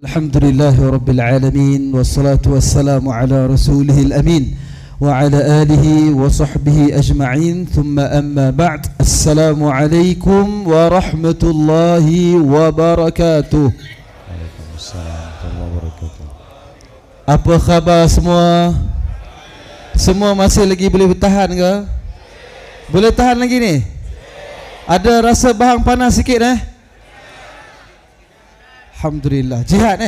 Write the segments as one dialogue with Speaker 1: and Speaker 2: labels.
Speaker 1: Alhamdulillahi Rabbil Alamin. Wassalatu wassalamu ala rasulihil amin wa ala alihi wa sahbihi ajma'in. Thumma amma ba'd. Assalamualaikum warahmatullahi wabarakatuh.
Speaker 2: Waalaikumsalam warahmatullahi wabarakatuh.
Speaker 1: Apa khabar semua? Semua masih lagi boleh bertahan ke? Boleh tahan lagi ni? Ada rasa bahang panas sikit Alhamdulillah. Jihad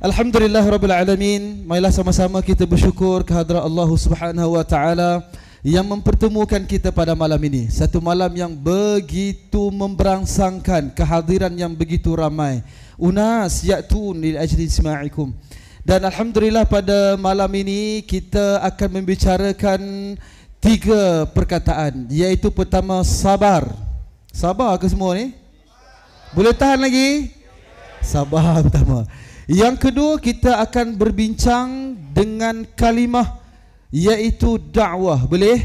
Speaker 1: Alhamdulillah Rabbil Alamin. Marilah sama-sama kita bersyukur kehadrat Allah Subhanahu Wa Taala yang mempertemukan kita pada malam ini. Satu malam yang begitu memberangsangkan, kehadiran yang begitu ramai. Unas ya'tun li ajli isma'ikum. Dan Alhamdulillah pada malam ini kita akan membicarakan 3 perkataan, iaitu pertama sabar. Sabar ke semua ni? Boleh tahan lagi? Sabar pertama. Yang kedua, kita akan berbincang dengan kalimah, iaitu dakwah. Boleh?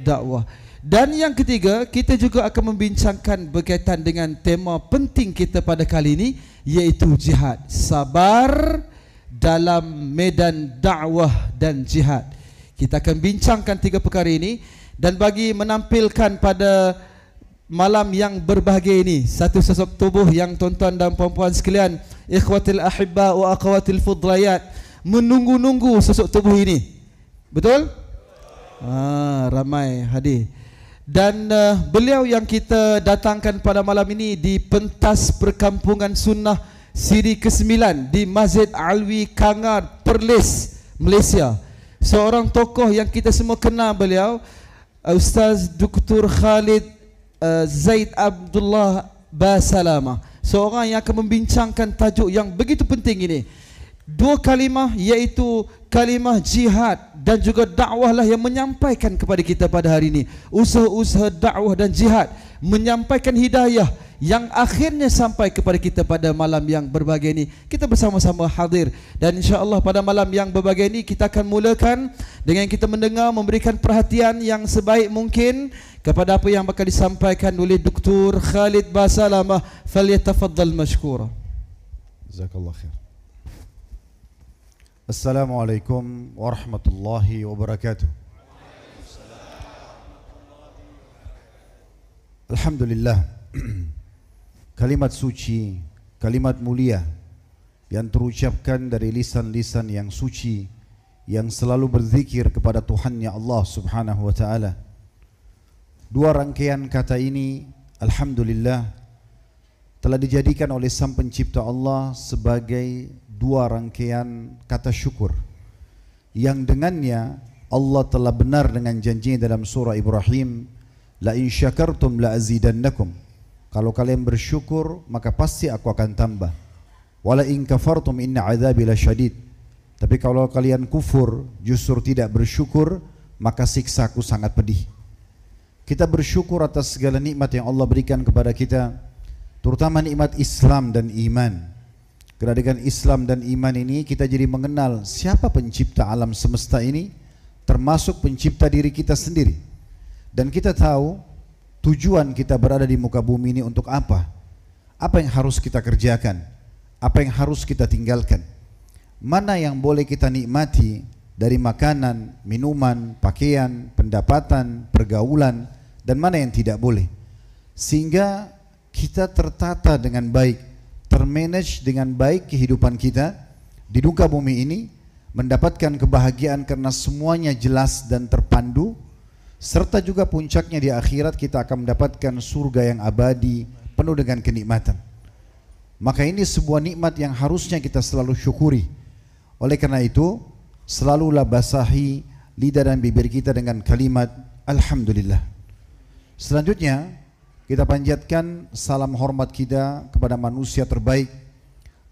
Speaker 1: Dakwah. Dan yang ketiga, kita juga akan membincangkan berkaitan dengan tema penting kita pada kali ini, iaitu jihad. Sabar dalam medan dakwah dan jihad. Kita akan bincangkan 3 perkara ini. Dan bagi menampilkan pada malam yang berbahagia ini satu sosok tubuh yang tuan-tuan dan puan-puan sekalian, ikhwatil ahibba wa akhwatil fudlayat, menunggu-nunggu sosok tubuh ini. Betul? Ramai hadir. Dan beliau yang kita datangkan pada malam ini di pentas perkampungan sunnah siri ke-9 di Masjid Alwi Kangar, Perlis, Malaysia. Seorang tokoh yang kita semua kenal beliau, Ustaz Dr. Khalid Zaid Abdullah Basalamah. Seorang yang akan membincangkan tajuk yang begitu penting ini. 2 kalimah, iaitu kalimah jihad dan juga dakwah lah yang menyampaikan kepada kita pada hari ini. Usaha-usaha dakwah dan jihad menyampaikan hidayah yang akhirnya sampai kepada kita pada malam yang berbahagia ini. Kita bersama-sama hadir. Dan insya-Allah pada malam yang berbahagia ini kita akan mulakan dengan kita mendengar, memberikan perhatian yang sebaik mungkin kepada apa yang bakal disampaikan oleh Dr. Khalid Basalamah. Falyatafaddal mashkura.
Speaker 2: Jazakallah khair. Assalamualaikum warahmatullahi wabarakatuh. Alhamdulillah. Kalimat suci, kalimat mulia yang terucapkan dari lisan-lisan yang suci, yang selalu berzikir kepada Tuhannya Allah Subhanahu wa Ta'ala. 2 rangkaian kata ini, Alhamdulillah, telah dijadikan oleh Sang Pencipta Allah sebagai 2 rangkaian kata syukur, yang dengannya Allah telah benar dengan janjinya dalam surah Ibrahim, la in syakartum la azidannakum. Kalau kalian bersyukur maka pasti aku akan tambah. Wala in kafartum inna azabi lasyadid. Tapi kalau kalian kufur, justru tidak bersyukur, maka siksaku sangat pedih. Kita bersyukur atas segala nikmat yang Allah berikan kepada kita, terutama nikmat Islam dan iman. Karena dengan Islam dan iman ini kita jadi mengenal siapa pencipta alam semesta ini, termasuk pencipta diri kita sendiri. Dan kita tahu tujuan kita berada di muka bumi ini untuk apa? Apa yang harus kita kerjakan? Apa yang harus kita tinggalkan? Mana yang boleh kita nikmati dari makanan, minuman, pakaian, pendapatan, pergaulan, dan mana yang tidak boleh? Sehingga kita tertata dengan baik, termanage dengan baik kehidupan kita di muka bumi ini, mendapatkan kebahagiaan karena semuanya jelas dan terpandu. Serta juga puncaknya di akhirat kita akan mendapatkan surga yang abadi penuh dengan kenikmatan. Maka ini sebuah nikmat yang harusnya kita selalu syukuri. Oleh karena itu, selalulah basahi lidah dan bibir kita dengan kalimat Alhamdulillah. Selanjutnya, kita panjatkan salam hormat kita kepada manusia terbaik,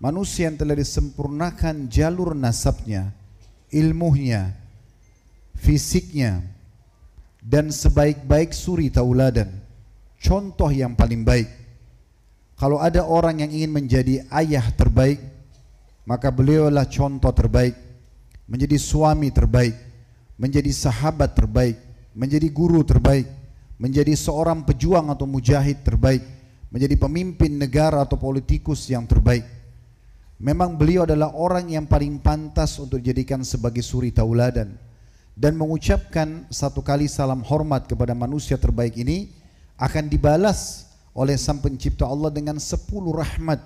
Speaker 2: manusia yang telah disempurnakan jalur nasabnya, ilmunya, fisiknya, dan sebaik-baik suri tauladan, contoh yang paling baik. Kalau ada orang yang ingin menjadi ayah terbaik, maka beliaulah contoh terbaik, menjadi suami terbaik, menjadi sahabat terbaik, menjadi guru terbaik, menjadi seorang pejuang atau mujahid terbaik, menjadi pemimpin negara atau politikus yang terbaik. Memang beliau adalah orang yang paling pantas untuk dijadikan sebagai suri tauladan, dan mengucapkan satu kali salam hormat kepada manusia terbaik ini akan dibalas oleh Sang Pencipta Allah dengan 10 rahmat,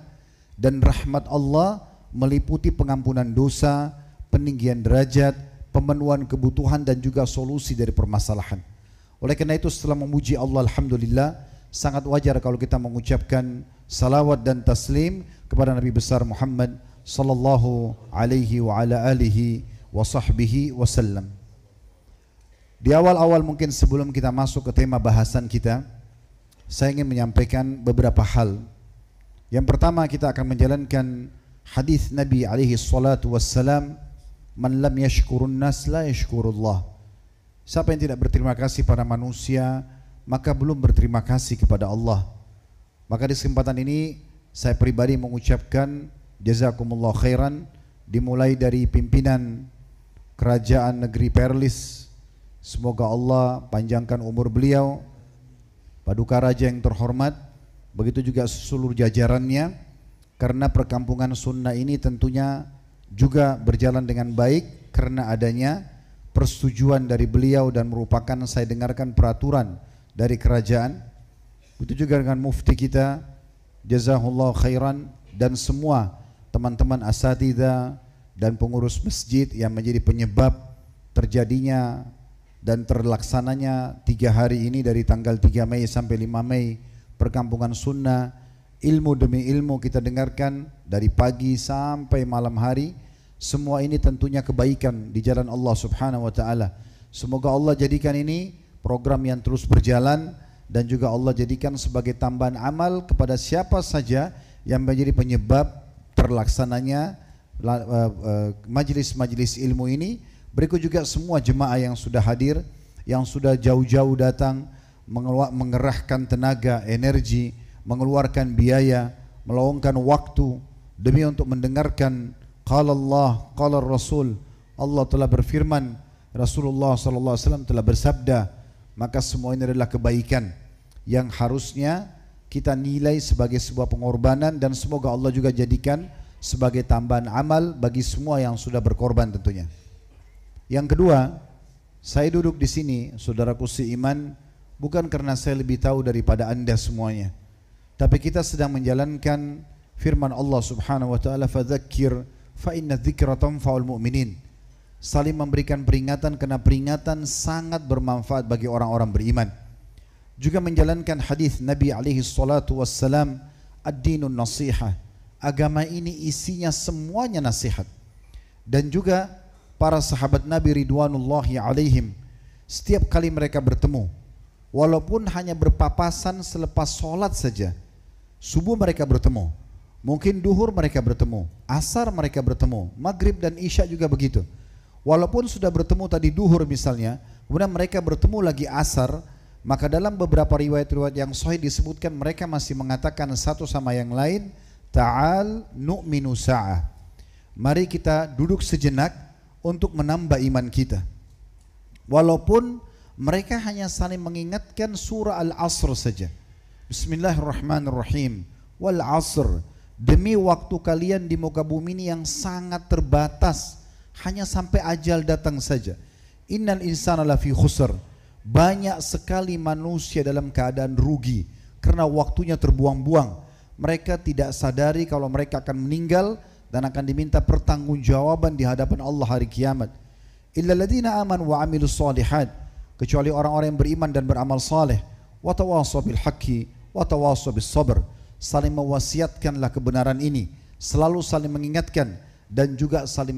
Speaker 2: dan rahmat Allah meliputi pengampunan dosa, peninggian derajat, pemenuhan kebutuhan, dan juga solusi dari permasalahan. Oleh karena itu, setelah memuji Allah, alhamdulillah, sangat wajar kalau kita mengucapkan salawat dan taslim kepada Nabi besar Muhammad sallallahu alaihi wa ala alihi wa sahbihi wasallam. Di awal-awal mungkin sebelum kita masuk ke tema bahasan kita, saya ingin menyampaikan beberapa hal. Yang pertama, kita akan menjalankan hadis Nabi alaihi salatu wassalam, man lam yashkurun nas la yashkurullah. Siapa yang tidak berterima kasih pada manusia, maka belum berterima kasih kepada Allah. Maka di kesempatan ini saya pribadi mengucapkan jazakumullah khairan, dimulai dari pimpinan kerajaan negeri Perlis. Semoga Allah panjangkan umur beliau, Paduka Raja yang terhormat, begitu juga seluruh jajarannya, karena perkampungan sunnah ini tentunya juga berjalan dengan baik karena adanya persetujuan dari beliau dan merupakan, saya dengarkan, peraturan dari kerajaan. Begitu juga dengan mufti kita, jazahullah khairan, dan semua teman-teman asatidzah dan pengurus masjid yang menjadi penyebab terjadinya dan terlaksananya 3 hari ini dari tanggal 3 Mei sampai 5 Mei perkampungan sunnah. Ilmu demi ilmu kita dengarkan dari pagi sampai malam hari. Semua ini tentunya kebaikan di jalan Allah subhanahu wa ta'ala. Semoga Allah jadikan ini program yang terus berjalan, dan juga Allah jadikan sebagai tambahan amal kepada siapa saja yang menjadi penyebab terlaksananya majlis-majlis ilmu ini. Berikut juga semua jemaah yang sudah hadir, yang sudah jauh-jauh datang, mengerahkan tenaga, energi, mengeluarkan biaya, meluangkan waktu demi untuk mendengarkan. Qala Allah, qala Rasul. Allah telah berfirman, Rasulullah sallallahu alaihi wasallam telah bersabda. Maka semua ini adalah kebaikan yang harusnya kita nilai sebagai sebuah pengorbanan, dan semoga Allah juga jadikan sebagai tambahan amal bagi semua yang sudah berkorban tentunya. Yang kedua, saya duduk di sini, saudaraku seiman, bukan karena saya lebih tahu daripada Anda semuanya, tapi kita sedang menjalankan firman Allah subhanahu wa ta'ala, fadzakir fa inna dzikra tanfa'ul mu'minin. Saling memberikan peringatan karena peringatan sangat bermanfaat bagi orang-orang beriman. Juga menjalankan hadis Nabi alaihi salatu wassalam, ad-dinun nasihah. Agama ini isinya semuanya nasihat. Dan juga para sahabat Nabi ridwanullahi alaihim, setiap kali mereka bertemu, walaupun hanya berpapasan selepas sholat saja, subuh mereka bertemu, mungkin duhur mereka bertemu, asar mereka bertemu, maghrib dan isya juga begitu. Walaupun sudah bertemu tadi duhur misalnya, kemudian mereka bertemu lagi asar, maka dalam beberapa riwayat-riwayat yang sahih disebutkan mereka masih mengatakan satu sama yang lain, ta'al nu'minu sa'ah. Mari kita duduk sejenak untuk menambah iman kita. Walaupun mereka hanya saling mengingatkan surah Al-Asr saja. Bismillahirrahmanirrahim. Wal asr, demi waktu kalian di muka bumi ini yang sangat terbatas, hanya sampai ajal datang saja. Innal insana lafi khusr, banyak sekali manusia dalam keadaan rugi karena waktunya terbuang-buang. Mereka tidak sadari kalau mereka akan meninggal dan akan diminta pertanggungjawaban di hadapan Allah hari kiamat. Illa ladina amanu wa amilus solihat, kecuali orang-orang yang beriman dan beramal saleh. Wa tawassaw bil haqqi wa tawassaw bis sabr, saling mewasiatkanlah kebenaran ini, selalu saling mengingatkan, dan juga saling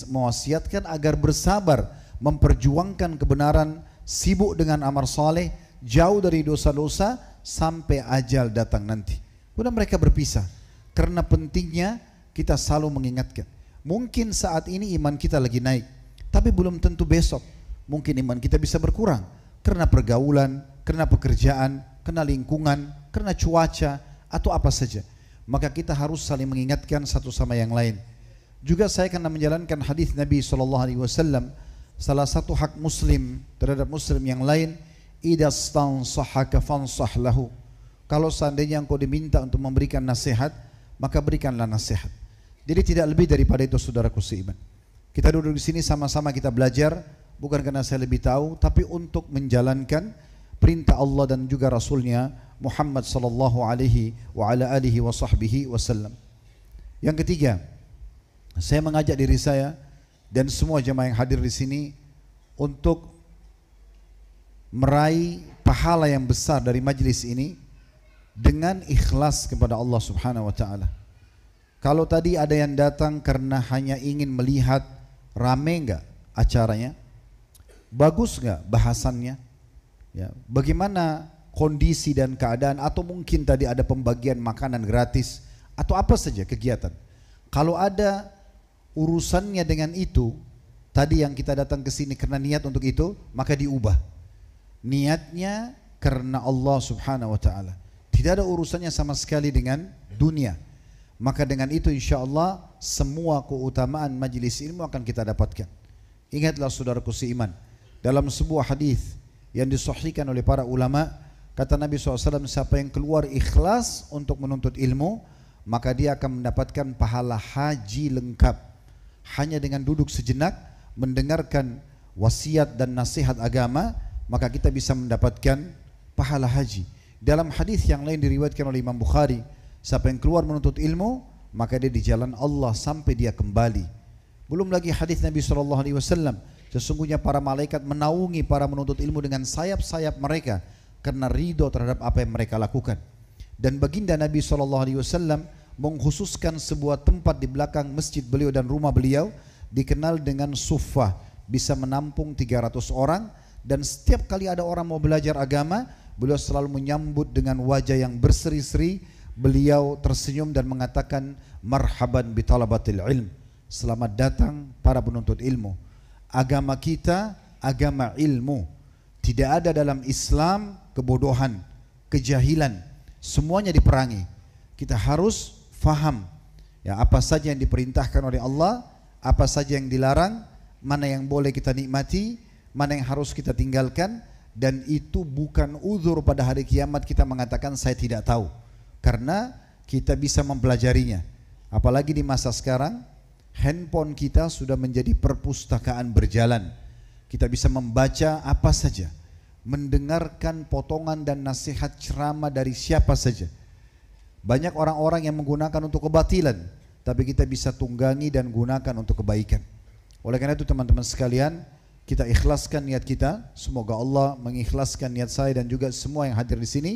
Speaker 2: mewasiatkan agar bersabar memperjuangkan kebenaran, sibuk dengan amal saleh, jauh dari dosa-dosa sampai ajal datang nanti. Kemudian mereka berpisah karena pentingnya kita selalu mengingatkan. Mungkin saat ini iman kita lagi naik, tapi belum tentu besok mungkin iman kita bisa berkurang karena pergaulan, karena pekerjaan, karena lingkungan, karena cuaca, atau apa saja. Maka kita harus saling mengingatkan satu sama yang lain. Juga saya akan menjalankan hadis Nabi SAW. Salah satu hak muslim terhadap muslim yang lain, idza stansahaka fansah lahu. Kalau seandainya engkau diminta untuk memberikan nasihat, maka berikanlah nasihat. Jadi tidak lebih daripada itu, saudaraku seiman. Kita duduk di sini sama-sama kita belajar, bukan karena saya lebih tahu, tapi untuk menjalankan perintah Allah dan juga Rasulnya Muhammad sallallahu alaihi wa ala alihi wa sahbihi wasallam. Yang ketiga, saya mengajak diri saya dan semua jemaah yang hadir di sini untuk meraih pahala yang besar dari majlis ini dengan ikhlas kepada Allah Subhanahu wa taala. Kalau tadi ada yang datang karena hanya ingin melihat rame enggak acaranya, bagus enggak bahasannya, ya, bagaimana kondisi dan keadaan, atau mungkin tadi ada pembagian makanan gratis atau apa saja kegiatan. Kalau ada urusannya dengan itu, tadi yang kita datang ke sini karena niat untuk itu, maka diubah. Niatnya karena Allah Subhanahu wa taala. Tidak ada urusannya sama sekali dengan dunia. Maka dengan itu insya Allah semua keutamaan majlis ilmu akan kita dapatkan. Ingatlah saudaraku seiman, dalam sebuah hadis yang disahihkan oleh para ulama, kata Nabi SAW, siapa yang keluar ikhlas untuk menuntut ilmu, maka dia akan mendapatkan pahala haji lengkap. Hanya dengan duduk sejenak mendengarkan wasiat dan nasihat agama, maka kita bisa mendapatkan pahala haji. Dalam hadis yang lain diriwayatkan oleh Imam Bukhari, siapa yang keluar menuntut ilmu, maka dia di jalan Allah sampai dia kembali. Belum lagi hadis Nabi SAW, sesungguhnya para malaikat menaungi para menuntut ilmu dengan sayap-sayap mereka karena ridho terhadap apa yang mereka lakukan. Dan baginda Nabi SAW mengkhususkan sebuah tempat di belakang masjid beliau dan rumah beliau, dikenal dengan Suffah, bisa menampung 300 orang, dan setiap kali ada orang mau belajar agama, beliau selalu menyambut dengan wajah yang berseri-seri. Beliau tersenyum dan mengatakan, marhaban bi talabatil ilm, selamat datang para penuntut ilmu. Agama kita agama ilmu. Tidak ada dalam Islam kebodohan, kejahilan, semuanya diperangi. Kita harus faham ya, apa saja yang diperintahkan oleh Allah, apa saja yang dilarang, mana yang boleh kita nikmati, mana yang harus kita tinggalkan. Dan itu bukan uzur pada hari kiamat kita mengatakan saya tidak tahu, karena kita bisa mempelajarinya. Apalagi di masa sekarang, handphone kita sudah menjadi perpustakaan berjalan. Kita bisa membaca apa saja, mendengarkan potongan dan nasihat ceramah dari siapa saja. Banyak orang-orang yang menggunakan untuk kebatilan, tapi kita bisa tunggangi dan gunakan untuk kebaikan. Oleh karena itu teman-teman sekalian, kita ikhlaskan niat kita. Semoga Allah mengikhlaskan niat saya dan juga semua yang hadir di sini,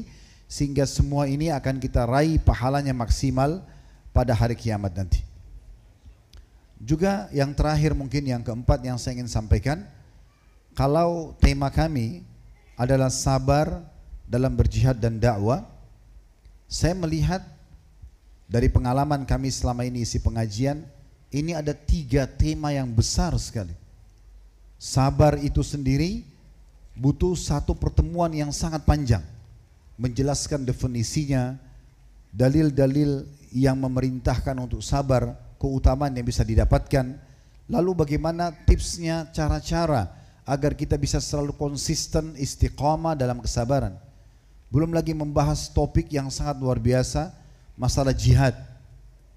Speaker 2: sehingga semua ini akan kita raih pahalanya maksimal pada hari kiamat nanti. Juga yang terakhir, mungkin yang keempat yang saya ingin sampaikan, kalau tema kami adalah sabar dalam berjihad dan dakwah, saya melihat dari pengalaman kami selama ini isi pengajian, ini ada 3 tema yang besar sekali. Sabar itu sendiri butuh satu pertemuan yang sangat panjang, menjelaskan definisinya, dalil-dalil yang memerintahkan untuk sabar, keutamaan yang bisa didapatkan, lalu bagaimana tipsnya, cara-cara agar kita bisa selalu konsisten istiqamah dalam kesabaran. Belum lagi membahas topik yang sangat luar biasa, masalah jihad.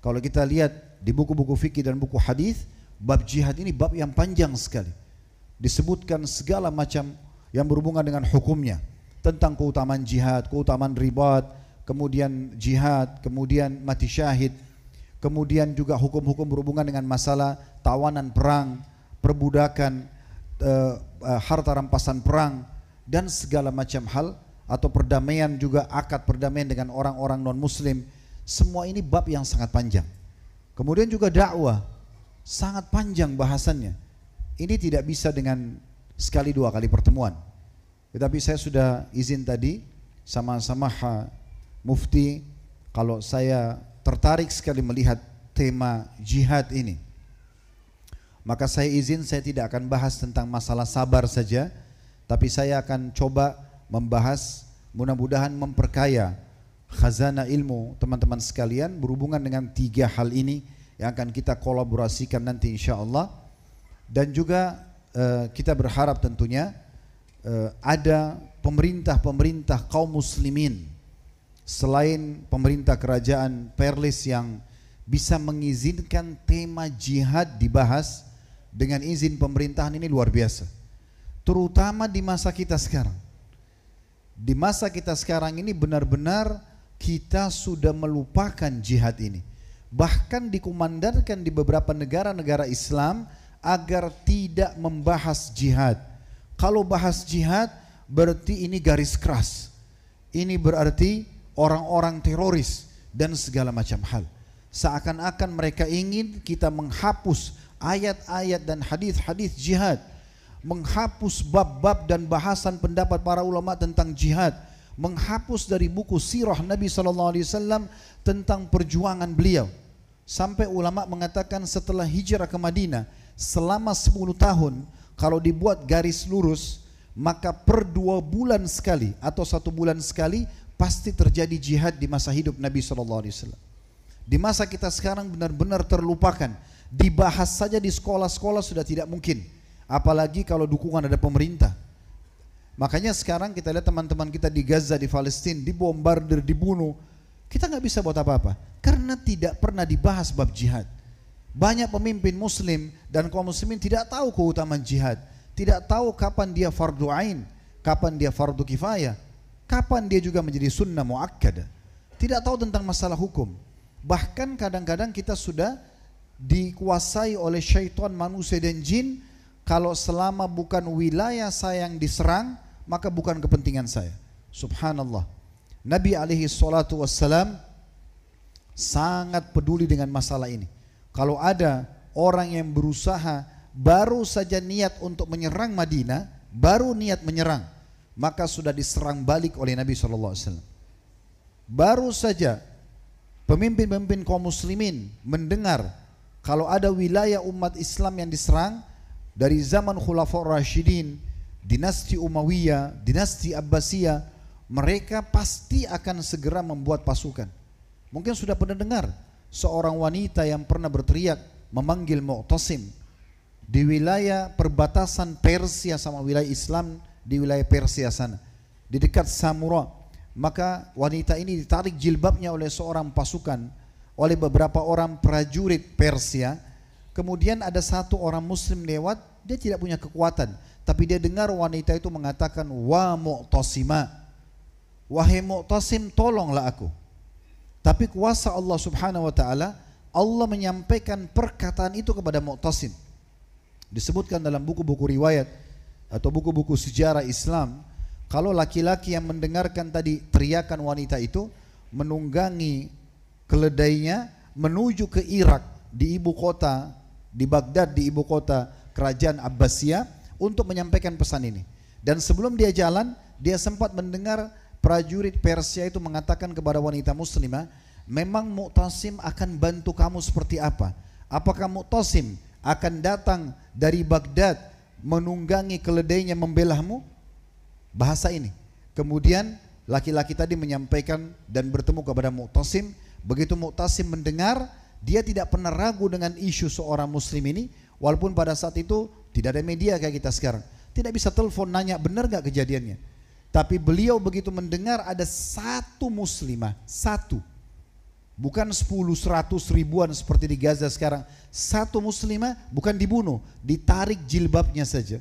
Speaker 2: Kalau kita lihat di buku-buku fikih dan buku hadis, bab jihad ini bab yang panjang sekali. Disebutkan segala macam yang berhubungan dengan hukumnya, tentang keutamaan jihad, keutamaan ribat, kemudian jihad, kemudian mati syahid, kemudian juga hukum-hukum berhubungan dengan masalah tawanan perang, perbudakan, harta rampasan perang, dan segala macam hal, atau perdamaian juga, akad perdamaian dengan orang-orang non-muslim. Semua ini bab yang sangat panjang. Kemudian juga dakwah, sangat panjang bahasannya. Ini tidak bisa dengan sekali 2 kali pertemuan. Tetapi saya sudah izin tadi sama-sama Mufti, kalau saya tertarik sekali melihat tema jihad ini, maka saya izin saya tidak akan bahas tentang masalah sabar saja, tapi saya akan coba membahas, mudah-mudahan memperkaya khazanah ilmu teman-teman sekalian berhubungan dengan 3 hal ini yang akan kita kolaborasikan nanti insya Allah. Dan juga kita berharap tentunya ada pemerintah-pemerintah kaum muslimin selain pemerintah kerajaan Perlis yang bisa mengizinkan tema jihad dibahas dengan izin pemerintahan ini luar biasa. Terutama di masa kita sekarang. Di masa kita sekarang ini benar-benar kita sudah melupakan jihad ini. Bahkan dikumandangkan di beberapa negara-negara Islam agar tidak membahas jihad. Kalau bahas jihad berarti ini garis keras. Ini berarti orang-orang teroris dan segala macam hal. Seakan-akan mereka ingin kita menghapus ayat-ayat dan hadis-hadis jihad, menghapus bab-bab dan bahasan pendapat para ulama tentang jihad, menghapus dari buku sirah Nabi SAW tentang perjuangan beliau. Sampai ulama mengatakan setelah hijrah ke Madinah selama 10 tahun, kalau dibuat garis lurus, maka per 2 bulan sekali atau 1 bulan sekali pasti terjadi jihad di masa hidup Nabi SAW. Di masa kita sekarang benar-benar terlupakan. Dibahas saja di sekolah-sekolah sudah tidak mungkin, apalagi kalau dukungan ada pemerintah. Makanya sekarang kita lihat teman-teman kita di Gaza, di Palestina, dibombardir, dibunuh. Kita nggak bisa buat apa-apa karena tidak pernah dibahas bab jihad. Banyak pemimpin muslim dan kaum muslimin tidak tahu keutamaan jihad, tidak tahu kapan dia fardu ain, kapan dia fardu kifayah, kapan dia juga menjadi sunnah muakkadah. Tidak tahu tentang masalah hukum. Bahkan kadang-kadang kita sudah dikuasai oleh syaitan, manusia dan jin. Kalau selama bukan wilayah saya yang diserang, maka bukan kepentingan saya. Subhanallah. Nabi alaihi salatu wassalam sangat peduli dengan masalah ini. Kalau ada orang yang berusaha baru saja niat untuk menyerang Madinah, baru niat menyerang, maka sudah diserang balik oleh Nabi SAW. Baru saja pemimpin-pemimpin kaum muslimin mendengar kalau ada wilayah umat Islam yang diserang, dari zaman Khulafaur Rasyidin, dinasti Umayyah, dinasti Abbasiyah, mereka pasti akan segera membuat pasukan. Mungkin sudah pernah dengar seorang wanita yang pernah berteriak memanggil Mu'tasim di wilayah perbatasan Persia sama wilayah Islam, di wilayah Persia sana, di dekat Samura. Maka wanita ini ditarik jilbabnya oleh seorang pasukan, oleh beberapa orang prajurit Persia. Kemudian ada satu orang muslim lewat, dia tidak punya kekuatan, tapi dia dengar wanita itu mengatakan, wa Mu'tasima, wahai Mu'tasim, tolonglah aku. Tapi kuasa Allah subhanahu wa ta'ala, Allah menyampaikan perkataan itu kepada Mu'tasim. Disebutkan dalam buku-buku riwayat atau buku-buku sejarah Islam, kalau laki-laki yang mendengarkan tadi teriakan wanita itu, menunggangi keledainya menuju ke Irak, di ibu kota, di Baghdad, di ibu kota kerajaan Abbasiyah, untuk menyampaikan pesan ini. Dan sebelum dia jalan, dia sempat mendengar prajurit Persia itu mengatakan kepada wanita muslimah, memang Mu'tasim akan bantu kamu seperti apa? Apakah Mu'tasim akan datang dari Baghdad menunggangi keledainya membelahmu? Bahasa ini. Kemudian laki-laki tadi menyampaikan dan bertemu kepada Mu'tasim. Begitu Mu'tasim mendengar, dia tidak pernah ragu dengan isu seorang muslim ini, walaupun pada saat itu tidak ada media kayak kita sekarang, tidak bisa telepon nanya benar gak kejadiannya. Tapi beliau begitu mendengar ada satu muslimah, satu, bukan 10, 100, ribuan seperti di Gaza sekarang, satu muslimah bukan dibunuh, ditarik jilbabnya saja,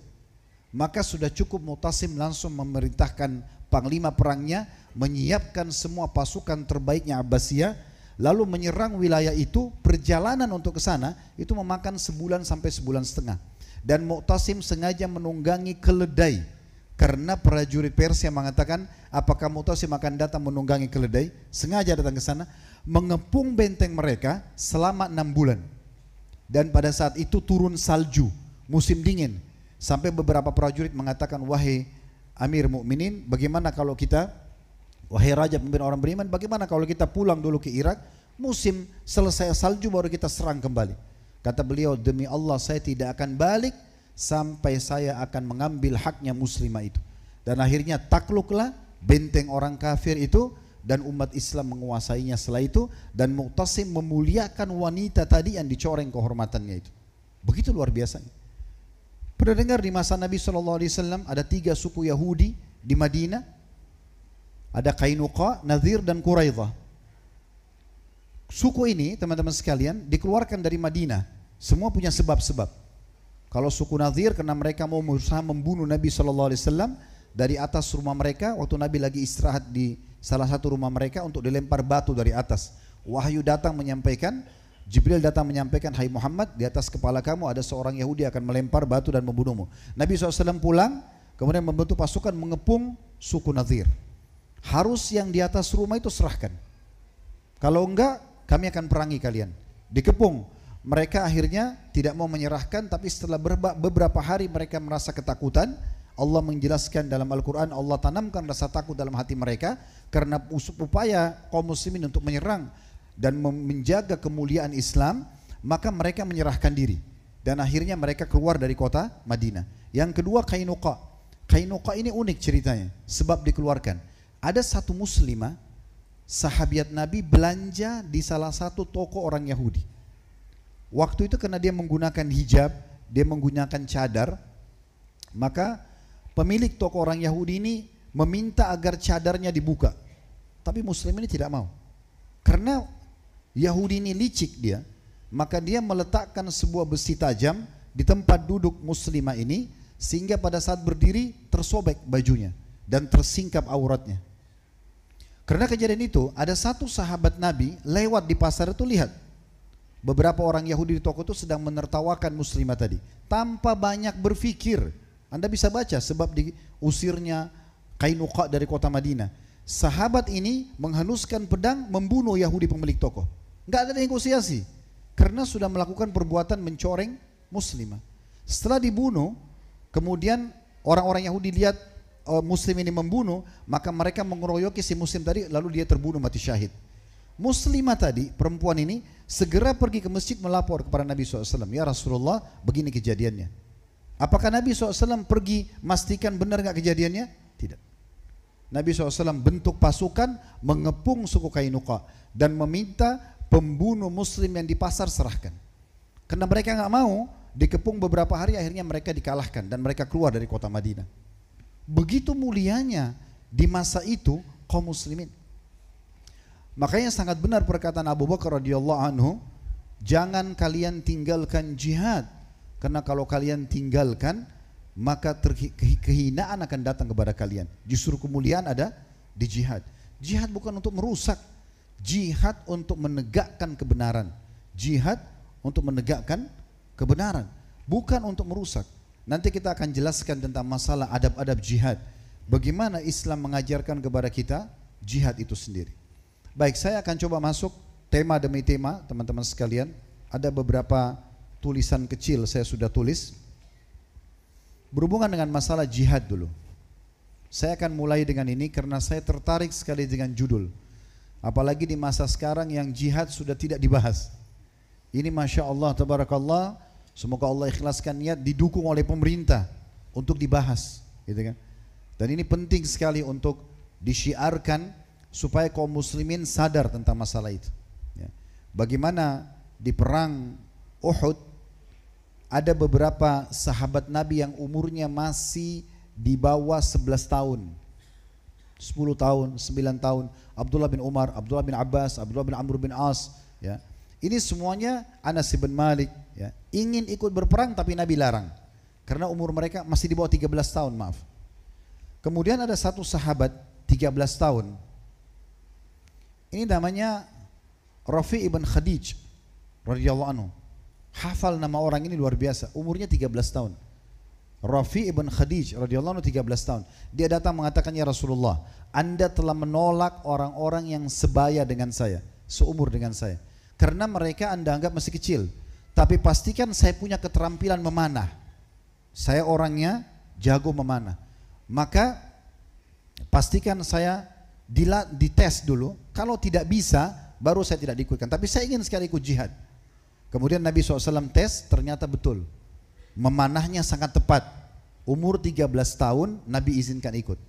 Speaker 2: maka sudah cukup. Mu'tasim langsung memerintahkan panglima perangnya menyiapkan semua pasukan terbaiknya Abbasiyah, lalu menyerang wilayah itu. Perjalanan untuk ke sana itu memakan sebulan sampai sebulan setengah. Dan Mu'tasim sengaja menunggangi keledai, karena prajurit Persia mengatakan, apakah Mu'tasim akan datang menunggangi keledai? Sengaja datang ke sana, mengepung benteng mereka selama 6 bulan. Dan pada saat itu turun salju, musim dingin, sampai beberapa prajurit mengatakan, wahai Amir Mukminin, bagaimana kalau kita, wahai raja pemimpin orang beriman, bagaimana kalau kita pulang dulu ke Irak, musim selesai salju baru kita serang kembali. Kata beliau, demi Allah saya tidak akan balik sampai saya akan mengambil haknya muslimah itu. Dan akhirnya takluklah benteng orang kafir itu, dan umat Islam menguasainya setelah itu. Dan Mu'tasim memuliakan wanita tadi yang dicoreng kehormatannya itu. Begitu luar biasanya. Pernah dengar di masa Nabi SAW ada 3 suku Yahudi di Madinah? Ada Qainuqa, Nadhir dan Quraidah. Suku ini teman-teman sekalian dikeluarkan dari Madinah. Semua punya sebab-sebab. Kalau suku Nadhir karena mereka mau berusaha membunuh Nabi SAW dari atas rumah mereka waktu Nabi lagi istirahat di salah satu rumah mereka untuk dilempar batu dari atas. Wahyu datang menyampaikan, Jibril datang menyampaikan, hai Muhammad, di atas kepala kamu ada seorang Yahudi akan melempar batu dan membunuhmu. Nabi SAW pulang, kemudian membentuk pasukan mengepung suku Nadhir. Harus yang di atas rumah itu serahkan. Kalau enggak, kami akan perangi kalian. Dikepung. Mereka akhirnya tidak mau menyerahkan, tapi setelah beberapa hari mereka merasa ketakutan. Allah menjelaskan dalam Al-Quran, Allah tanamkan rasa takut dalam hati mereka karena upaya kaum muslimin untuk menyerang dan menjaga kemuliaan Islam, maka mereka menyerahkan diri dan akhirnya mereka keluar dari kota Madinah. Yang kedua Qainuqa. Qainuqa ini unik ceritanya sebab dikeluarkan. Ada satu muslimah sahabiat Nabi belanja di salah satu toko orang Yahudi. Waktu itu karena dia menggunakan hijab, dia menggunakan cadar, maka pemilik toko orang Yahudi ini meminta agar cadarnya dibuka. Tapi muslim ini tidak mau. Karena Yahudi ini licik dia, maka dia meletakkan sebuah besi tajam di tempat duduk muslimah ini sehingga pada saat berdiri tersobek bajunya dan tersingkap auratnya. Karena kejadian itu ada satu sahabat Nabi lewat di pasar itu lihat beberapa orang Yahudi di toko itu sedang menertawakan muslimah tadi tanpa banyak berpikir. Anda bisa baca sebab diusirnya Qainuqa dari kota Madinah. Sahabat ini menghenuskan pedang membunuh Yahudi pemilik toko. Enggak ada negosiasi karena sudah melakukan perbuatan mencoreng muslimah. Setelah dibunuh, kemudian orang-orang Yahudi lihat muslim ini membunuh, maka mereka mengeroyoki si muslim tadi, lalu dia terbunuh mati syahid. Muslimah tadi, perempuan ini segera pergi ke masjid melapor kepada Nabi SAW, ya Rasulullah begini kejadiannya. Apakah Nabi SAW pergi memastikan benar nggak kejadiannya? Tidak. Nabi SAW bentuk pasukan mengepung suku Qainuqa dan meminta pembunuh muslim yang di pasar serahkan. Karena mereka nggak mau, dikepung beberapa hari, akhirnya mereka dikalahkan dan mereka keluar dari kota Madinah. Begitu mulianya di masa itu kaum muslimin. Makanya sangat benar perkataan Abu Bakar radhiyallahu anhu, jangan kalian tinggalkan jihad, karena kalau kalian tinggalkan maka kehinaan akan datang kepada kalian. Justru kemuliaan ada di jihad. Jihad bukan untuk merusak, jihad untuk menegakkan kebenaran. Jihad untuk menegakkan kebenaran, bukan untuk merusak. Nanti kita akan jelaskan tentang masalah adab-adab jihad. Bagaimana Islam mengajarkan kepada kita jihad itu sendiri. Baik, saya akan coba masuk tema demi tema teman-teman sekalian. Ada beberapa tulisan kecil saya sudah tulis berhubungan dengan masalah jihad dulu. Saya akan mulai dengan ini karena saya tertarik sekali dengan judul. Apalagi di masa sekarang yang jihad sudah tidak dibahas. Ini Masya Allah, Tabarakallah. Semoga Allah ikhlaskan niat didukung oleh pemerintah untuk dibahas, gitu kan? Dan ini penting sekali untuk disyiarkan supaya kaum muslimin sadar tentang masalah itu. Ya. Bagaimana di perang Uhud ada beberapa sahabat Nabi yang umurnya masih di bawah 11 tahun, 10 tahun, 9 tahun. Abdullah bin Umar, Abdullah bin Abbas, Abdullah bin Amr bin As. Ya. Ini semuanya Anas bin Malik. Ya, ingin ikut berperang tapi Nabi larang karena umur mereka masih di bawah 13 tahun, maaf. Kemudian ada satu sahabat 13 tahun. Ini namanya Rafi ibn Khadij radhiyallahu anhu. Hafal nama orang ini luar biasa, umurnya 13 tahun. Rafi ibn Khadij radhiyallahu anhu 13 tahun. Dia datang mengatakan, ya Rasulullah, Anda telah menolak orang-orang yang sebaya dengan saya, seumur dengan saya, karena mereka Anda anggap masih kecil. Tapi pastikan saya punya keterampilan memanah. Saya orangnya jago memanah. Maka pastikan saya dites dulu. Kalau tidak bisa, baru saya tidak diikutkan. Tapi saya ingin sekali ikut jihad. Kemudian Nabi SAW tes, ternyata betul. Memanahnya sangat tepat. Umur 13 tahun, Nabi izinkan ikut.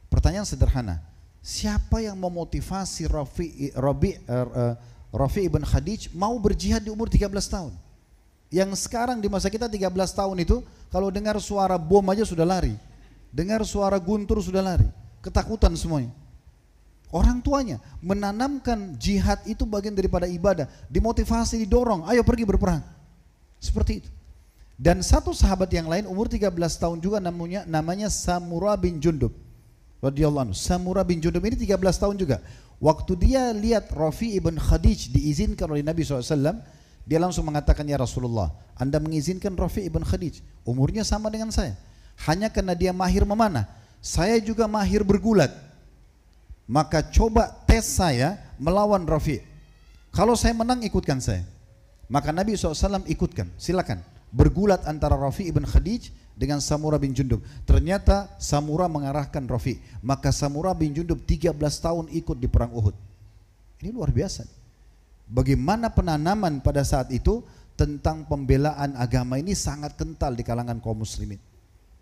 Speaker 2: Pertanyaan sederhana. Siapa yang memotivasi Rafi ibn Khadij mau berjihad di umur 13 tahun? Yang sekarang di masa kita 13 tahun itu kalau dengar suara bom aja sudah lari, dengar suara guntur sudah lari, ketakutan semuanya. Orang tuanya menanamkan jihad itu bagian daripada ibadah, dimotivasi, didorong, ayo pergi berperang. Seperti itu. Dan satu sahabat yang lain umur 13 tahun juga namanya Samurah bin Jundub radhiyallahu anhu. Samurah bin Jundub ini 13 tahun juga. Waktu dia lihat Rafi ibn Khadij diizinkan oleh Nabi SAW, dia langsung mengatakan, ya Rasulullah, Anda mengizinkan Rafi ibn Khadij, umurnya sama dengan saya, hanya karena dia mahir memanah, saya juga mahir bergulat, maka coba tes saya melawan Rafi. Kalau saya menang ikutkan saya. Maka Nabi SAW ikutkan, silakan bergulat antara Rafi ibn Khadij dengan Samurah bin Jundub. Ternyata Samurah mengarahkan Rafi, maka Samurah bin Jundub 13 tahun ikut di perang Uhud. Ini luar biasa. Bagaimana penanaman pada saat itu tentang pembelaan agama ini sangat kental di kalangan kaum muslimin.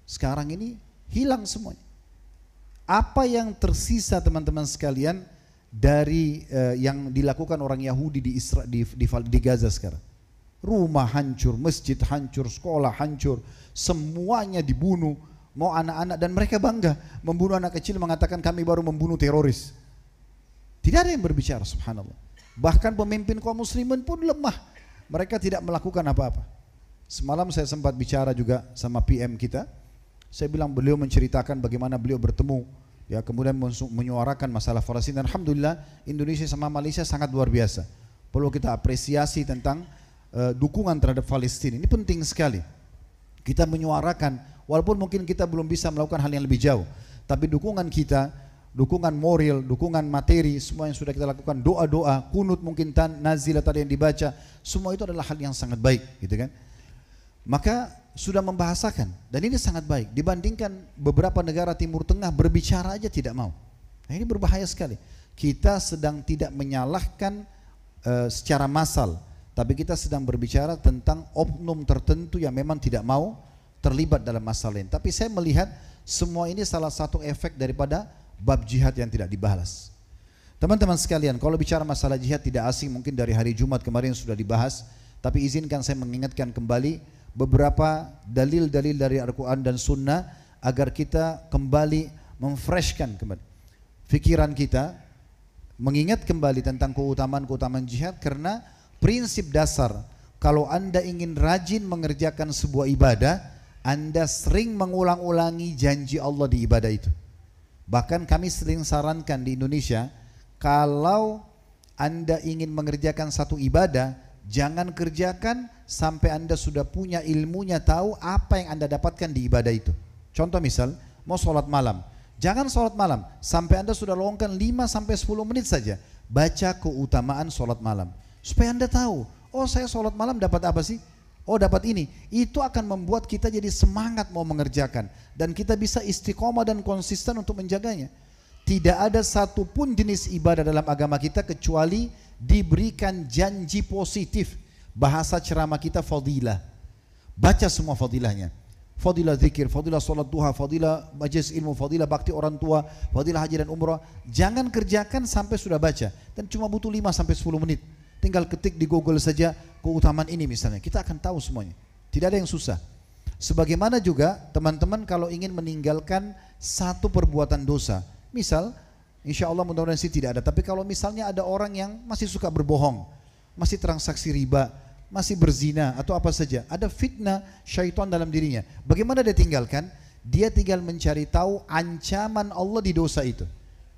Speaker 2: Sekarang ini hilang semuanya. Apa yang tersisa teman-teman sekalian dari yang dilakukan orang Yahudi di Gaza sekarang? Rumah hancur, masjid hancur, sekolah hancur, semuanya dibunuh, mau anak-anak, dan mereka bangga membunuh anak kecil, mengatakan kami baru membunuh teroris. Tidak ada yang berbicara, subhanallah. Bahkan pemimpin kaum muslimin pun lemah, mereka tidak melakukan apa-apa. Semalam saya sempat bicara juga sama PM kita. Saya bilang beliau menceritakan bagaimana beliau bertemu, ya, kemudian menyuarakan masalah Palestina. Dan alhamdulillah Indonesia sama Malaysia sangat luar biasa. Perlu kita apresiasi tentang dukungan terhadap Palestina. Ini penting sekali. Kita menyuarakan, walaupun mungkin kita belum bisa melakukan hal yang lebih jauh, tapi dukungan kita, dukungan moral, dukungan materi, semua yang sudah kita lakukan, doa-doa, kunut mungkin nazilah tadi yang dibaca, semua itu adalah hal yang sangat baik, gitu kan? Maka sudah membahasakan, dan ini sangat baik dibandingkan beberapa negara Timur Tengah berbicara aja tidak mau. Nah, ini berbahaya sekali. Kita sedang tidak menyalahkan secara massal, tapi kita sedang berbicara tentang oknum tertentu yang memang tidak mau terlibat dalam masalah ini. Tapi saya melihat semua ini salah satu efek daripada bab jihad yang tidak dibalas. Teman-teman sekalian, kalau bicara masalah jihad tidak asing, mungkin dari hari Jumat kemarin sudah dibahas, tapi izinkan saya mengingatkan kembali beberapa dalil-dalil dari Al-Quran dan Sunnah agar kita kembali memfreshkan kembali fikiran kita, mengingat kembali tentang keutamaan-keutamaan jihad. Karena prinsip dasar, kalau Anda ingin rajin mengerjakan sebuah ibadah, Anda sering mengulang-ulangi janji Allah di ibadah itu. Bahkan kami sering sarankan di Indonesia, kalau Anda ingin mengerjakan satu ibadah, jangan kerjakan sampai Anda sudah punya ilmunya, tahu apa yang Anda dapatkan di ibadah itu. Contoh misal, mau sholat malam, jangan sholat malam sampai Anda sudah luangkan 5-10 menit saja baca keutamaan sholat malam, supaya Anda tahu, oh saya sholat malam dapat apa sih? Oh dapat ini. Itu akan membuat kita jadi semangat mau mengerjakan, dan kita bisa istiqomah dan konsisten untuk menjaganya. Tidak ada satupun jenis ibadah dalam agama kita kecuali diberikan janji positif. Bahasa ceramah kita fadilah. Baca semua fadilahnya. Fadilah zikir, fadilah sholat duha, fadilah majelis ilmu, fadilah bakti orang tua, fadilah haji dan umrah. Jangan kerjakan sampai sudah baca, dan cuma butuh 5-10 menit. Tinggal ketik di Google saja keutamaan ini misalnya, kita akan tahu semuanya. Tidak ada yang susah. Sebagaimana juga teman-teman kalau ingin meninggalkan satu perbuatan dosa, misal, insya Allah mudah-mudahan sih tidak ada, tapi kalau misalnya ada orang yang masih suka berbohong, masih transaksi riba, masih berzina atau apa saja, ada fitnah syaitan dalam dirinya, bagaimana dia tinggalkan? Dia tinggal mencari tahu ancaman Allah di dosa itu.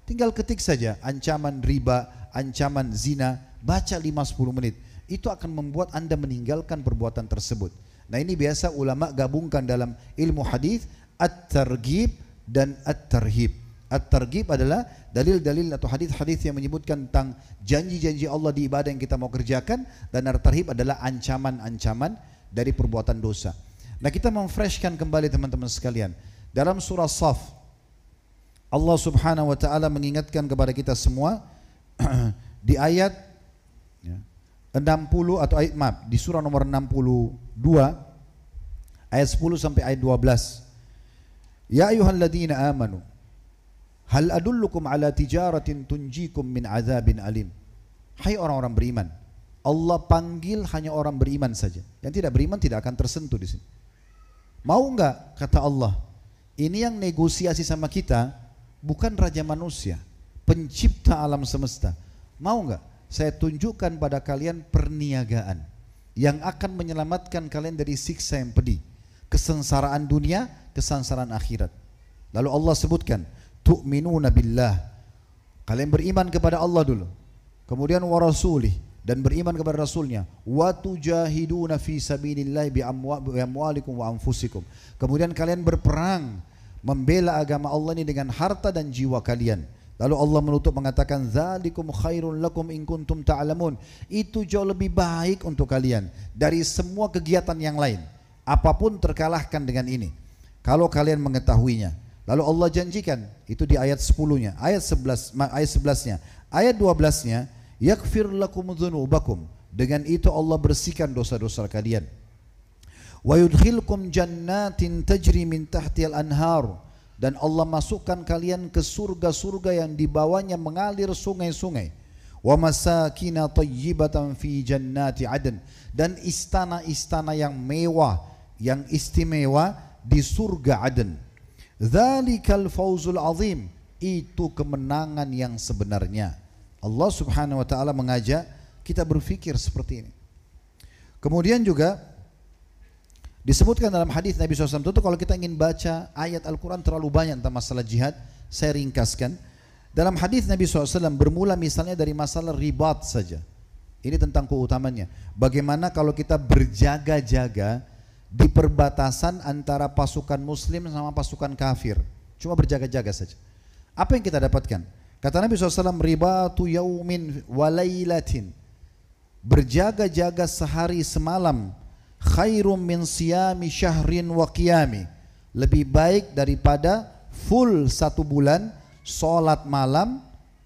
Speaker 2: Tinggal ketik saja ancaman riba, ancaman zina, baca 5-10 menit. Itu akan membuat Anda meninggalkan perbuatan tersebut. Nah ini biasa ulama gabungkan dalam ilmu hadis at-targhib dan at-tarhib. At-targhib adalah dalil-dalil atau hadis-hadis yang menyebutkan tentang janji-janji Allah di ibadah yang kita mau kerjakan, dan at-tarhib adalah ancaman-ancaman dari perbuatan dosa. Nah kita memfreshkan kembali teman-teman sekalian. Dalam surah Shaf, Allah subhanahu wa ta'ala mengingatkan kepada kita semua di ayat 60 atau ayat di surah nomor 62 ayat 10 sampai ayat 12. Ya ayyuhalladzina amanu hal adullukum ala tijaratin tunjikum min azabin alim. Hai orang-orang beriman, Allah panggil hanya orang beriman saja. Yang tidak beriman tidak akan tersentuh di sini. Mau enggak, kata Allah, ini yang negosiasi sama kita bukan raja manusia, pencipta alam semesta. Mau nggak saya tunjukkan pada kalian perniagaan yang akan menyelamatkan kalian dari siksa yang pedih, kesengsaraan dunia, kesengsaraan akhirat. Lalu Allah sebutkan, tu'minuna billah, kalian beriman kepada Allah dulu, kemudian wa rasulih, dan beriman kepada Rasulnya, wa tujahiduna fi sabilillah bi amwalikum wa anfusikum, kemudian kalian berperang membela agama Allah ini dengan harta dan jiwa kalian. Lalu Allah menutup mengatakan, dzalikum khairun lakum in kuntum ta'lamun, itu jauh lebih baik untuk kalian dari semua kegiatan yang lain, apapun terkalahkan dengan ini kalau kalian mengetahuinya. Lalu Allah janjikan, itu di ayat 10-nya, ayat 11-nya, ayat 12-nya, yaghfir lakum dzunubakum, dengan itu Allah bersihkan dosa-dosa kalian. Wa yudkhilkum jannatin tajri min tahtihal anhar, dan Allah masukkan kalian ke surga-surga yang di bawahnya mengalir sungai-sungai. Wa masakina thayyibatan fi jannati adn, dan istana-istana yang mewah, yang istimewa di surga Aden. Dzalikal fawzul azim, itu kemenangan yang sebenarnya. Allah Subhanahu wa taala mengajak kita berfikir seperti ini. Kemudian juga disebutkan dalam hadis Nabi SAW, tentu kalau kita ingin baca ayat Al-Quran terlalu banyak tentang masalah jihad, saya ringkaskan. Dalam hadis Nabi SAW bermula misalnya dari masalah ribat saja. Ini tentang keutamanya. Bagaimana kalau kita berjaga-jaga di perbatasan antara pasukan muslim sama pasukan kafir, cuma berjaga-jaga saja. Apa yang kita dapatkan? Kata Nabi SAW, ribatu yaumin walailatin, berjaga-jaga sehari semalam, khairum min siyami syahrin wa qiyami, lebih baik daripada full 1 bulan sholat malam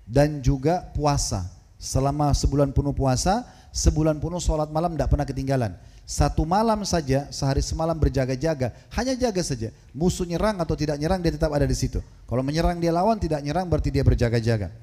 Speaker 2: dan juga puasa. Selama sebulan penuh puasa, sebulan penuh sholat malam tidak pernah ketinggalan. 1 malam saja, sehari semalam berjaga-jaga, hanya jaga saja. Musuh nyerang atau tidak nyerang, dia tetap ada di situ. Kalau menyerang dia lawan, tidak nyerang berarti dia berjaga-jaga.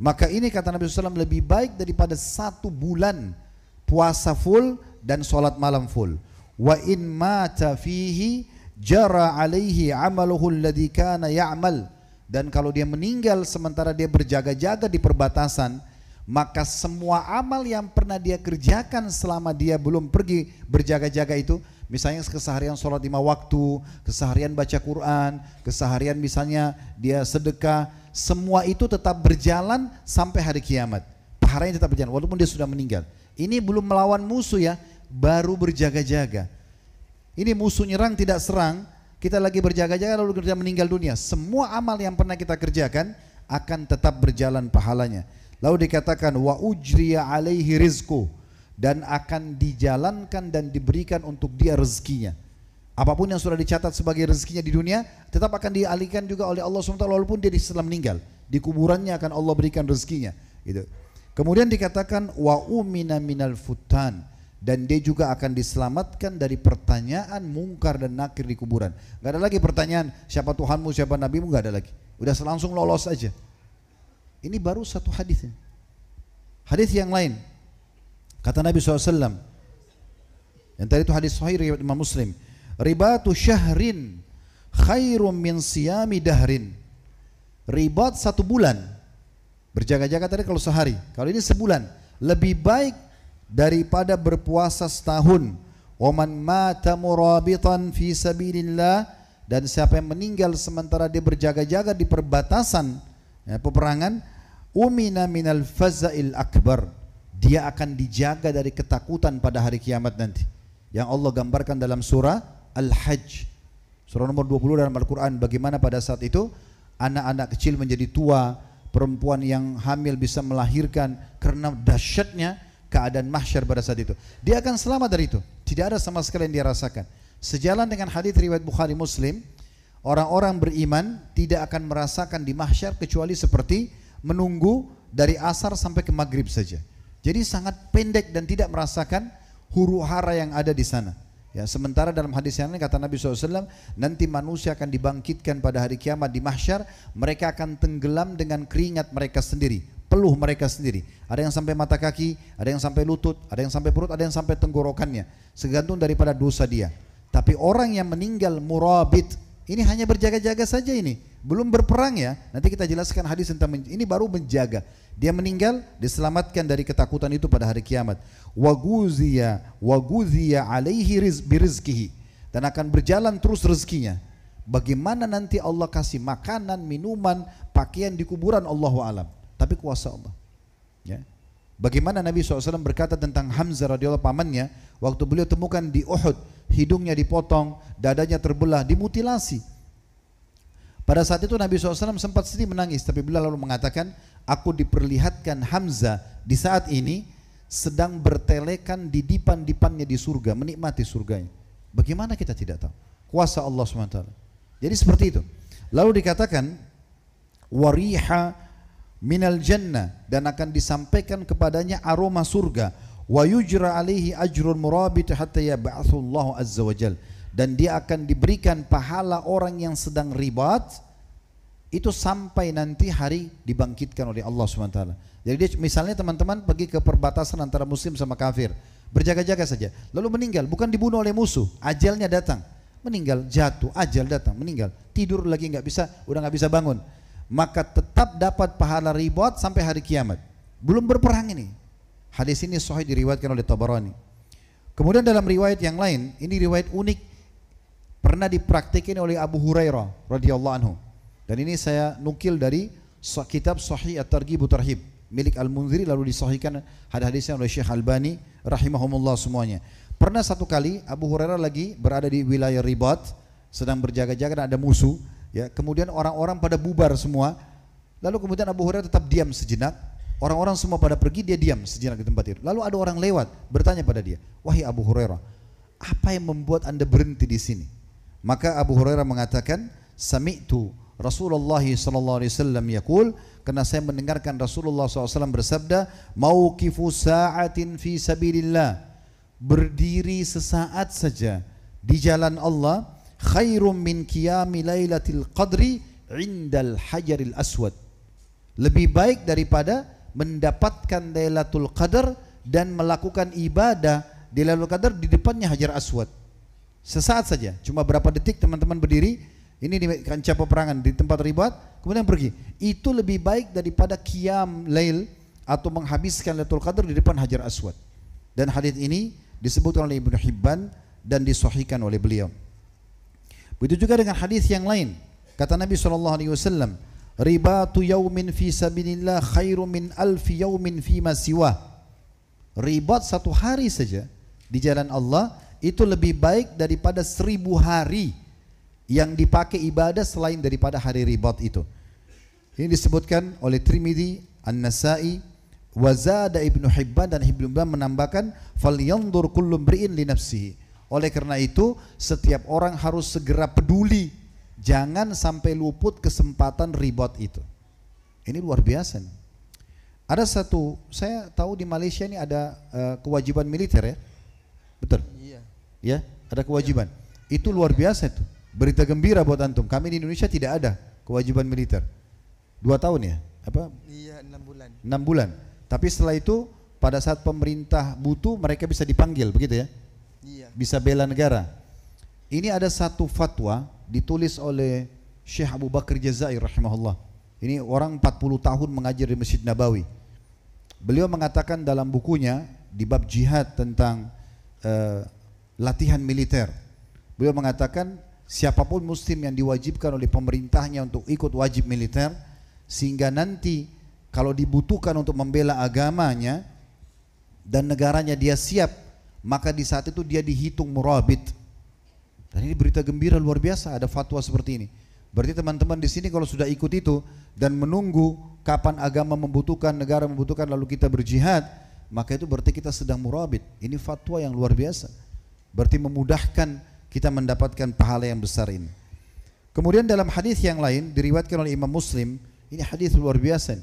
Speaker 2: Maka ini kata Nabi SAW lebih baik daripada 1 bulan puasa full dan sholat malam full. Wa in mata fihi jara alaihi amaluhu alladhi kana ya'mal, dan kalau dia meninggal sementara dia berjaga-jaga di perbatasan, maka semua amal yang pernah dia kerjakan selama dia belum pergi berjaga-jaga itu, misalnya keseharian sholat 5 waktu, keseharian baca Quran, keseharian misalnya dia sedekah, semua itu tetap berjalan sampai hari kiamat. Pahalanya tetap berjalan walaupun dia sudah meninggal. Ini belum melawan musuh ya, baru berjaga-jaga. Ini musuh nyerang tidak serang, kita lagi berjaga-jaga lalu kita meninggal dunia. Semua amal yang pernah kita kerjakan akan tetap berjalan pahalanya. Lalu dikatakan wa ujriya alaihi rizku, dan akan dijalankan dan diberikan untuk dia rezekinya. Apapun yang sudah dicatat sebagai rezekinya di dunia tetap akan dialihkan juga oleh Allah SWT walaupun dia setelah meninggal. Di kuburannya akan Allah berikan rezekinya. Gitu. Kemudian dikatakan wa umina minal futan, dan dia juga akan diselamatkan dari pertanyaan mungkar dan nakir di kuburan. Gak ada lagi pertanyaan siapa Tuhanmu, siapa Nabimu, gak ada lagi. Udah langsung lolos aja. Ini baru satu hadis. Hadis yang lain, kata Nabi SAW, yang tadi itu hadis sahih riwayat Imam Muslim, ribatu syahrin khairum min siyami dahrin. Ribat 1 bulan, berjaga-jaga tadi kalau sehari, kalau ini sebulan, lebih baik daripada berpuasa setahun. Waman mata murabitan fi sabilillah, dan siapa yang meninggal sementara dia berjaga-jaga di perbatasan peperangan, umina minal faza'il akbar, dia akan dijaga dari ketakutan pada hari kiamat nanti, yang Allah gambarkan dalam surah Al-Hajj, surah nomor 20 dalam Al-Quran. Bagaimana pada saat itu anak-anak kecil menjadi tua, perempuan yang hamil bisa melahirkan, karena dahsyatnya keadaan mahsyar pada saat itu. Dia akan selamat dari itu, tidak ada sama sekali yang dia rasakan. Sejalan dengan hadis riwayat Bukhari Muslim, orang-orang beriman tidak akan merasakan di mahsyar kecuali seperti menunggu dari asar sampai ke maghrib saja. Jadi sangat pendek dan tidak merasakan huru hara yang ada di sana. Ya, sementara dalam hadis yang lain kata Nabi SAW, nanti manusia akan dibangkitkan pada hari kiamat di mahsyar, mereka akan tenggelam dengan keringat mereka sendiri, peluh mereka sendiri. Ada yang sampai mata kaki, ada yang sampai lutut, ada yang sampai perut, ada yang sampai tenggorokannya, segantung daripada dosa dia. Tapi orang yang meninggal murabit, ini hanya berjaga-jaga saja, ini Belum berperang ya, nanti kita jelaskan hadis tentang ini baru menjaga. Dia meninggal, diselamatkan dari ketakutan itu pada hari kiamat. Waguziya alaihi birizkihi, dan akan berjalan terus rezekinya. Bagaimana nanti Allah kasih makanan, minuman, pakaian di kuburan, Allahu alam. Tapi kuasa Allah. Ya. Bagaimana Nabi SAW berkata tentang Hamzah radhiyallahu pamannya, waktu beliau temukan di Uhud, hidungnya dipotong, dadanya terbelah, dimutilasi. Pada saat itu Nabi SAW sempat sedih menangis, tapi beliau lalu mengatakan, aku diperlihatkan Hamzah di saat ini sedang bertelekan di dipan-dipannya di surga, menikmati surganya. Bagaimana kita tidak tahu? Kuasa Allah SWT. Jadi seperti itu. Lalu dikatakan, wariha minal jannah, dan akan disampaikan kepadanya aroma surga. Wa yujra alaihi ajrun murabit hatta yab'atsullahu azza wajal, dan dia akan diberikan pahala orang yang sedang ribat itu sampai nanti hari dibangkitkan oleh Allah SWT. Jadi dia, misalnya teman-teman pergi ke perbatasan antara muslim sama kafir, berjaga-jaga saja, lalu meninggal, bukan dibunuh oleh musuh, ajalnya datang, meninggal, jatuh, ajal datang, meninggal, tidur lagi nggak bisa, udah nggak bisa bangun, maka tetap dapat pahala ribat sampai hari kiamat. Belum berperang ini. Hadis ini sahih diriwayatkan oleh Tabarani. Kemudian dalam riwayat yang lain, ini riwayat unik, pernah dipraktikin oleh Abu Hurairah radhiyallahu anhu. Dan ini saya nukil dari kitab Sahih At-Targhib wa Tarhib milik Al-Munziri, lalu disahihkan hadis-hadisnya oleh Syekh Albani rahimahumullah semuanya. Pernah satu kali Abu Hurairah lagi berada di wilayah Ribat, sedang berjaga-jaga dan ada musuh, ya. Kemudian orang-orang pada bubar semua. Lalu kemudian Abu Hurairah tetap diam sejenak. Orang-orang semua pada pergi, dia diam sejenak di tempat itu. Lalu ada orang lewat bertanya pada dia, "Wahai Abu Hurairah, apa yang membuat Anda berhenti di sini?" Maka Abu Hurairah mengatakan, "Sami'tu Rasulullah sallallahu alaihi wasallam yaqul," karena saya mendengarkan Rasulullah SAW bersabda, "Mauqifu sa'atin fi sabilillah," berdiri sesaat saja di jalan Allah, "khairum min qiyami lailatul qadri indal hajaril aswad," lebih baik daripada mendapatkan Lailatul Qadar dan melakukan ibadah di Lailatul Qadar di depannya Hajar Aswad. Sesaat saja, cuma berapa detik teman-teman berdiri, ini di kancah peperangan di tempat ribat, kemudian pergi. Itu lebih baik daripada qiyam lail atau menghabiskan Lailatul Qadar di depan Hajar Aswad. Dan hadis ini disebutkan oleh Ibnu Hibban dan disahihkan oleh beliau. Begitu juga dengan hadis yang lain. Kata Nabi SAW, "Ribatu yaumin fi sabilillah khairu min alfi yaumin fi ma siwah." Ribat satu hari saja di jalan Allah itu lebih baik daripada 1000 hari yang dipakai ibadah selain daripada hari ribat itu. Ini disebutkan oleh Tirmidzi, An-Nasa'i, wa zada Ibnu Hibban, dan Ibnu Hibban menambahkan, "Falyanzur kullu mri'in li nafsihi." Oleh karena itu setiap orang harus segera peduli, jangan sampai luput kesempatan ribat itu. Ini luar biasa nih. Ada satu, saya tahu di Malaysia ini ada kewajiban militer ya, betul? Iya. Ya, ada kewajiban. Itu luar biasa itu. Berita gembira buat antum. Kami di Indonesia tidak ada kewajiban militer. 2 tahun ya? Apa?
Speaker 1: Iya, 6 bulan.
Speaker 2: 6 bulan. Tapi setelah itu pada saat pemerintah butuh mereka bisa dipanggil, begitu ya?
Speaker 1: Iya.
Speaker 2: Bisa bela negara. Ini ada satu fatwa ditulis oleh Syekh Abu Bakar Jazair rahimahullah. Ini orang 40 tahun mengajar di Masjid Nabawi. Beliau mengatakan dalam bukunya di bab jihad tentang latihan militer. Beliau mengatakan siapapun muslim yang diwajibkan oleh pemerintahnya untuk ikut wajib militer, sehingga nanti kalau dibutuhkan untuk membela agamanya dan negaranya dia siap, maka di saat itu dia dihitung murabit. Dan ini berita gembira luar biasa, ada fatwa seperti ini. Berarti teman-teman di sini kalau sudah ikut itu dan menunggu kapan agama membutuhkan, negara membutuhkan, lalu kita berjihad, maka itu berarti kita sedang murabit. Ini fatwa yang luar biasa. Berarti memudahkan kita mendapatkan pahala yang besar ini. Kemudian dalam hadis yang lain diriwayatkan oleh Imam Muslim, ini hadis luar biasa.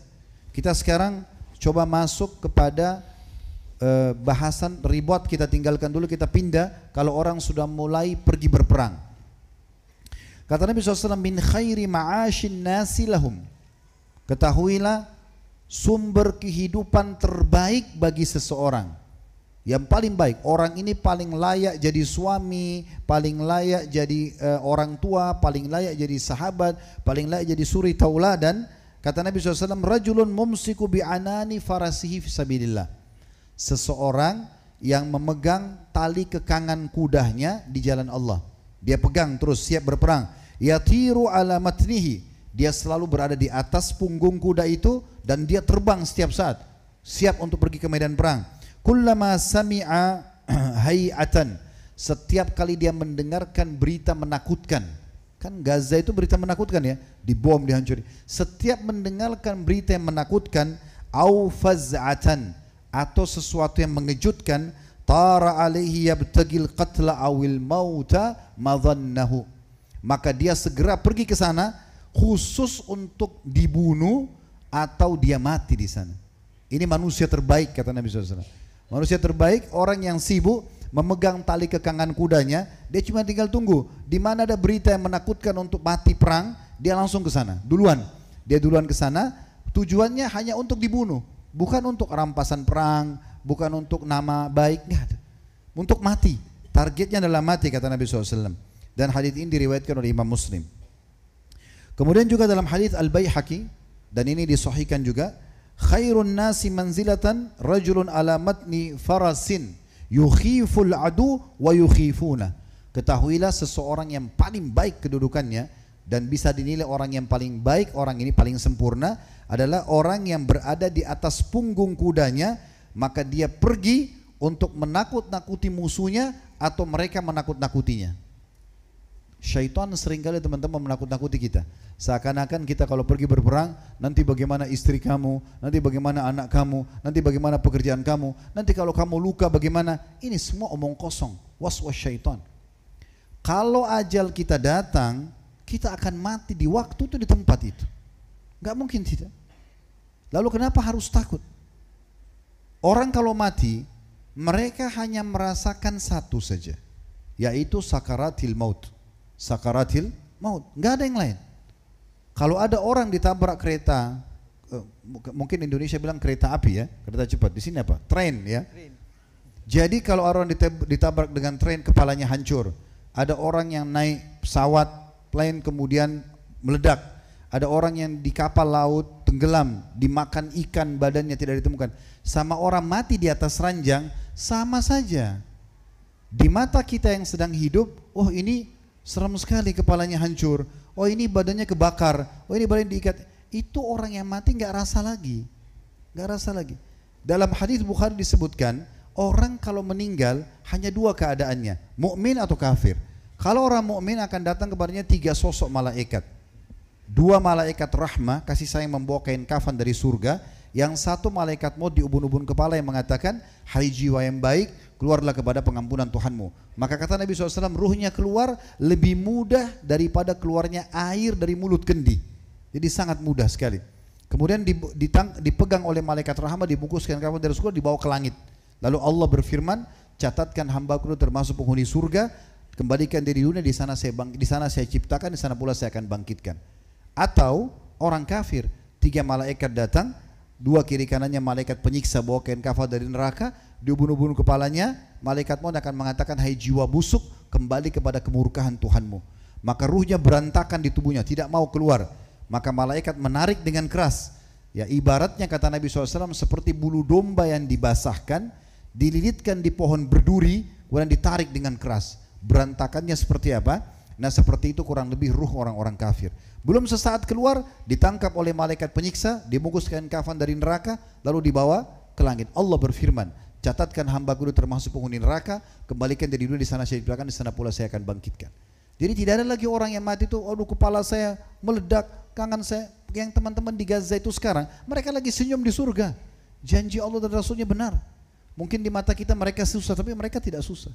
Speaker 2: Kita sekarang coba masuk kepada bahasan ribat, kita tinggalkan dulu, kita pindah kalau orang sudah mulai pergi berperang. Kata Nabi SAW, "Min khairi ma'ashin nasi lahum." Ketahuilah sumber kehidupan terbaik bagi seseorang Yang paling baik, orang ini paling layak jadi suami, paling layak jadi orang tua, paling layak jadi sahabat, paling layak jadi suri tauladan. Kata Nabi SAW, rajulun mumsiku bi'anani farasihi fisabilillah. Seseorang yang memegang tali kekangan kudanya di jalan Allah. Dia pegang terus siap berperang. Yatiru ala matnihi. Dia selalu berada di atas punggung kuda itu dan dia terbang setiap saat. Siap untuk pergi ke medan perang. Kullama sami'a hay'atan. Setiap kali dia mendengarkan berita menakutkan. Kan Gaza itu berita menakutkan ya, dibom, dihancuri. Setiap mendengarkan berita yang menakutkan, au faz'atan, atau sesuatu yang mengejutkan, tara alaihi yabtagil qatla awil mauta madhannahu. Maka dia segera pergi ke sana khusus untuk dibunuh atau dia mati di sana. Ini manusia terbaik kata Nabi SAW. Manusia terbaik orang yang sibuk memegang tali kekangan kudanya, dia cuma tinggal tunggu. Di mana ada berita yang menakutkan untuk mati perang, dia langsung ke sana. Duluan. Dia duluan ke sana, tujuannya hanya untuk dibunuh, bukan untuk rampasan perang, bukan untuk nama baik, enggak ada. Untuk mati. Targetnya adalah mati kata Nabi SAW. Dan hadits ini diriwayatkan oleh Imam Muslim. Kemudian juga dalam hadits Al-Baihaqi, dan ini disahihkan juga, khairun nasi manzilatan rajulun ala matni farasin yukhiful adu wa yukhifuna. Ketahuilah seseorang yang paling baik kedudukannya dan bisa dinilai orang yang paling baik, orang ini paling sempurna adalah orang yang berada di atas punggung kudanya, maka dia pergi untuk menakut-nakuti musuhnya atau mereka menakut-nakutinya. Syaitan seringkali teman-teman menakut-nakuti kita. Seakan-akan kita kalau pergi berperang, nanti bagaimana istri kamu, nanti bagaimana anak kamu, nanti bagaimana pekerjaan kamu, nanti kalau kamu luka bagaimana. Ini semua omong kosong, waswas syaitan. Kalau ajal kita datang, kita akan mati di waktu itu, di tempat itu. Gak mungkin tidak. Lalu kenapa harus takut? Orang kalau mati, mereka hanya merasakan satu saja, yaitu sakaratil maut. Sakaratil maut, nggak ada yang lain. Kalau ada orang ditabrak kereta, mungkin Indonesia bilang kereta api ya, kereta cepat. Di sini apa? Tren ya. Jadi kalau orang ditabrak dengan tren, kepalanya hancur. Ada orang yang naik pesawat, plane kemudian meledak. Ada orang yang di kapal laut tenggelam, dimakan ikan, badannya tidak ditemukan. Sama orang mati di atas ranjang, sama saja. Di mata kita yang sedang hidup, oh ini seram sekali, kepalanya hancur. Oh ini badannya kebakar. Oh ini badannya diikat. Itu orang yang mati nggak rasa lagi, nggak rasa lagi. Dalam hadis Bukhari disebutkan orang kalau meninggal hanya dua keadaannya, mukmin atau kafir. Kalau orang mukmin akan datang kepadanya tiga sosok malaikat. Dua malaikat rahmah kasih sayang membawa kain kafan dari surga. Yang satu malaikat maut di ubun-ubun kepala yang mengatakan, hai jiwa yang baik, keluarlah kepada pengampunan Tuhanmu. Maka kata Nabi SAW, ruhnya keluar lebih mudah daripada keluarnya air dari mulut kendi. Jadi sangat mudah sekali. Kemudian dipegang oleh malaikat rahmat, dibungkuskan kafan dari surga, dibawa ke langit. Lalu Allah berfirman, catatkan hambaku termasuk penghuni surga, kembalikan dia di dunia, di sana saya ciptakan, di sana pula saya akan bangkitkan. Atau orang kafir, tiga malaikat datang, dua kiri kanannya malaikat penyiksa bawa kain kafan dari neraka, di ubun-ubun kepalanya malaikat maut akan mengatakan, hai jiwa busuk, kembali kepada kemurkaan Tuhanmu. Maka ruhnya berantakan di tubuhnya, tidak mau keluar. Maka malaikat menarik dengan keras. Ya ibaratnya kata Nabi SAW seperti bulu domba yang dibasahkan, dililitkan di pohon berduri, kemudian ditarik dengan keras. Berantakannya seperti apa? Nah seperti itu kurang lebih ruh orang-orang kafir. Belum sesaat keluar, ditangkap oleh malaikat penyiksa, dibungkuskan kafan dari neraka, lalu dibawa ke langit. Allah berfirman, catatkan hambaku termasuk penghuni neraka, kembalikan dari dunia, di sana saya ciptakan, di sana pula saya akan bangkitkan. Jadi tidak ada lagi orang yang mati itu, aduh kepala saya meledak, kangen saya. Yang teman-teman di Gaza itu sekarang, mereka lagi senyum di surga. Janji Allah dan Rasulnya benar. Mungkin di mata kita mereka susah, tapi mereka tidak susah.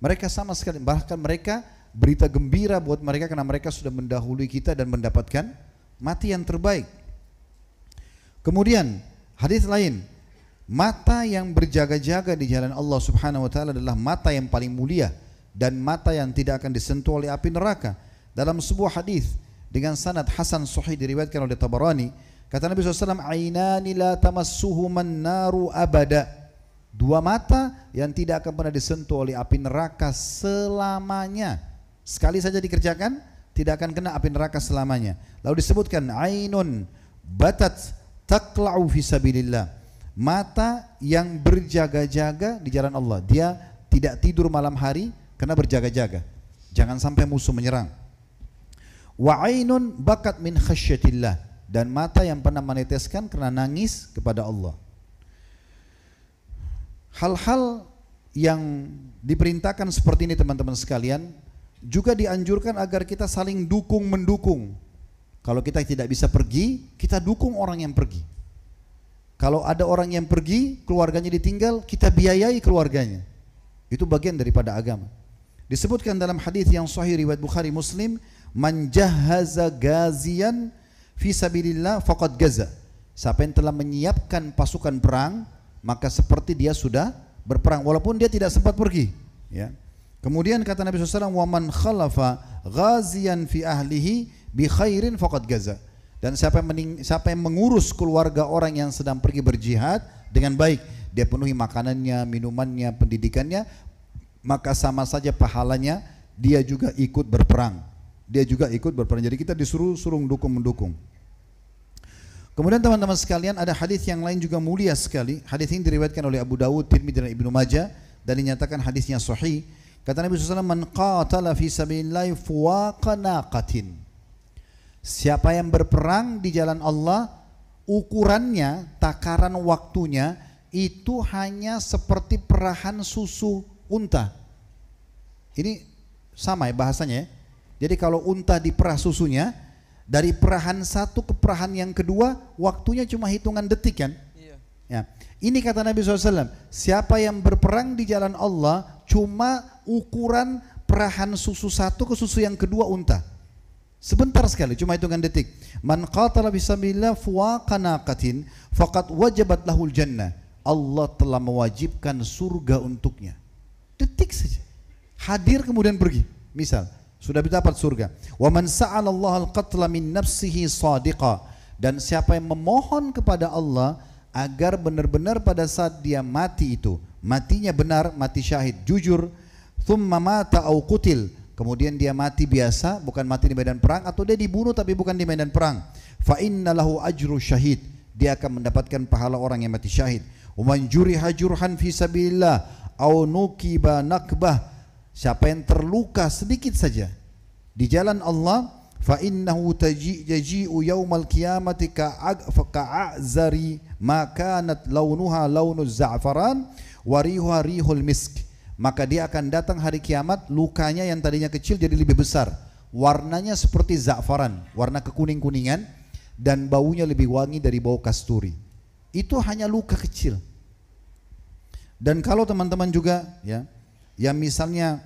Speaker 2: Mereka sama sekali, bahkan mereka berita gembira buat mereka karena mereka sudah mendahului kita dan mendapatkan mati yang terbaik. Kemudian hadis lain, mata yang berjaga-jaga di jalan Allah Subhanahu wa taala adalah mata yang paling mulia dan mata yang tidak akan disentuh oleh api neraka. Dalam sebuah hadis dengan sanad hasan sahih diriwayatkan oleh Tabarani, kata Nabi SAW, ainani la tamassuhuman naru abada. Dua mata yang tidak akan pernah disentuh oleh api neraka selamanya. Sekali saja dikerjakan, tidak akan kena api neraka selamanya. Lalu disebutkan ainun batat taqla'u fi sabilillah. Mata yang berjaga-jaga di jalan Allah. Dia tidak tidur malam hari karena berjaga-jaga. Jangan sampai musuh menyerang. Wa ainun bakat min khasyatillah. Dan mata yang pernah meneteskan karena nangis kepada Allah. Hal-hal yang diperintahkan seperti ini teman-teman sekalian, juga dianjurkan agar kita saling dukung-mendukung. Kalau kita tidak bisa pergi, kita dukung orang yang pergi. Kalau ada orang yang pergi, keluarganya ditinggal, kita biayai keluarganya. Itu bagian daripada agama. Disebutkan dalam hadis yang sahih riwayat Bukhari Muslim, man jahaza gazian fi sabilillah faqad gaza. Siapa yang telah menyiapkan pasukan perang, maka seperti dia sudah berperang walaupun dia tidak sempat pergi, ya. Kemudian kata Nabi SAW, wa man khalafa ghazian fi ahlihi bi khairin faqad gaza. Dan siapa yang mengurus keluarga orang yang sedang pergi berjihad dengan baik, dia penuhi makanannya, minumannya, pendidikannya, maka sama saja pahalanya, dia juga ikut berperang. Dia juga ikut berperang. Jadi kita disuruh dukung-mendukung. Kemudian teman-teman sekalian, ada hadis yang lain juga mulia sekali. Hadis ini diriwayatkan oleh Abu Dawud, Tirmidzi dan Ibnu Majah dan dinyatakan hadisnya sahih. Kata Nabi SAW, man qatala fi sabilillahi fuwaqa naqatin. Siapa yang berperang di jalan Allah, ukurannya, takaran waktunya itu hanya seperti perahan susu unta. Ini sama ya bahasanya ya. Jadi kalau unta diperah susunya, dari perahan satu ke perahan yang kedua, waktunya cuma hitungan detik kan? Iya. Ya. Ini kata Nabi SAW, siapa yang berperang di jalan Allah, cuma ukuran perahan susu satu ke susu yang kedua unta. Sebentar sekali, cuma hitungan detik. Man qatala fisabilillah fuwaqa naqatin faqad wajabat lahul jannah. Allah telah mewajibkan surga untuknya. Detik saja. Hadir kemudian pergi. Misal, sudah dapat surga. Wa man sa'ala Allah al-qatla min nafsihi sadiqa. Dan siapa yang memohon kepada Allah agar benar-benar pada saat dia mati itu, matinya benar, mati syahid, jujur, thumma mata au qutil, kemudian dia mati biasa, bukan mati di medan perang, atau dia dibunuh tapi bukan di medan perang, fa inna lahu ajru syahid, dia akan mendapatkan pahala orang yang mati syahid. Wa man juriha jurhan fi sabilillah au nukiba nakbah, siapa yang terluka sedikit saja di jalan Allah, fa innahu taji'u yaumal qiyamati ka'azari ma kanat launuha launuz za'faran wa rihuha rihul misk. Maka dia akan datang hari kiamat, lukanya yang tadinya kecil jadi lebih besar, warnanya seperti za'faran, warna kekuning-kuningan, dan baunya lebih wangi dari bau kasturi. Itu hanya luka kecil. Dan kalau teman-teman juga ya, yang misalnya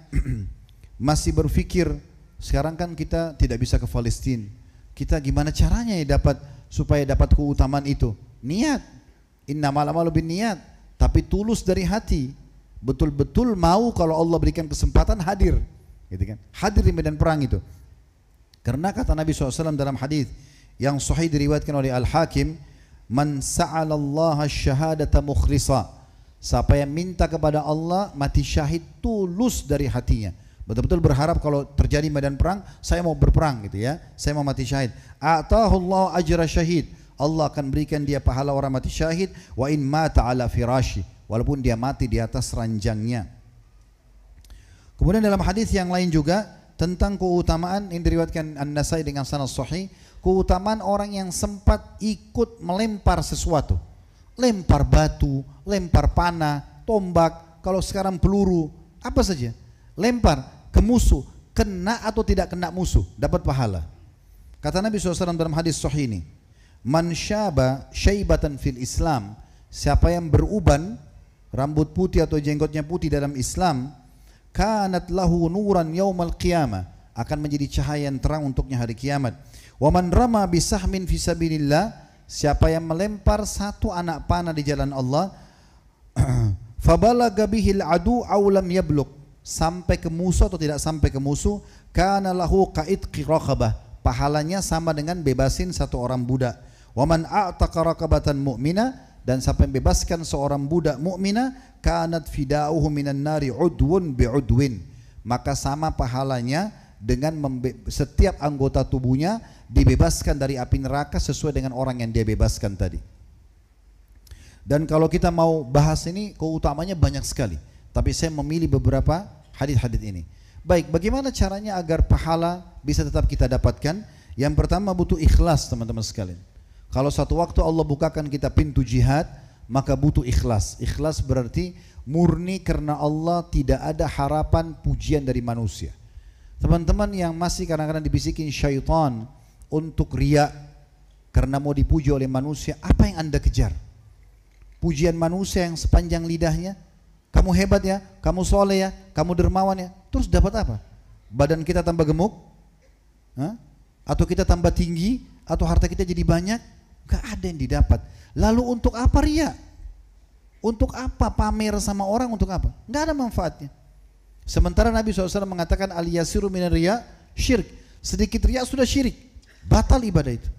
Speaker 2: masih berpikir, sekarang kan kita tidak bisa ke Palestina, kita gimana caranya ya supaya dapat keutamaan itu? Niat, innamal a'malu binniyat, tapi tulus dari hati, betul-betul mau kalau Allah berikan kesempatan hadir, gitu kan? Hadir di medan perang itu. Karena kata Nabi SAW dalam hadis yang sahih diriwayatkan oleh Al-Hakim, man sa'alallaha syahadata mukhlisa, siapa yang minta kepada Allah mati syahid tulus dari hatinya, betul-betul berharap kalau terjadi medan perang, saya mau berperang gitu ya, saya mau mati syahid, atahullahu ajra syahid, Allah akan berikan dia pahala orang mati syahid, wa in mata ala firashi, walaupun dia mati di atas ranjangnya. Kemudian dalam hadis yang lain juga tentang keutamaan yang diriwayatkan An-Nasai dengan sanad sahih, keutamaan orang yang sempat ikut melempar sesuatu, lempar batu, lempar panah, tombak, kalau sekarang peluru, apa saja, lempar ke musuh, kena atau tidak kena musuh, dapat pahala. Kata Nabi SAW dalam hadis sahih ini, man syaba syaibatan fil Islam, siapa yang beruban, rambut putih atau jenggotnya putih dalam Islam, kanat lahu nuran yaumal qiyamah, akan menjadi cahaya yang terang untuknya hari kiamat. Wa man rama bisahmin fi sabilillah, siapa yang melempar satu anak panah di jalan Allah, fabalaga bihil adu aw lam yablugh, sampai ke musuh atau tidak sampai ke musuh, kana lahu ka'itqi raqabah, pahalanya sama dengan bebasin satu orang budak. Wa man a'taqa raqabatan mu'mina, dan siapa yang bebaskan seorang budak mukminah, kanat fida'uhu minan nari udwun bi'udwin, maka sama pahalanya dengan setiap anggota tubuhnya dibebaskan dari api neraka sesuai dengan orang yang dia bebaskan tadi. Dan kalau kita mau bahas ini, keutamanya banyak sekali, tapi saya memilih beberapa hadis-hadis ini. Baik, bagaimana caranya agar pahala bisa tetap kita dapatkan? Yang pertama butuh ikhlas, teman-teman sekalian. Kalau satu waktu Allah bukakan kita pintu jihad, maka butuh ikhlas. Ikhlas berarti murni karena Allah, tidak ada harapan pujian dari manusia. Teman-teman yang masih kadang-kadang dibisikin syaitan untuk riya karena mau dipuji oleh manusia, apa yang Anda kejar? Pujian manusia yang sepanjang lidahnya, kamu hebat ya, kamu soleh ya, kamu dermawan ya, terus dapat apa? Badan kita tambah gemuk? Hah? Atau kita tambah tinggi? Atau harta kita jadi banyak? Gak ada yang didapat. Lalu untuk apa riya? Untuk apa pamer sama orang, untuk apa? Gak ada manfaatnya. Sementara Nabi SAW mengatakan al-yasiru minar riya syirik. Sedikit riya sudah syirik, batal ibadah itu.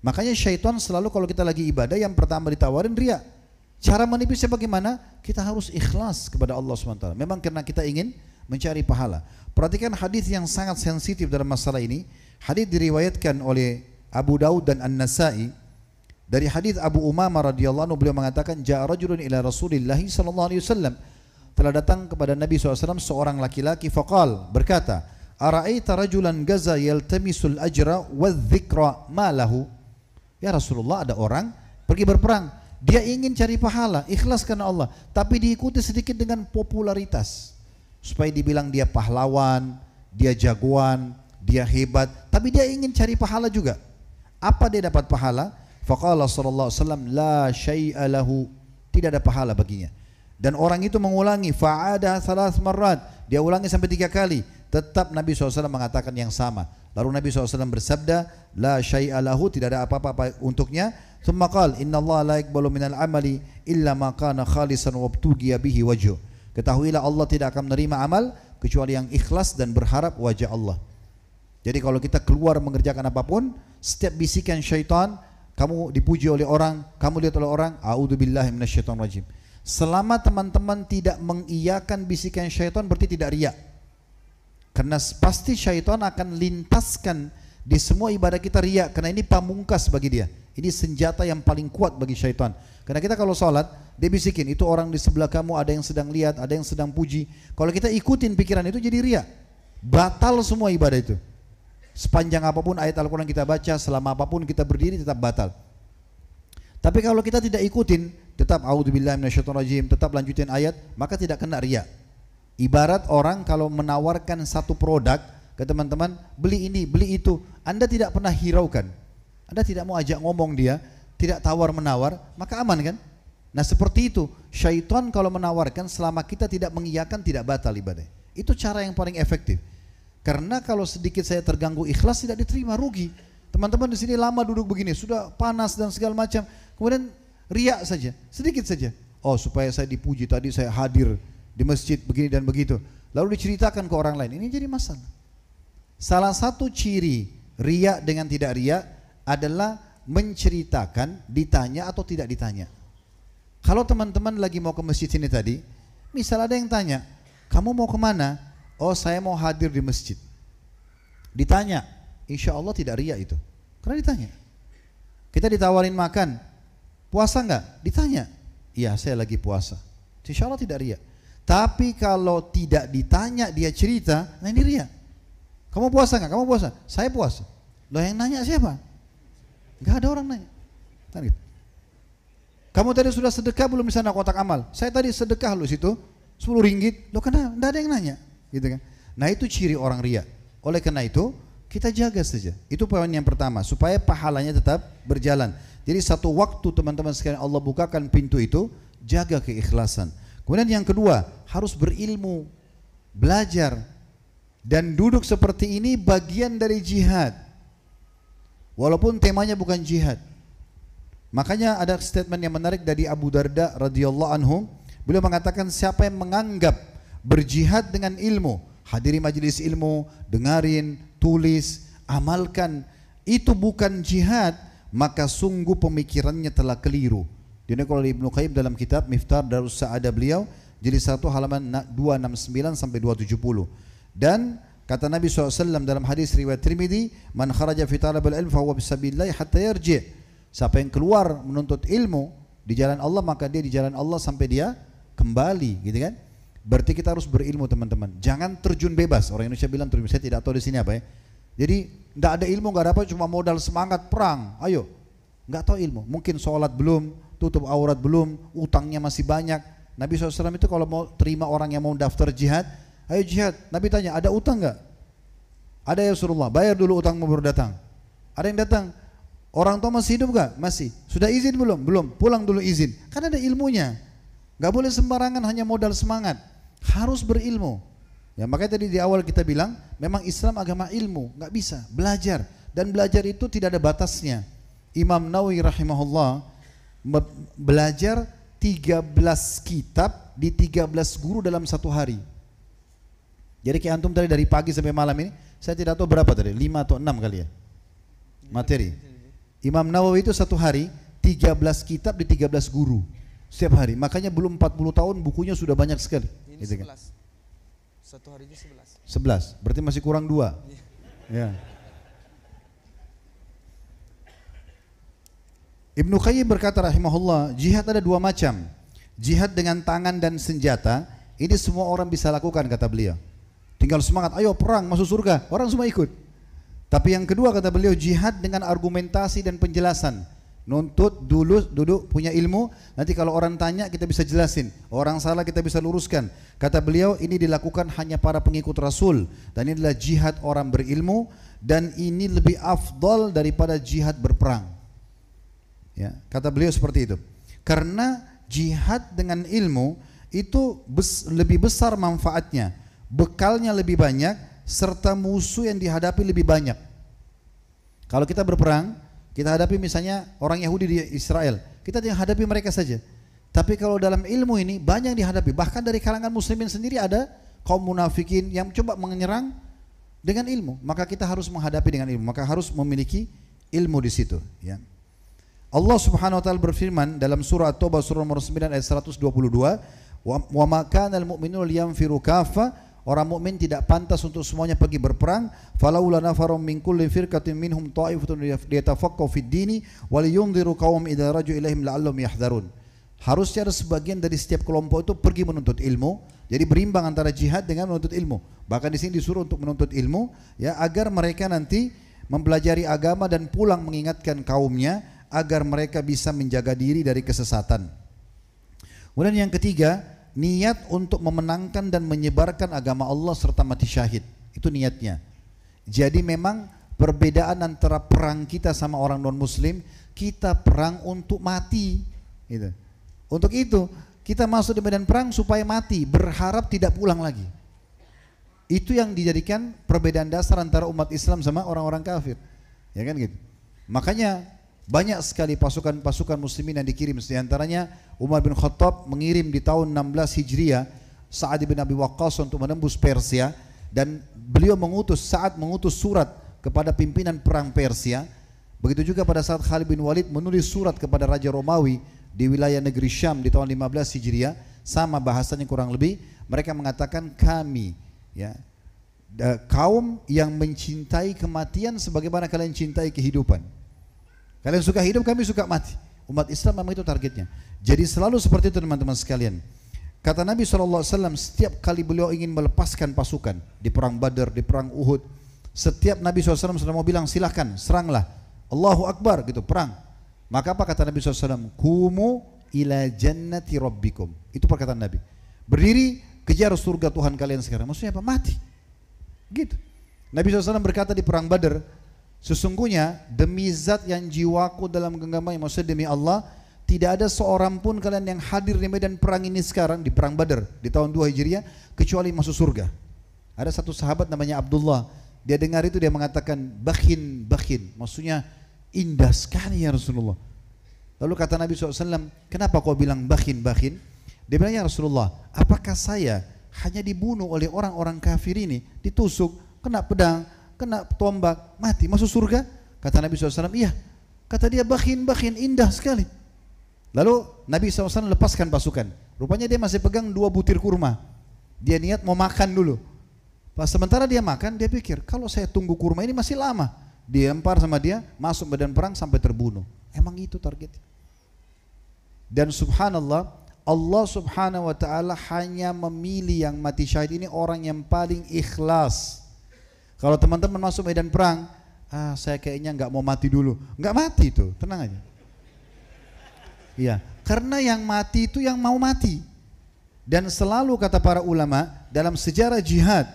Speaker 2: Makanya syaitan selalu kalau kita lagi ibadah yang pertama ditawarin riya. Cara menipisnya bagaimana? Kita harus ikhlas kepada Allah SWT. Memang karena kita ingin mencari pahala. Perhatikan hadis yang sangat sensitif dalam masalah ini. Hadis diriwayatkan oleh Abu Daud dan An-Nasai. Dari hadis Abu Umamah radhiyallahu anhu, beliau mengatakan, ja'a rajulun ila Rasulillah sallallahu alaihi wasallam. Telah datang kepada Nabi SAW seorang laki-laki, faqal, berkata, ara'aita rajulan gaza yaltamisul ajra wadh-dhikra ma lahu. Ya Rasulullah, ada orang pergi berperang, dia ingin cari pahala, ikhlas karena Allah, tapi diikuti sedikit dengan popularitas, supaya dibilang dia pahlawan, dia jagoan, dia hebat, tapi dia ingin cari pahala juga. Apa dia dapat pahala? Faqala sallallahu alaihi wasallam, la syai'a lahu, tidak ada pahala baginya. Dan orang itu mengulangi, fa'ada thalath marrat, dia ulangi sampai 3 kali, tetap Nabi SAW mengatakan yang sama. Lalu Nabi SAW bersabda, la syai'a lahu, tidak ada apa-apa untuknya. Thumma qala, inna Allah la yaqbalu minal amali illa ma kana khalisan wabtughiya bihi wajhu. Ketahuilah Allah tidak akan menerima amal kecuali yang ikhlas dan berharap wajah Allah. Jadi kalau kita keluar mengerjakan apapun, setiap bisikan syaitan, kamu dipuji oleh orang, kamu lihat oleh orang, a'udzubillahi minasyaitonir rajim. Selama teman-teman tidak mengiyakan bisikan syaitan, berarti tidak riya. Karena pasti syaitan akan lintaskan di semua ibadah kita riya, karena ini pamungkas bagi dia. Ini senjata yang paling kuat bagi syaitan. Karena kita kalau sholat, dia bisikin, itu orang di sebelah kamu ada yang sedang lihat, ada yang sedang puji. Kalau kita ikutin pikiran itu jadi riya. Batal semua ibadah itu. Sepanjang apapun ayat Al-Quran kita baca, selama apapun kita berdiri, tetap batal. Tapi kalau kita tidak ikutin, tetap a'udzubillahi minasyaitonirrajim, tetap lanjutin ayat, maka tidak kena riya. Ibarat orang kalau menawarkan satu produk ke teman-teman, beli ini, beli itu, Anda tidak pernah hiraukan, Anda tidak mau ajak ngomong dia, tidak tawar-menawar, maka aman kan? Nah seperti itu, syaitan kalau menawarkan, selama kita tidak mengiyakan, tidak batal ibadah. Itu cara yang paling efektif. Karena kalau sedikit saya terganggu ikhlas, tidak diterima, rugi. Teman-teman di sini lama duduk begini, sudah panas dan segala macam, kemudian riak saja, sedikit saja. Oh, supaya saya dipuji tadi saya hadir di masjid begini dan begitu. Lalu diceritakan ke orang lain, ini jadi masalah. Salah satu ciri riak dengan tidak riak adalah menceritakan, ditanya atau tidak ditanya. Kalau teman-teman lagi mau ke masjid ini tadi, misal ada yang tanya, kamu mau kemana? Oh, saya mau hadir di masjid. Ditanya, insya Allah tidak riak itu, karena ditanya. Kita ditawarin makan, puasa enggak? Ditanya, iya saya lagi puasa, insya Allah tidak riak. Tapi kalau tidak ditanya dia cerita, nah ini riak. Kamu puasa enggak? Kamu puasa? Saya puasa. Loh yang nanya siapa? Enggak ada orang nanya. Kan gitu. Kamu tadi sudah sedekah belum di sana kotak amal? Saya tadi sedekah lu situ 10 ringgit. Loh kenapa? Enggak ada yang nanya, gitu kan? Nah itu ciri orang riak. Oleh karena itu kita jaga saja. Itu poin yang pertama, supaya pahalanya tetap berjalan. Jadi satu waktu teman-teman sekalian Allah bukakan pintu itu, jaga keikhlasan. Kemudian yang kedua, harus berilmu, belajar. Dan duduk seperti ini bagian dari jihad. Walaupun temanya bukan jihad. Makanya ada statement yang menarik dari Abu Darda radhiyallahu anhu. Beliau mengatakan, siapa yang menganggap berjihad dengan ilmu, hadiri majelis ilmu, dengarin, tulis, amalkan, itu bukan jihad, maka sungguh pemikirannya telah keliru. Dinukil oleh Ibnu Qayyim dalam kitab Miftar Darus Sa'adah beliau, jilid 1 halaman 269 sampai 270. Dan kata Nabi SAW dalam hadis riwayat Tirmidzi, man kharaja fi talabil ilm fa huwa bisabilillah hatta yarji'. Siapa yang keluar menuntut ilmu di jalan Allah, maka dia di jalan Allah sampai dia kembali, gitu kan? Berarti kita harus berilmu, teman-teman. Jangan terjun bebas. Orang Indonesia bilang terjun, saya tidak tahu di sini apa ya. Jadi tidak ada ilmu, nggak ada apa, cuma modal semangat perang. Ayo, nggak tahu ilmu. Mungkin sholat belum, tutup aurat belum, utangnya masih banyak. Nabi SAW itu kalau mau terima orang yang mau daftar jihad, ayo jihad. Nabi tanya, ada utang nggak? Ada ya Rasulullah. Bayar dulu utangmu baru datang. Ada yang datang. Orang tua masih hidup nggak? Masih. Sudah izin belum? Belum. Pulang dulu izin. Kan ada ilmunya. Nggak boleh sembarangan hanya modal semangat. Harus berilmu. Ya, makanya tadi di awal kita bilang, memang Islam agama ilmu, nggak bisa belajar, dan belajar itu tidak ada batasnya. Imam Nawawi rahimahullah belajar 13 kitab di 13 guru dalam satu hari. Jadi kayak antum tadi dari pagi sampai malam ini, saya tidak tahu berapa tadi, 5 atau 6 kali ya materi. Imam Nawawi itu satu hari 13 kitab di 13 guru setiap hari. Makanya belum 40 tahun bukunya sudah banyak sekali.
Speaker 1: Ini
Speaker 2: Gitu kan?
Speaker 1: 11. Satu harinya 11.
Speaker 2: 11, berarti masih kurang 2. Ya. Ibnu Qayyim berkata rahimahullah, jihad ada 2 macam. Jihad dengan tangan dan senjata, ini semua orang bisa lakukan kata beliau. Tinggal semangat, ayo perang masuk surga, orang semua ikut. Tapi yang kedua kata beliau, jihad dengan argumentasi dan penjelasan. Nuntut dulu, duduk punya ilmu, nanti kalau orang tanya kita bisa jelasin, orang salah kita bisa luruskan. Kata beliau, ini dilakukan hanya para pengikut Rasul, dan ini adalah jihad orang berilmu, dan ini lebih afdal daripada jihad berperang. Ya, kata beliau seperti itu. Karena jihad dengan ilmu itu lebih besar manfaatnya, bekalnya lebih banyak, serta musuh yang dihadapi lebih banyak. Kalau kita berperang, kita hadapi misalnya orang Yahudi di Israel, kita yang hadapi mereka saja. Tapi kalau dalam ilmu ini banyak dihadapi, bahkan dari kalangan muslimin sendiri ada kaum munafikin yang coba menyerang dengan ilmu. Maka kita harus menghadapi dengan ilmu, maka harus memiliki ilmu di situ. Ya. Allah Subhanahu Wa Taala berfirman dalam surah At-Taubah surah nomor 9 ayat 122, wa ma kana al-mu'minuna liyanfiru kaffa. Orang mukmin tidak pantas untuk semuanya pergi berperang. Falaula nafarum min kulli firqatin minhum ta'ifatun liyatafaqqahu fid dini wa liyunziru qaum idza raju ilaihim la'allahum yahdharun. Harusnya ada sebagian dari setiap kelompok itu pergi menuntut ilmu. Jadi berimbang antara jihad dengan menuntut ilmu. Bahkan di sini disuruh untuk menuntut ilmu, ya, agar mereka nanti mempelajari agama dan pulang mengingatkan kaumnya agar mereka bisa menjaga diri dari kesesatan. Kemudian yang ketiga, niat untuk memenangkan dan menyebarkan agama Allah serta mati syahid. Itu niatnya. Jadi memang perbedaan antara perang kita sama orang non muslim, kita perang untuk mati gitu. Untuk itu kita masuk di medan perang supaya mati, berharap tidak pulang lagi. Itu yang dijadikan perbedaan dasar antara umat Islam sama orang-orang kafir. Ya kan gitu. Makanya banyak sekali pasukan-pasukan muslimin yang dikirim. Di antaranya Umar bin Khattab mengirim di tahun 16 Hijriah Sa'ad bin Abi Waqqas untuk menembus Persia, dan beliau saat mengutus surat kepada pimpinan perang Persia. Begitu juga pada saat Khalid bin Walid menulis surat kepada Raja Romawi di wilayah negeri Syam di tahun 15 Hijriah, sama bahasanya kurang lebih. Mereka mengatakan, kami, ya, kaum yang mencintai kematian sebagaimana kalian cintai kehidupan. Kalian suka hidup, kami suka mati. Umat Islam memang itu targetnya. Jadi selalu seperti itu teman-teman sekalian. Kata Nabi SAW, setiap kali beliau ingin melepaskan pasukan di perang Badar, di perang Uhud, setiap Nabi SAW sudah mau bilang silahkan seranglah, Allahu Akbar gitu, perang. Maka apa kata Nabi SAW? Kumu ila jannati rabbikum. Itu perkataan Nabi. Berdiri, kejar surga Tuhan kalian sekarang. Maksudnya apa? Mati. Gitu. Nabi SAW berkata di perang Badar, sesungguhnya demi zat yang jiwaku dalam genggamannya, maksudnya demi Allah, tidak ada seorang pun kalian yang hadir di medan perang ini sekarang, di perang Badar di tahun 2 Hijriah, kecuali masuk surga. Ada satu sahabat namanya Abdullah, dia dengar itu, dia mengatakan bakhin, bakhin, maksudnya indah sekali ya Rasulullah. Lalu kata Nabi SAW, kenapa kau bilang bakhin, bakhin? Dia bilang, ya Rasulullah, apakah saya hanya dibunuh oleh orang-orang kafir ini, ditusuk, kena pedang, kena tombak, mati, masuk surga? Kata Nabi SAW, iya. Kata dia, bakhin, bakhin, indah sekali. Lalu Nabi SAW lepaskan pasukan. Rupanya dia masih pegang 2 butir kurma. Dia niat mau makan dulu. Pas sementara dia makan, dia pikir kalau saya tunggu kurma ini masih lama. Dilempar sama dia, masuk medan perang sampai terbunuh. Emang itu targetnya. Dan subhanallah, Allah subhanahu wa ta'ala hanya memilih yang mati syahid ini orang yang paling ikhlas. Kalau teman-teman masuk medan perang, saya kayaknya nggak mau mati dulu. Nggak mati itu, tenang aja. Iya, karena yang mati itu yang mau mati. Dan selalu kata para ulama dalam sejarah jihad,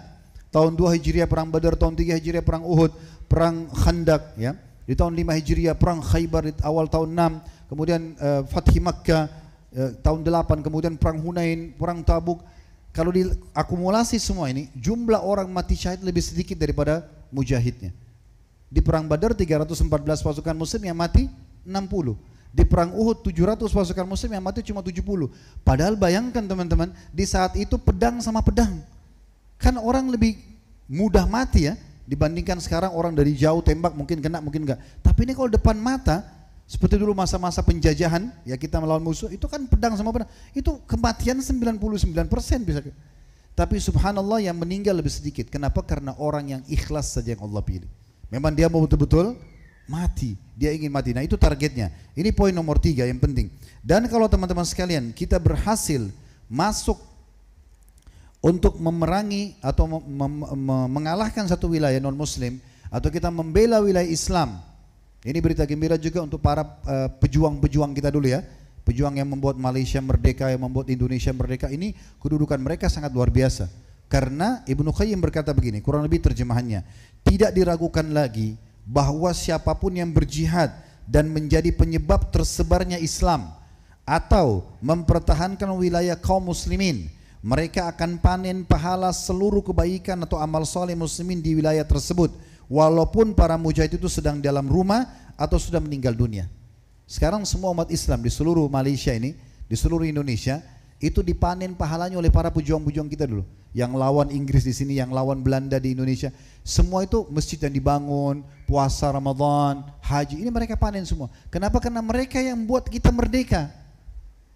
Speaker 2: tahun 2 Hijriah perang Badar, tahun 3 Hijriah perang Uhud, perang Khandaq, ya. Di tahun 5 Hijriah perang Khaybar di awal tahun 6, kemudian Fathi Makkah tahun 8, kemudian perang Hunain, perang Tabuk. Kalau diakumulasi semua ini, jumlah orang mati syahid lebih sedikit daripada mujahidnya. Di perang Badar 314 pasukan muslim yang mati 60. Di perang Uhud 700 pasukan muslim yang mati cuma 70. Padahal bayangkan teman-teman, di saat itu pedang sama pedang. Kan orang lebih mudah mati ya, dibandingkan sekarang orang dari jauh tembak mungkin kena mungkin enggak. Tapi ini kalau depan mata, seperti dulu masa-masa penjajahan, ya kita melawan musuh, itu kan pedang sama pedang. Itu kematian 99% bisa. Tapi subhanallah yang meninggal lebih sedikit. Kenapa? Karena orang yang ikhlas saja yang Allah pilih. Memang dia mau betul-betul mati, dia ingin mati. Nah itu targetnya. Ini poin nomor 3 yang penting. Dan kalau teman-teman sekalian kita berhasil masuk untuk memerangi atau mengalahkan satu wilayah non muslim, atau kita membela wilayah Islam, ini berita gembira juga untuk para pejuang-pejuang kita dulu ya. Pejuang yang membuat Malaysia merdeka, yang membuat Indonesia merdeka, ini kedudukan mereka sangat luar biasa. Karena Ibnu Qayyim berkata begini, kurang lebih terjemahannya, tidak diragukan lagi bahwa siapapun yang berjihad dan menjadi penyebab tersebarnya Islam atau mempertahankan wilayah kaum muslimin, mereka akan panen pahala seluruh kebaikan atau amal soleh muslimin di wilayah tersebut, walaupun para mujahid itu sedang dalam rumah atau sudah meninggal dunia. Sekarang semua umat Islam di seluruh Malaysia ini, di seluruh Indonesia, itu dipanen pahalanya oleh para pejuang-pejuang kita dulu. Yang lawan Inggris di sini, yang lawan Belanda di Indonesia, semua itu masjid yang dibangun, puasa Ramadan, haji, ini mereka panen semua. Kenapa? Karena mereka yang buat kita merdeka.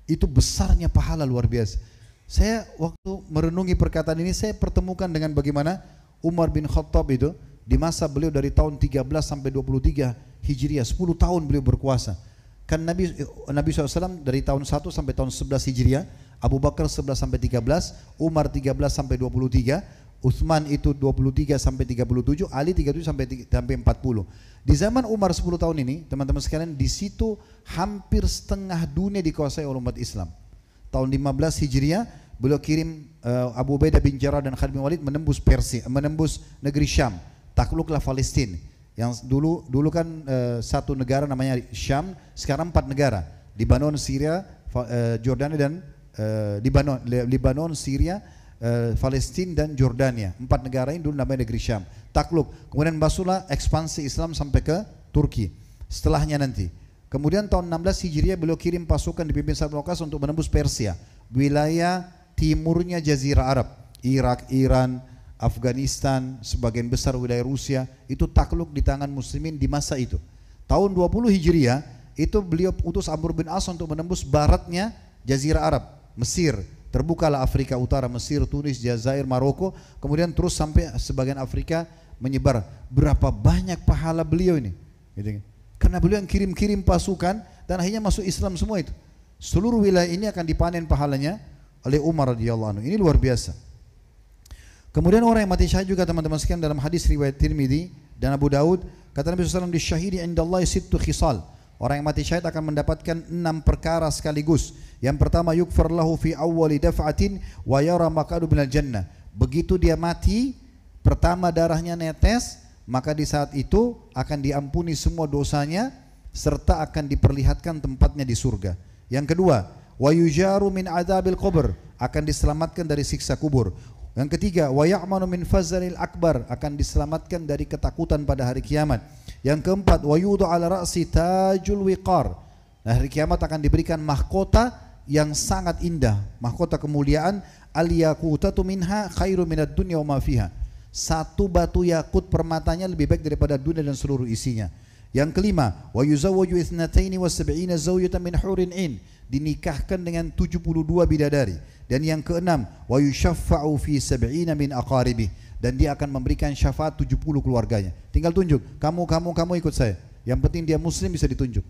Speaker 2: Itu besarnya pahala luar biasa. Saya waktu merenungi perkataan ini, saya pertemukan dengan bagaimana Umar bin Khattab itu di masa beliau dari tahun 13 sampai 23 Hijriah, 10 tahun beliau berkuasa. Kan Nabi SAW dari tahun 1 sampai tahun 11 Hijriah, Abu Bakar 11 sampai 13, Umar 13 sampai 23, Utsman itu 23 sampai 37, Ali 37 sampai 40. Di zaman Umar 10 tahun ini, teman-teman sekalian, di situ hampir setengah dunia dikuasai oleh umat Islam. Tahun 15 Hijriah, beliau kirim Abu Ubaidah bin Jarrah dan Khalid bin Walid menembus Persia, menembus negeri Syam, takluklah Palestina. Yang dulu kan satu negara namanya Syam, sekarang 4 negara, Lebanon, Syria, Jordania dan Lebanon, Syria, Palestina dan Jordania. 4 negara ini dulu namanya negeri Syam. Takluk. Kemudian masuklah ekspansi Islam sampai ke Turki. Setelahnya nanti. Kemudian tahun 16 Hijriah beliau kirim pasukan dipimpin Sa'd bin Waqqas untuk menembus Persia, wilayah timurnya Jazirah Arab, Irak, Iran, Afghanistan, sebagian besar wilayah Rusia, itu takluk di tangan muslimin di masa itu. Tahun 20 Hijriah itu beliau utus Amr bin As untuk menembus baratnya Jazirah Arab, Mesir. Terbukalah Afrika Utara, Mesir, Tunis, Jazair, Maroko, kemudian terus sampai sebagian Afrika menyebar. Berapa banyak pahala beliau ini, gitu. Karena beliau yang kirim-kirim pasukan dan akhirnya masuk Islam semua itu. Seluruh wilayah ini akan dipanen pahalanya oleh Umar radhiyallahu anhu. Ini luar biasa. Kemudian orang yang mati syahid juga teman-teman sekalian, dalam hadis riwayat Tirmidzi dan Abu Daud, kata Nabi SAW, disyahidi indallahi sittu khisal. Orang yang mati syahid akan mendapatkan 6 perkara sekaligus. Yang pertama, yukfar lahu fi awwali daf'atin wa yara maq'adu minal jannah. Begitu dia mati, pertama darahnya netes, maka di saat itu akan diampuni semua dosanya serta akan diperlihatkan tempatnya di surga. Yang kedua, wa yujaru min adzabil qabr, akan diselamatkan dari siksa kubur. Yang ketiga, wa ya'manu min fazalil akbar, akan diselamatkan dari ketakutan pada hari kiamat. Yang keempat, wa yudu ala ra'si tajul wiqar. Nah, hari kiamat akan diberikan mahkota yang sangat indah, mahkota kemuliaan, al yaqutatu minha khairu minad dunya wa ma fiha. Satu batu yakut permatanya lebih baik daripada dunia dan seluruh isinya. Yang kelima, wa yuzawwaju ithnataini wa sab'ina zawjatan min hurin 'ain, dinikahkan dengan 72 bidadari. Dan yang keenam, wa yushaffa'u fi 70 min aqaribih, dan dia akan memberikan syafaat 70 keluarganya. Tinggal tunjuk, kamu ikut saya. Yang penting dia muslim bisa ditunjuk.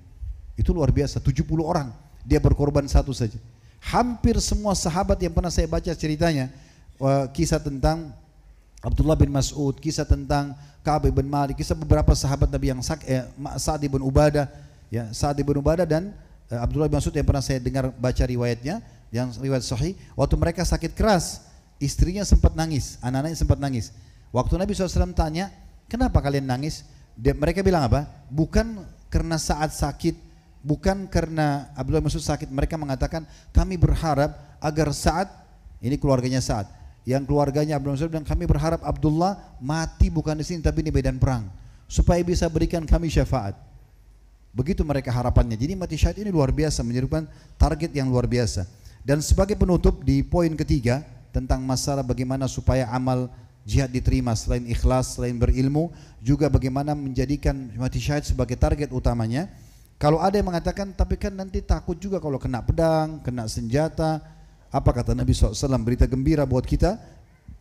Speaker 2: Itu luar biasa, 70 orang dia berkorban satu saja. Hampir semua sahabat yang pernah saya baca ceritanya, kisah tentang Abdullah bin Mas'ud, kisah tentang Ka'ab bin Malik, kisah beberapa sahabat Nabi yang Sa'ad bin Ubadah, ya, Sa'ad bin Ubadah dan Abdullah bin Mas'ud yang pernah saya dengar baca riwayatnya, yang riwayat sahih, waktu mereka sakit keras, istrinya sempat nangis, anak-anaknya sempat nangis. Waktu Nabi SAW tanya, kenapa kalian nangis? Mereka bilang apa? Bukan karena Sa'ad sakit, bukan karena Abdullah bin Mas'ud sakit. Mereka mengatakan, kami berharap agar Sa'ad, ini keluarganya Sa'ad, yang keluarganya Abdullah bin Mas'ud, dan kami berharap Abdullah mati bukan di sini tapi di medan perang, supaya bisa berikan kami syafaat. Begitu mereka harapannya. Jadi mati syahid ini luar biasa, menyerupai target yang luar biasa. Dan sebagai penutup di poin ketiga tentang masalah bagaimana supaya amal jihad diterima, selain ikhlas, selain berilmu, juga bagaimana menjadikan mati syahid sebagai target utamanya. Kalau ada yang mengatakan, tapi kan nanti takut juga kalau kena pedang, kena senjata. Apa kata Nabi SAW? Berita gembira buat kita,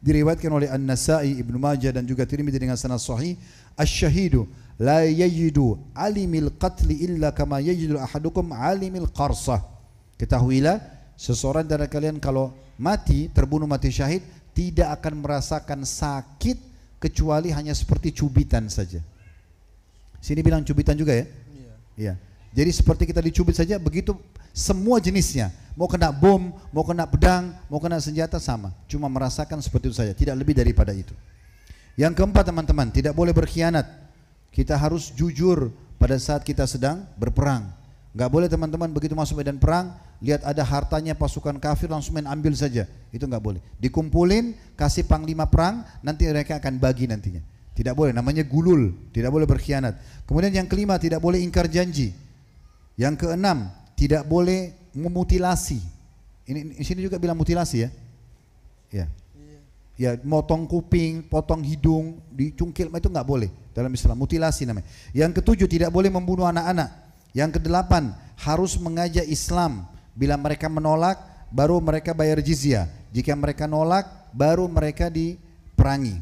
Speaker 2: diriwayatkan oleh An-Nasai, Ibnu Majah dan juga Tirmidzi dengan sanad sahih. Asy-syahidu la yajidu alimil qatli illa kama yajidu ahadukum alimil qarsah. Ketahuilah, seseorang dari kalian kalau mati, terbunuh mati syahid, tidak akan merasakan sakit kecuali hanya seperti cubitan saja. Sini bilang cubitan juga ya? Iya. Jadi seperti kita dicubit saja, begitu semua jenisnya, mau kena bom, mau kena pedang, mau kena senjata sama, cuma merasakan seperti itu saja, tidak lebih daripada itu. Yang keempat teman-teman, tidak boleh berkhianat. Kita harus jujur pada saat kita sedang berperang. Nggak boleh teman-teman begitu masuk medan perang, lihat ada hartanya pasukan kafir langsung main ambil saja, itu nggak boleh. Dikumpulin, kasih panglima perang, nanti mereka akan bagi nantinya. Tidak boleh, namanya gulul, tidak boleh berkhianat. Kemudian yang kelima, tidak boleh ingkar janji. Yang keenam, tidak boleh memutilasi. Ini sini juga bilang mutilasi ya? Ya. Ya, motong kuping, potong hidung, dicungkil, itu nggak boleh dalam Islam, mutilasi namanya. Yang ketujuh, tidak boleh membunuh anak-anak. Yang kedelapan, harus mengajak Islam. Bila mereka menolak, baru mereka bayar jizyah. Jika mereka nolak, baru mereka diperangi.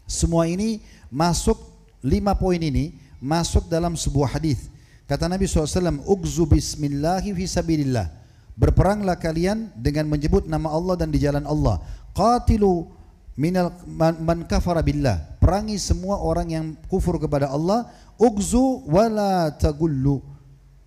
Speaker 2: Semua ini masuk, 5 poin ini masuk dalam sebuah hadis. Kata Nabi SAW, Ugzu bismillahi fi sabilillah. Berperanglah kalian dengan menyebut nama Allah dan di jalan Allah. Qatilu minal man kafara billah. Perangi semua orang yang kufur kepada Allah. Ugzu wala tagullu.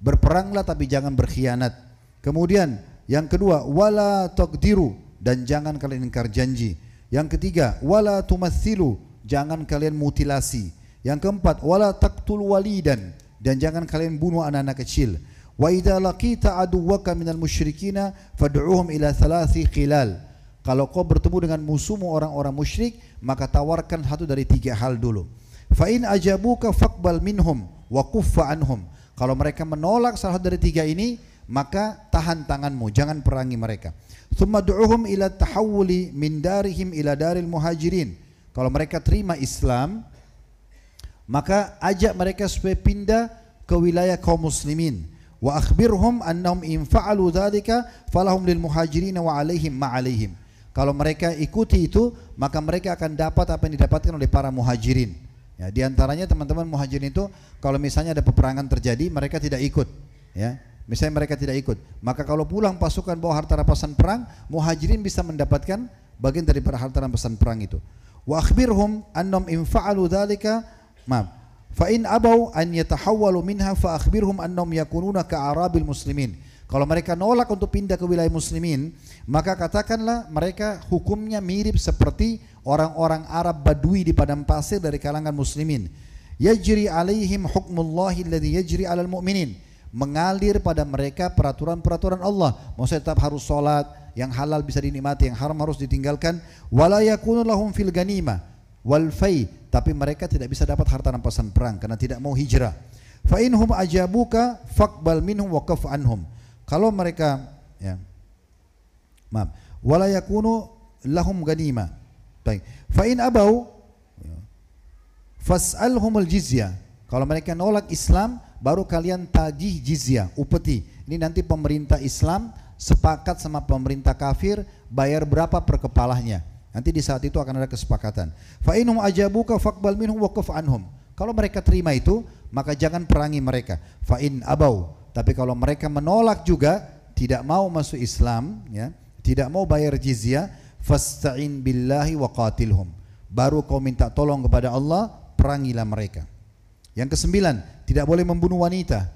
Speaker 2: Berperanglah tapi jangan berkhianat. Kemudian yang kedua, wala taqdiru, dan jangan kalian ingkar janji. Yang ketiga, wala tumathilu, jangan kalian mutilasi. Yang keempat, wala taqtul walidan, dan jangan kalian bunuh anak-anak kecil. Wa idza laqita aduwwaka minal musyrikina fad'uhum ila 3 khilal. Kalau kau bertemu dengan musuhmu orang-orang musyrik, maka tawarkan satu dari 3 hal dulu. Fa in ajabuka faqbal minhum wa kuffa anhum. Kalau mereka menolak salah satu dari 3 ini, maka tahan tanganmu, jangan perangi mereka. Tsumma du'uhum ila tahawuli min darihim ila daril muhajirin. Kalau mereka terima Islam, maka ajak mereka supaya pindah ke wilayah kaum muslimin. Wa akhbirhum annahum in fa'alu dzalika falahum lil muhajirin wa alaihim ma alaihim. Kalau mereka ikuti itu, maka mereka akan dapat apa yang didapatkan oleh para muhajirin. Ya, di antaranya teman-teman muhajirin itu, kalau misalnya ada peperangan terjadi, mereka tidak ikut. Ya, misalnya mereka tidak ikut, maka kalau pulang pasukan bawa harta rampasan perang, muhajirin bisa mendapatkan bagian dari harta rampasan perang itu. Wa akhbirhum annahum in fa'alu dzalika fa in abau an yatahawwalu minha fa akhbirhum annahum yakununa ka'arabil muslimin. Kalau mereka nolak untuk pindah ke wilayah muslimin, maka katakanlah mereka hukumnya mirip seperti orang-orang Arab Badui di padang pasir dari kalangan muslimin. Yajri alaihim hukmullahi alladhi yajri alal mu'minin. Mengalir pada mereka peraturan-peraturan Allah. Maksudnya tetap harus sholat, yang halal bisa dinikmati, yang haram harus ditinggalkan. Wala yakunu lahum fil ganimah wal fai, tapi mereka tidak bisa dapat harta rampasan perang karena tidak mau hijrah. Fa inhum ajabuka faqbal minhum wa kaf anhum. Kalau mereka wala yakunu lahum ganimah. Baik. Fa in abau fas'alhumul jizyah. Kalau mereka nolak Islam, baru kalian tagih jizyah, upeti. Ini nanti pemerintah Islam sepakat sama pemerintah kafir bayar berapa per kepalanya. Nanti di saat itu akan ada kesepakatan. Fa inhum ajabuka faqbal minhum waqaf anhum. Kalau mereka terima itu, maka jangan perangi mereka. Fa in abau. Tapi kalau mereka menolak juga, tidak mau masuk Islam, ya, tidak mau bayar jizyah, fasta'in billahi wa qatilhum. Baru kau minta tolong kepada Allah, perangilah mereka. Yang kesembilan, tidak boleh membunuh wanita.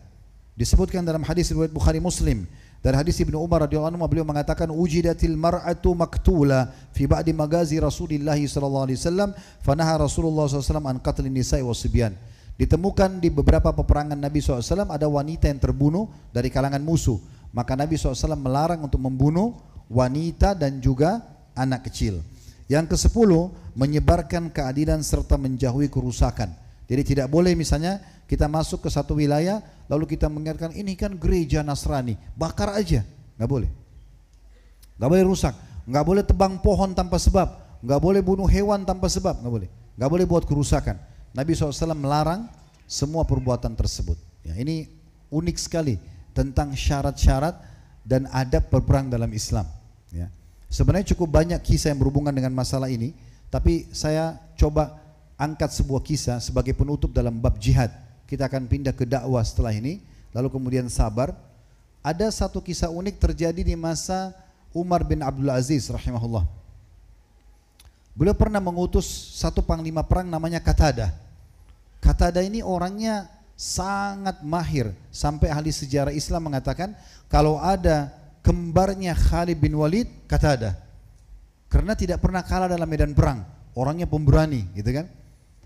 Speaker 2: Disebutkan dalam hadis riwayat Bukhari Muslim dari hadis Ibnu Umar radhiyallahu anhu, beliau mengatakan ujidatil mar'atu maktula fi ba'di magazi Rasulillah sallallahu alaihi wasallam fanaha Rasulullah sallallahu alaihi wasallam an qatlin nisa'i wasibyan. Ditemukan di beberapa peperangan Nabi SAW ada wanita yang terbunuh dari kalangan musuh. Maka Nabi SAW melarang untuk membunuh wanita dan juga anak kecil. Yang ke-10, menyebarkan keadilan serta menjauhi kerusakan. Jadi tidak boleh misalnya kita masuk ke satu wilayah lalu kita mengingatkan ini kan gereja Nasrani, bakar aja, nggak boleh. Nggak boleh rusak, nggak boleh tebang pohon tanpa sebab, nggak boleh bunuh hewan tanpa sebab, nggak boleh. Nggak boleh buat kerusakan. Nabi SAW melarang semua perbuatan tersebut. Ya, ini unik sekali tentang syarat-syarat dan adab berperang dalam Islam. Ya. Sebenarnya cukup banyak kisah yang berhubungan dengan masalah ini, tapi saya coba angkat sebuah kisah sebagai penutup dalam bab jihad. Kita akan pindah ke dakwah setelah ini, lalu kemudian sabar. Ada satu kisah unik terjadi di masa Umar bin Abdul Aziz rahimahullah. Beliau pernah mengutus satu panglima perang namanya Qatadah. Qatadah ini orangnya sangat mahir, sampai ahli sejarah Islam mengatakan kalau ada kembarnya Khalid bin Walid, Qatadah. Karena tidak pernah kalah dalam medan perang, orangnya pemberani, gitu kan.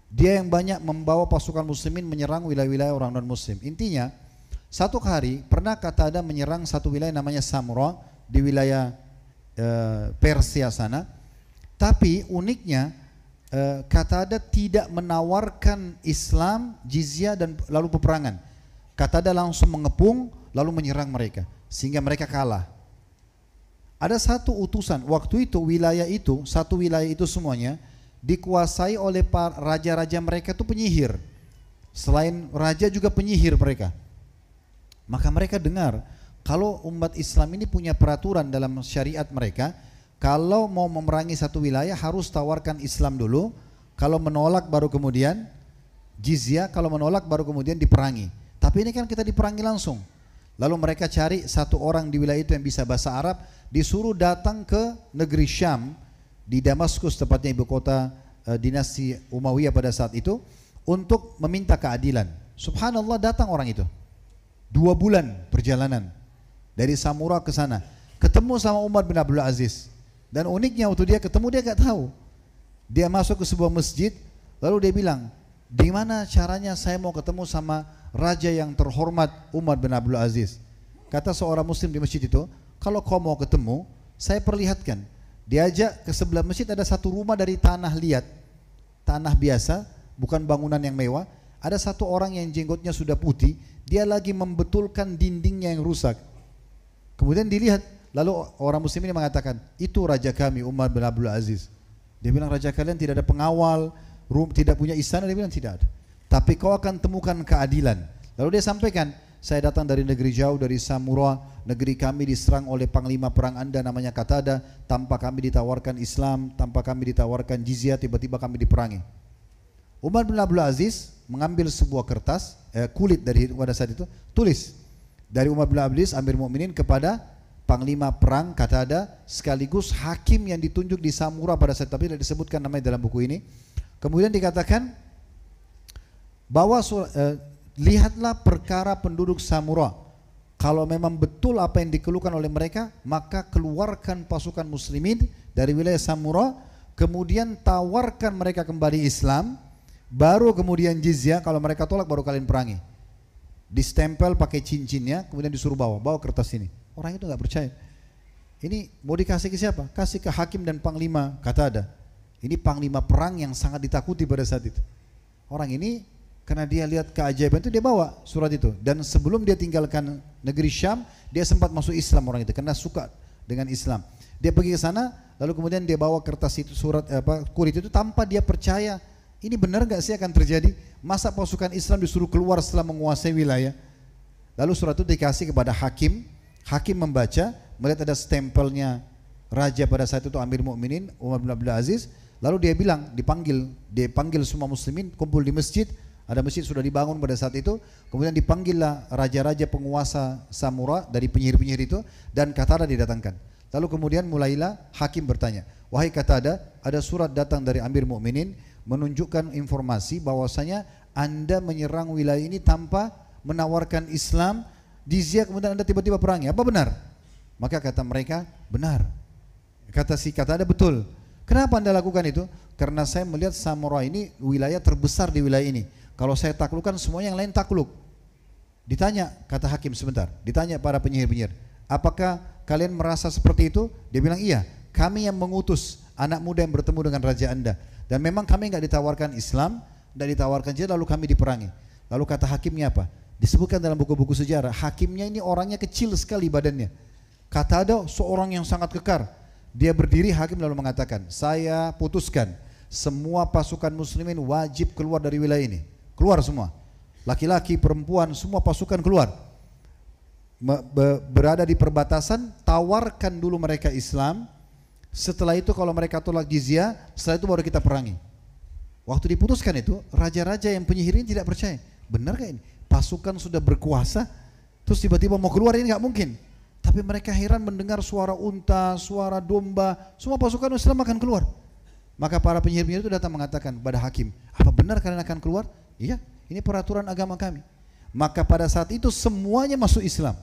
Speaker 2: Dia yang banyak membawa pasukan muslimin menyerang wilayah-wilayah orang non-muslim. Intinya, satu hari pernah Qatadah menyerang satu wilayah namanya Samura di wilayah Persia sana. Tapi uniknya Qatadah tidak menawarkan Islam, jizyah dan lalu peperangan. Qatadah langsung mengepung lalu menyerang mereka sehingga mereka kalah. Ada satu utusan, waktu itu wilayah itu, satu wilayah itu semuanya dikuasai oleh para raja-raja mereka itu penyihir. Selain raja juga penyihir mereka. Maka mereka dengar kalau umat Islam ini punya peraturan dalam syariat mereka, kalau mau memerangi satu wilayah harus tawarkan Islam dulu, kalau menolak baru kemudian jizyah, kalau menolak baru kemudian diperangi. Tapi ini kan kita diperangi langsung. Lalu mereka cari satu orang di wilayah itu yang bisa bahasa Arab, disuruh datang ke negeri Syam, di Damaskus tepatnya ibu kota dinasti Umayyah pada saat itu, untuk meminta keadilan. Subhanallah, datang orang itu 2 bulan perjalanan dari Samura ke sana, ketemu sama Umar bin Abdul Aziz. Dan uniknya waktu dia ketemu, dia gak tahu. Dia masuk ke sebuah masjid, lalu dia bilang, di mana caranya saya mau ketemu sama raja yang terhormat Umar bin Abdul Aziz? Kata seorang muslim di masjid itu, kalau kau mau ketemu, saya perlihatkan. Diajak ke sebelah masjid, ada satu rumah dari tanah liat, tanah biasa, bukan bangunan yang mewah. Ada satu orang yang jenggotnya sudah putih, dia lagi membetulkan dindingnya yang rusak. Kemudian dilihat, lalu orang muslim ini mengatakan, itu raja kami Umar bin Abdul Aziz. Dia bilang, raja kalian tidak ada pengawal, tidak punya istana? Dia bilang, tidak ada. Tapi kau akan temukan keadilan. Lalu dia sampaikan, saya datang dari negeri jauh, dari Samura, negeri kami diserang oleh panglima perang anda namanya Qatadah, tanpa kami ditawarkan Islam, tanpa kami ditawarkan jizyah, tiba-tiba kami diperangi. Umar bin Abdul Aziz mengambil sebuah kertas, kulit dari pada saat itu, tulis dari Umar bin Abdul Aziz Amir Mukminin kepada panglima perang Qatadah sekaligus hakim yang ditunjuk di Samura pada saat, tapi tidak disebutkan namanya dalam buku ini. Kemudian dikatakan bahwa lihatlah perkara penduduk Samura, kalau memang betul apa yang dikeluhkan oleh mereka, maka keluarkan pasukan muslimin dari wilayah Samura, kemudian tawarkan mereka kembali Islam, baru kemudian jizyah, kalau mereka tolak baru kalian perangi. Distempel pakai cincinnya, kemudian disuruh bawa kertas ini. Orang itu nggak percaya. Ini mau dikasih ke siapa? Kasih ke hakim dan panglima Qatadah. Ini panglima perang yang sangat ditakuti pada saat itu. Orang ini karena dia lihat keajaiban itu, dia bawa surat itu. Dan sebelum dia tinggalkan negeri Syam, dia sempat masuk Islam orang itu karena suka dengan Islam. Dia pergi ke sana, lalu kemudian dia bawa kertas itu, surat kulit itu, tanpa dia percaya Ini benar nggak sih akan terjadi? Masa pasukan Islam disuruh keluar setelah menguasai wilayah? Lalu surat itu dikasih kepada hakim. Hakim membaca, melihat ada stempelnya raja pada saat itu Amir Mukminin Umar bin Abdul Aziz. Lalu dia bilang, dipanggil semua muslimin kumpul di masjid. Ada masjid sudah dibangun pada saat itu. Kemudian dipanggillah raja-raja penguasa Samura dari penyihir-penyihir itu, dan Qatada didatangkan. Lalu kemudian mulailah hakim bertanya, wahai Qatada, ada surat datang dari Amir Mukminin menunjukkan informasi bahwasanya Anda menyerang wilayah ini tanpa menawarkan Islam, jizya, kemudian Anda tiba-tiba perangi. Apa benar? Maka kata mereka, benar. Kata si Qatada, betul. Kenapa Anda lakukan itu? Karena saya melihat Samura ini wilayah terbesar di wilayah ini. Kalau saya taklukkan, semuanya yang lain takluk. Ditanya, kata hakim sebentar, ditanya para penyihir-penyihir, apakah kalian merasa seperti itu? Dia bilang, iya, kami yang mengutus anak muda yang bertemu dengan raja Anda. Dan memang kami enggak ditawarkan Islam, enggak ditawarkan jihad, lalu kami diperangi. Lalu kata hakimnya apa? Disebutkan dalam buku-buku sejarah, hakimnya ini orangnya kecil sekali badannya. Qatada seorang yang sangat kekar. Dia berdiri, hakim lalu mengatakan, saya putuskan semua pasukan muslimin wajib keluar dari wilayah ini. Keluar semua. Laki-laki, perempuan, semua pasukan keluar. Berada di perbatasan, tawarkan dulu mereka Islam. Setelah itu kalau mereka tolak jizyah, setelah itu baru kita perangi. Waktu diputuskan itu, raja-raja yang penyihir ini tidak percaya. Benar gak ini? Pasukan sudah berkuasa, terus tiba-tiba mau keluar, ini gak mungkin. Tapi mereka heran mendengar suara unta, suara domba, semua pasukan Islam akan keluar. Maka para penyihir-penyihir itu datang mengatakan pada hakim, apa benar kalian akan keluar? Iya, ini peraturan agama kami. Maka pada saat itu semuanya masuk Islam.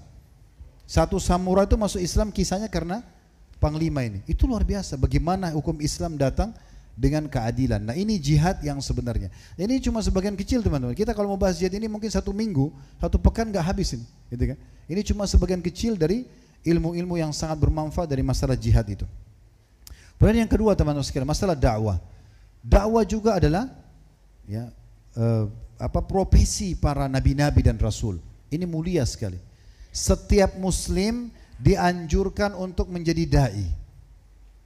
Speaker 2: Satu samurai itu masuk Islam, kisahnya karena panglima ini. Itu luar biasa bagaimana hukum Islam datang dengan keadilan. Nah, ini jihad yang sebenarnya. Ini cuma sebagian kecil teman-teman. Kita kalau mau bahas jihad ini mungkin 1 minggu, 1 pekan gak habis ini, gitu kan? Ini cuma sebagian kecil dari ilmu-ilmu yang sangat bermanfaat dari masalah jihad itu. Kemudian yang kedua teman-teman sekalian, masalah dakwah. Dakwah juga adalah ya profesi para nabi-nabi dan rasul. Ini mulia sekali. Setiap muslim dianjurkan untuk menjadi dai.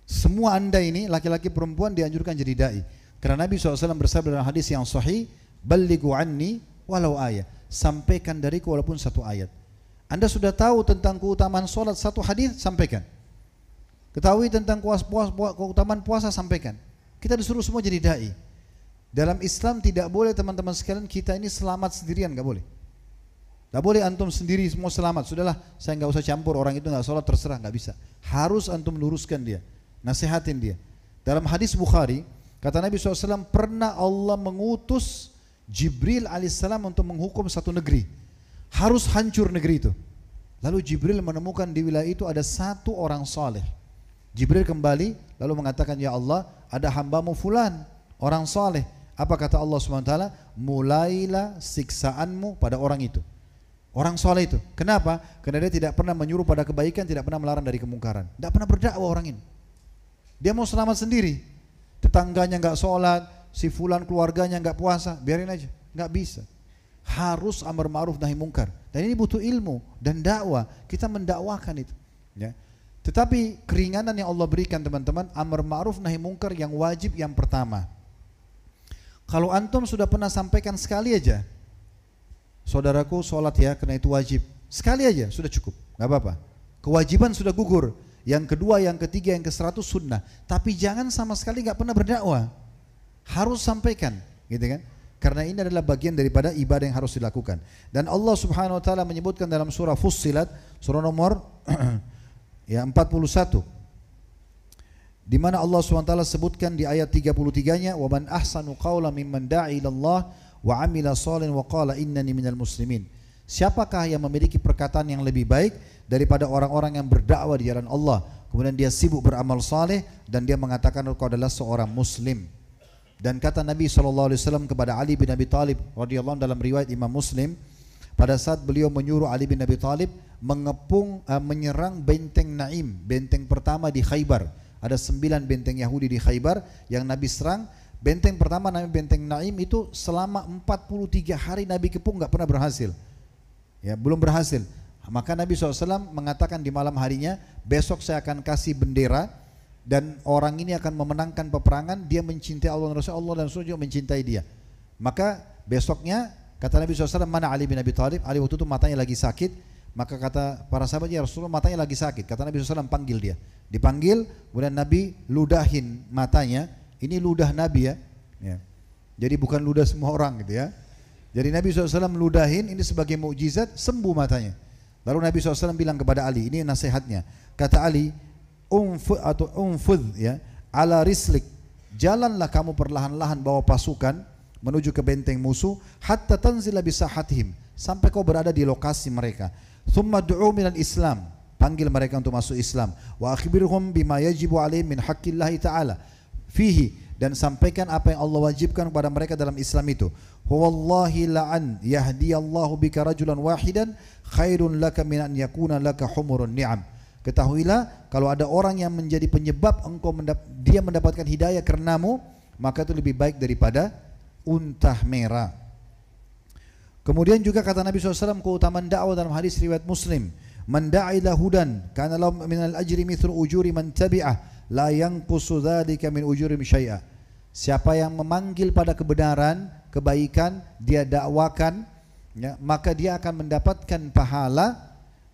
Speaker 2: Semua anda ini laki-laki perempuan dianjurkan jadi dai. Karena Nabi SAW bersabda dalam hadis yang sahih, "Ballighu anni walau ayat." Sampaikan dariku walaupun 1 ayat. Anda sudah tahu tentang keutamaan sholat 1 hadis, sampaikan. Ketahui tentang keutamaan puasa, sampaikan. Kita disuruh semua jadi dai. Dalam Islam tidak boleh teman-teman sekalian kita ini selamat sendirian, gak boleh. Gak boleh antum sendiri semua selamat. Sudahlah, saya gak usah campur, orang itu gak sholat, terserah, gak bisa. Harus antum luruskan dia, nasihatin dia. Dalam hadis Bukhari, kata Nabi SAW, pernah Allah mengutus Jibril alaihissalam untuk menghukum satu negeri. Harus hancur negeri itu. Lalu Jibril menemukan di wilayah itu ada 1 orang saleh. Jibril kembali lalu mengatakan, ya Allah, ada hambamu fulan, orang saleh. Apa kata Allah SWT? Mulailah siksaanmu pada orang itu. Orang soleh itu. Kenapa? Karena dia tidak pernah menyuruh pada kebaikan, tidak pernah melarang dari kemungkaran. Tidak pernah berdakwah orang ini. Dia mau selamat sendiri. Tetangganya nggak sholat, si fulan keluarganya nggak puasa, biarin aja. Nggak bisa. Harus amar ma'ruf nahi mungkar. Dan ini butuh ilmu dan dakwah. Kita mendakwakan itu. Ya. Tetapi keringanan yang Allah berikan teman-teman, amar ma'ruf nahi mungkar yang wajib yang pertama. Kalau antum sudah pernah sampaikan sekali aja, saudaraku sholat ya karena itu wajib, sekali aja sudah cukup, nggak apa-apa. Kewajiban sudah gugur. Yang kedua, yang ketiga, yang ke-100 sunnah. Tapi jangan sama sekali nggak pernah berdakwah. Harus sampaikan, gitu kan? Karena ini adalah bagian daripada ibadah yang harus dilakukan. Dan Allah Subhanahu Wa Taala menyebutkan dalam surah Fussilat, surah nomor ya 41, di mana Allah Subhanahu Wa Taala sebutkan di ayat 33-nya, wa man ahsanu qawlan mimman da'a ila Allah wa amila shalihan wa qala innani minal muslimin. Siapakah yang memiliki perkataan yang lebih baik daripada orang-orang yang berdakwah di jalan Allah, kemudian dia sibuk beramal saleh dan dia mengatakan engkau adalah seorang muslim. Dan kata Nabi SAW kepada Ali bin Abi Thalib radhiyallahu anhu dalam riwayat Imam Muslim, pada saat beliau menyuruh Ali bin Abi Thalib menyerang benteng Naim, benteng pertama di Khaybar. Ada 9 benteng Yahudi di Khaybar yang Nabi serang. Benteng pertama namanya benteng Naim itu selama 43 hari Nabi kepung nggak pernah berhasil. Ya, belum berhasil. Maka Nabi SAW mengatakan di malam harinya, besok saya akan kasih bendera dan orang ini akan memenangkan peperangan, dia mencintai Allah dan Rasul, Allah dan Rasul juga mencintai dia. Maka besoknya kata Nabi SAW, mana Ali bin Abi Thalib? Ali waktu itu matanya lagi sakit. Maka kata para sahabat, ya Rasulullah matanya lagi sakit. Kata Nabi SAW, panggil dia. Dipanggil, kemudian Nabi ludahin matanya. Ini ludah Nabi ya. Jadi bukan ludah semua orang gitu ya. Jadi Nabi SAW ludahin, ini sebagai mukjizat, sembuh matanya. Lalu Nabi SAW bilang kepada Ali, ini nasihatnya. Kata Ali, umfudh ya, ala rislik, jalanlah kamu perlahan-lahan bawa pasukan menuju ke benteng musuh, hatta tanzila bisahatihim, sampai kau berada di lokasi mereka. Thumma du'u minal Islam, panggil mereka untuk masuk Islam. Wa akhbirhum bima yajibu alaihim min haqqillahi ta'ala fihi, dan sampaikan apa yang Allah wajibkan kepada mereka dalam Islam itu. Huwallahi la'an yahdiyallahu bika rajulan wahidan khairun laka min an yakuna laka humurun ni'am. Ketahuilah, kalau ada orang yang menjadi penyebab dia mendapatkan hidayah karenamu, maka itu lebih baik daripada unta merah. Kemudian juga kata Nabi SAW, keutamaan dakwah dalam hadis riwayat Muslim, man da'ila hudan kana lahu minal ajri mithlu ujuri man tabi'ah la yanqusu dzalika min ujurim syai'a. Siapa yang memanggil pada kebenaran, kebaikan, dia dakwakan, ya, maka dia akan mendapatkan pahala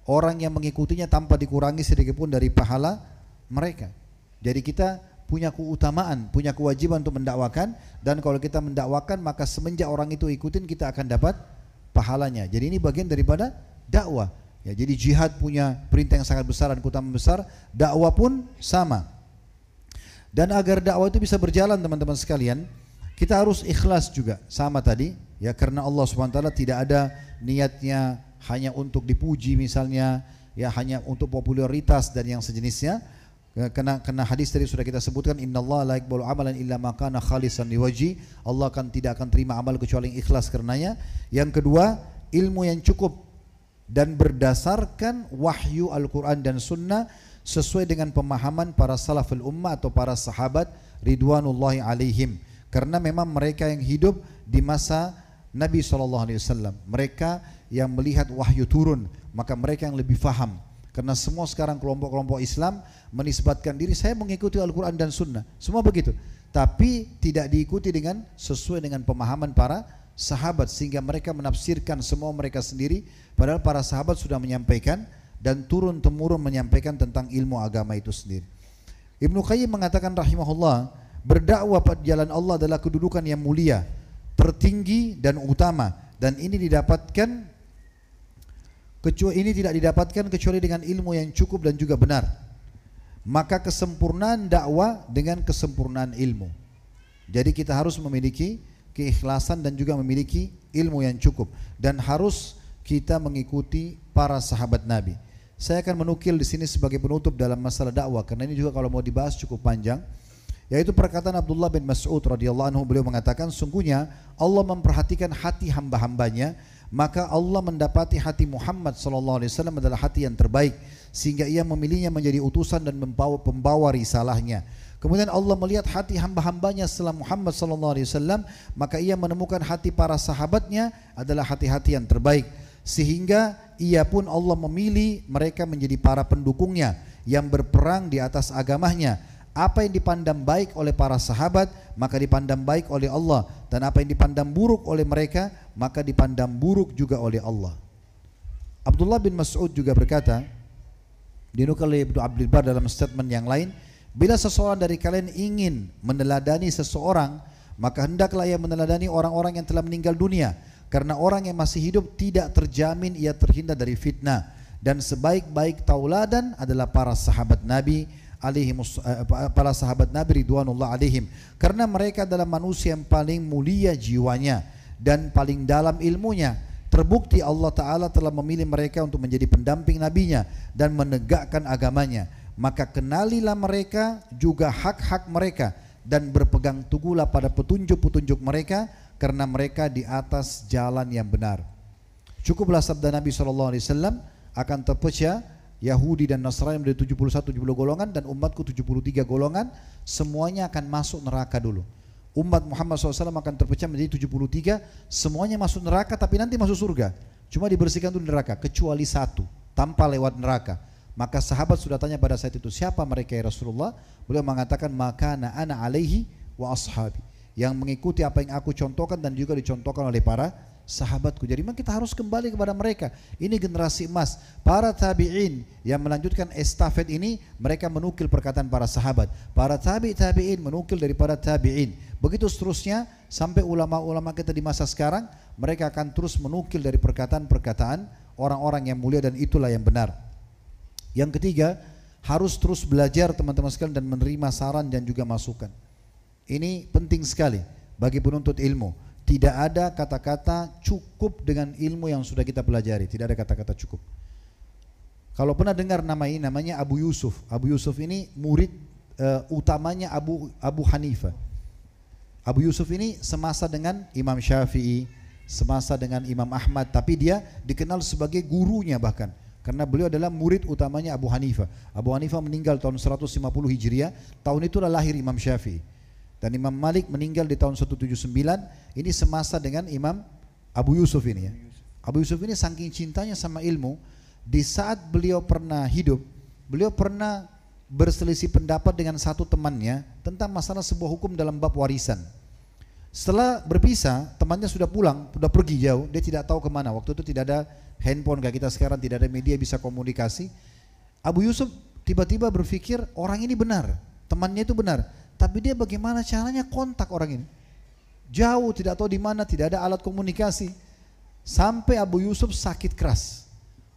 Speaker 2: orang yang mengikutinya tanpa dikurangi sedikit pun dari pahala mereka. Jadi kita punya keutamaan, punya kewajiban untuk mendakwakan, dan kalau kita mendakwakan maka semenjak orang itu ikutin kita akan dapat pahalanya. Jadi ini bagian daripada dakwah. Ya, jadi jihad punya perintah yang sangat besar dan keutamaan besar, dakwah pun sama. Dan agar dakwah itu bisa berjalan teman-teman sekalian, kita harus ikhlas juga, sama tadi ya, karena Allah SWT tidak ada niatnya hanya untuk dipuji misalnya, ya hanya untuk popularitas dan yang sejenisnya. Karena hadis tadi sudah kita sebutkan, innallaha la yaqbalu amalan illa ma kana khalisan liwajhi, Allah tidak akan terima amal kecuali yang ikhlas karenanya. Yang kedua, ilmu yang cukup dan berdasarkan wahyu Al-Quran dan Sunnah sesuai dengan pemahaman para salaful ummah atau para sahabat ridwanullahi alaihim. Karena memang mereka yang hidup di masa Nabi SAW, mereka yang melihat wahyu turun, maka mereka yang lebih faham. Karena semua sekarang kelompok-kelompok Islam menisbatkan diri, saya mengikuti Al-Quran dan Sunnah, semua begitu, tapi tidak diikuti dengan sesuai dengan pemahaman para sahabat, sehingga mereka menafsirkan semua mereka sendiri, padahal para sahabat sudah menyampaikan dan turun-temurun menyampaikan tentang ilmu agama itu sendiri. Ibnu Qayyim mengatakan rahimahullah, berdakwah pada jalan Allah adalah kedudukan yang mulia, tertinggi dan utama, dan ini tidak didapatkan kecuali dengan ilmu yang cukup dan juga benar. Maka kesempurnaan dakwah dengan kesempurnaan ilmu. Jadi kita harus memiliki keikhlasan dan juga memiliki ilmu yang cukup, dan harus kita mengikuti para sahabat Nabi. Saya akan menukil di sini sebagai penutup dalam masalah dakwah, karena ini juga kalau mau dibahas cukup panjang, yaitu perkataan Abdullah bin Mas'ud radhiyallahu anhu. Beliau mengatakan, sungguhnya Allah memperhatikan hati hamba-hambanya, maka Allah mendapati hati Muhammad SAW adalah hati yang terbaik, sehingga ia memilihnya menjadi utusan dan pembawa risalahnya. Kemudian Allah melihat hati hamba-hambanya setelah Muhammad SAW, maka ia menemukan hati para sahabatnya adalah hati-hati yang terbaik, sehingga ia pun Allah memilih mereka menjadi para pendukungnya yang berperang di atas agamanya. Apa yang dipandang baik oleh para sahabat maka dipandang baik oleh Allah, dan apa yang dipandang buruk oleh mereka maka dipandang buruk juga oleh Allah. Abdullah bin Mas'ud juga berkata, dinukil oleh Ibnu Abdul Bar dalam statement yang lain, bila seseorang dari kalian ingin meneladani seseorang, maka hendaklah ia meneladani orang-orang yang telah meninggal dunia, karena orang yang masih hidup tidak terjamin ia terhindar dari fitnah, dan sebaik-baik tauladan adalah para sahabat Nabi ridwanullah alaihim, karena mereka adalah manusia yang paling mulia jiwanya dan paling dalam ilmunya. Terbukti Allah Ta'ala telah memilih mereka untuk menjadi pendamping nabinya dan menegakkan agamanya. Maka kenalilah mereka juga hak-hak mereka, dan berpegang teguhlah pada petunjuk-petunjuk mereka, karena mereka di atas jalan yang benar. Cukuplah sabda Nabi SAW, akan terpecah Yahudi dan Nasrani menjadi 71-70 golongan, dan umatku 73 golongan, semuanya akan masuk neraka dulu. Umat Muhammad SAW akan terpecah menjadi 73, semuanya masuk neraka tapi nanti masuk surga. Cuma dibersihkan dulu neraka, kecuali satu, tanpa lewat neraka. Maka sahabat sudah tanya pada saat itu, siapa mereka ya Rasulullah? Beliau mengatakan, maka ana alaihi wa ashabi, yang mengikuti apa yang aku contohkan dan juga dicontohkan oleh para sahabatku. Jadi memang kita harus kembali kepada mereka. Ini generasi emas. Para tabi'in yang melanjutkan estafet ini, mereka menukil perkataan para sahabat. Para tabi'in menukil daripada tabi'in. Begitu seterusnya sampai ulama-ulama kita di masa sekarang, mereka akan terus menukil dari perkataan-perkataan orang-orang yang mulia, dan itulah yang benar. Yang ketiga, harus terus belajar teman-teman sekalian dan menerima saran dan juga masukan. Ini penting sekali bagi penuntut ilmu. Tidak ada kata-kata cukup dengan ilmu yang sudah kita pelajari. Tidak ada kata-kata cukup. Kalau pernah dengar nama ini, namanya Abu Yusuf. Abu Yusuf ini murid utamanya Abu Hanifah. Abu Yusuf ini semasa dengan Imam Syafi'i, semasa dengan Imam Ahmad, tapi dia dikenal sebagai gurunya bahkan. Karena beliau adalah murid utamanya Abu Hanifah. Abu Hanifah meninggal tahun 150 Hijriah. Tahun itulah lahir Imam Syafi'i. Dan Imam Malik meninggal di tahun 179. Ini semasa dengan Imam Abu Yusuf ini ya. Abu Yusuf ini saking cintanya sama ilmu, di saat beliau pernah hidup, beliau pernah berselisih pendapat dengan satu temannya tentang masalah sebuah hukum dalam bab warisan. Setelah berpisah, temannya sudah pulang, sudah pergi jauh, dia tidak tahu kemana. Waktu itu tidak ada handphone kayak kita sekarang, tidak ada media bisa komunikasi. Abu Yusuf tiba-tiba berpikir orang ini benar, temannya itu benar, tapi dia bagaimana caranya kontak orang ini? Jauh, tidak tahu di mana, tidak ada alat komunikasi. Sampai Abu Yusuf sakit keras.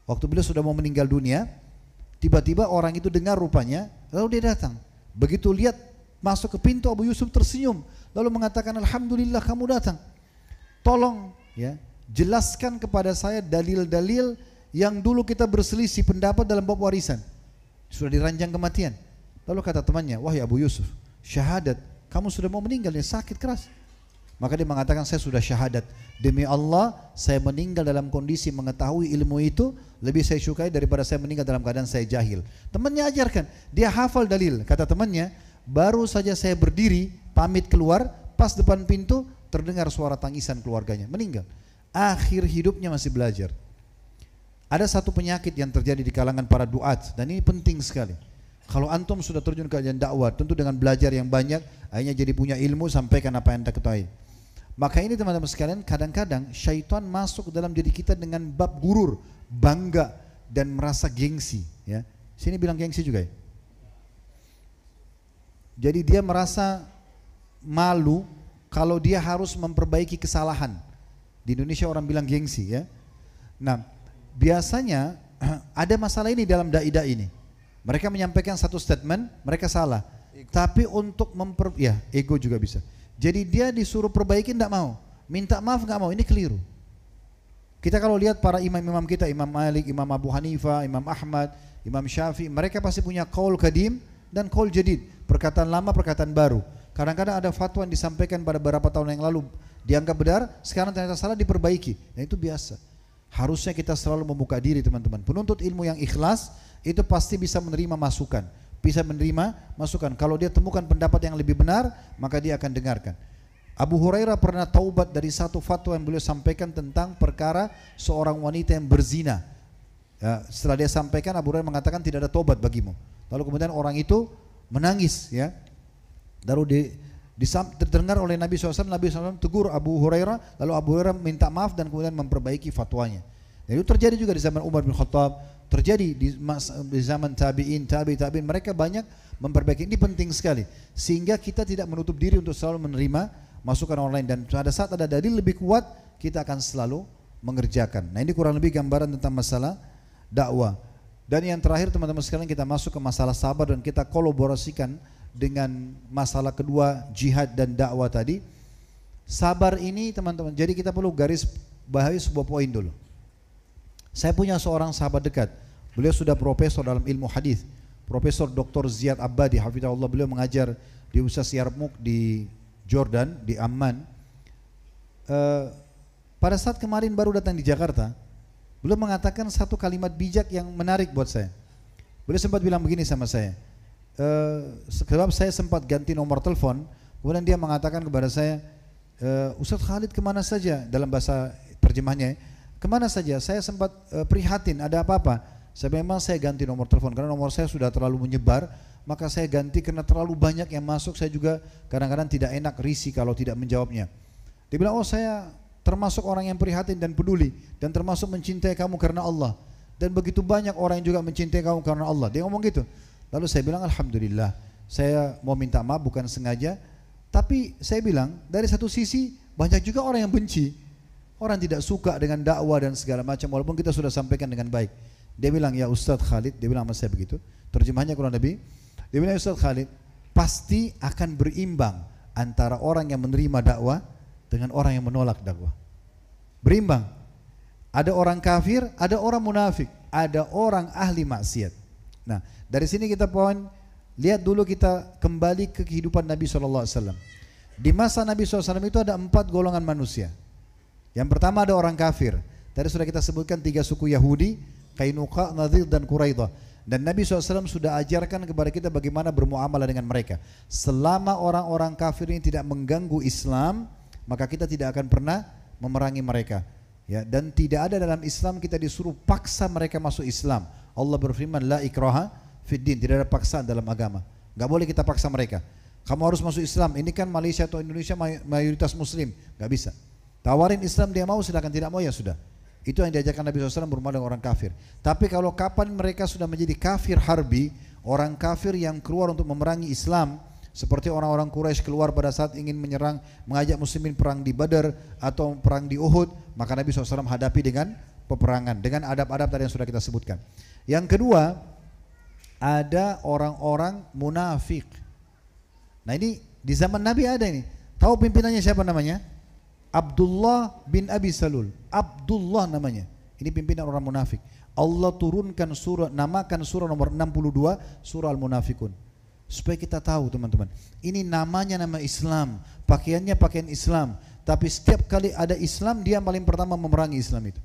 Speaker 2: Waktu beliau sudah mau meninggal dunia, tiba-tiba orang itu dengar rupanya, lalu dia datang. Begitu lihat masuk ke pintu, Abu Yusuf tersenyum, lalu mengatakan, alhamdulillah kamu datang. Tolong ya, jelaskan kepada saya dalil-dalil yang dulu kita berselisih pendapat dalam bab warisan. Sudah diranjang kematian. Lalu kata temannya, wahai Abu Yusuf, syahadat, kamu sudah mau meninggal, ya sakit keras. Maka dia mengatakan, saya sudah syahadat. Demi Allah, saya meninggal dalam kondisi mengetahui ilmu itu lebih saya sukai daripada saya meninggal dalam keadaan saya jahil. Temannya ajarkan, dia hafal dalil. Kata temannya, baru saja saya berdiri, pamit keluar, pas depan pintu terdengar suara tangisan keluarganya, meninggal. Akhir hidupnya masih belajar. Ada satu penyakit yang terjadi di kalangan para duat, dan ini penting sekali. Kalau antum sudah terjun ke jalan dakwah, tentu dengan belajar yang banyak, akhirnya jadi punya ilmu, sampaikan apa yang anda ketahui. Maka ini teman-teman sekalian, kadang-kadang syaitan masuk ke dalam diri kita dengan bab gurur, bangga dan merasa gengsi. Ya, sini bilang gengsi juga ya. Jadi dia merasa malu kalau dia harus memperbaiki kesalahan. Di Indonesia orang bilang gengsi ya. Nah, biasanya ada masalah ini dalam dai-dai ini. Mereka menyampaikan satu statement, mereka salah. Tapi untuk ego juga bisa. Jadi dia disuruh perbaiki tidak mau, minta maaf nggak mau, ini keliru. Kita kalau lihat para imam-imam kita, Imam Malik, Imam Abu Hanifah, Imam Ahmad, Imam Syafi'i, mereka pasti punya qaul qadim dan qaul jadid, perkataan lama, perkataan baru. Kadang-kadang ada fatwa yang disampaikan pada beberapa tahun yang lalu dianggap benar, sekarang ternyata salah, diperbaiki. Dan itu biasa. Harusnya kita selalu membuka diri teman-teman. Penuntut ilmu yang ikhlas itu pasti bisa menerima masukan. Bisa menerima masukan. Kalau dia temukan pendapat yang lebih benar, maka dia akan dengarkan. Abu Hurairah pernah taubat dari satu fatwa yang beliau sampaikan tentang perkara seorang wanita yang berzina. Ya, setelah dia sampaikan, Abu Hurairah mengatakan tidak ada taubat bagimu. Lalu kemudian orang itu menangis ya. Lalu terdengar oleh Nabi SAW, Nabi SAW tegur Abu Hurairah, lalu Abu Hurairah minta maaf dan kemudian memperbaiki fatwanya. Dan itu terjadi juga di zaman Umar bin Khattab, terjadi di zaman tabi'in, tabi'in, mereka banyak memperbaiki. Ini penting sekali, sehingga kita tidak menutup diri untuk selalu menerima masukan orang lain, dan pada saat ada dalil lebih kuat, kita akan selalu mengerjakan. Nah, ini kurang lebih gambaran tentang masalah dakwah. Dan yang terakhir teman-teman sekalian, kita masuk ke masalah sabar dan kita kolaborasikan dengan masalah kedua, jihad dan dakwah tadi. Sabar ini teman-teman, jadi kita perlu garis bawahi sebuah poin dulu. Saya punya seorang sahabat dekat, beliau sudah profesor dalam ilmu hadis, Profesor Dr. Ziyad Abadi, hafizahullah. Beliau mengajar di Universitas Yarmouk di Jordan, di Amman. Pada saat kemarin baru datang di Jakarta, beliau mengatakan satu kalimat bijak yang menarik buat saya. Beliau sempat bilang begini sama saya, sebab saya sempat ganti nomor telepon, kemudian dia mengatakan kepada saya, Ustadz Khalid kemana saja, dalam bahasa terjemahnya, kemana saja, saya sempat prihatin, ada apa-apa? Memang saya ganti nomor telepon karena nomor saya sudah terlalu menyebar, maka saya ganti karena terlalu banyak yang masuk, saya juga kadang-kadang tidak enak, risih kalau tidak menjawabnya. Dia bilang, oh saya termasuk orang yang prihatin dan peduli dan termasuk mencintai kamu karena Allah, dan begitu banyak orang yang juga mencintai kamu karena Allah. Dia ngomong gitu. Lalu saya bilang, alhamdulillah, saya mau minta maaf bukan sengaja, tapi saya bilang dari satu sisi banyak juga orang yang benci, orang tidak suka dengan dakwah dan segala macam walaupun kita sudah sampaikan dengan baik. Dia bilang, ya Ustadz Khalid, dia bilang sama saya begitu, terjemahnya kurang lebih, dia bilang, Ustadz Khalid, pasti akan berimbang antara orang yang menerima dakwah dengan orang yang menolak dakwah. Berimbang. Ada orang kafir, ada orang munafik, ada orang ahli maksiat. Nah, dari sini kita poin, lihat dulu kita kembali ke kehidupan Nabi SAW. Di masa Nabi SAW itu ada 4 golongan manusia. Yang pertama ada orang kafir. Tadi sudah kita sebutkan 3 suku Yahudi, Qainuqa, Nadir dan Quraidah. Dan Nabi SAW sudah ajarkan kepada kita bagaimana bermuamalah dengan mereka. Selama orang-orang kafir ini tidak mengganggu Islam, maka kita tidak akan pernah memerangi mereka. Ya, dan tidak ada dalam Islam kita disuruh paksa mereka masuk Islam. Allah berfirman, la ikraha fid din, tidak ada paksaan dalam agama. Enggak boleh kita paksa mereka. Kamu harus masuk Islam. Ini kan Malaysia atau Indonesia mayoritas Muslim, enggak bisa. Tawarin Islam dia mau, silakan, tidak mau ya sudah. Itu yang diajarkan Nabi SAW bermuamalah dengan orang kafir. Tapi kalau kapan mereka sudah menjadi kafir harbi, orang kafir yang keluar untuk memerangi Islam, seperti orang-orang Quraisy keluar pada saat ingin menyerang, mengajak muslimin perang di Badar atau perang di Uhud, maka Nabi SAW hadapi dengan peperangan, dengan adab-adab tadi yang sudah kita sebutkan. Yang kedua, ada orang-orang munafik. Nah ini di zaman Nabi ada ini. Tahu pimpinannya siapa namanya? Abdullah bin Abi Salul. Abdullah namanya. Ini pimpinan orang munafik. Allah turunkan surah, namakan surah nomor 62, surah Al-Munafikun. Supaya kita tahu teman-teman, ini namanya nama Islam, pakaiannya pakaian Islam, tapi setiap kali ada Islam dia paling pertama memerangi Islam itu.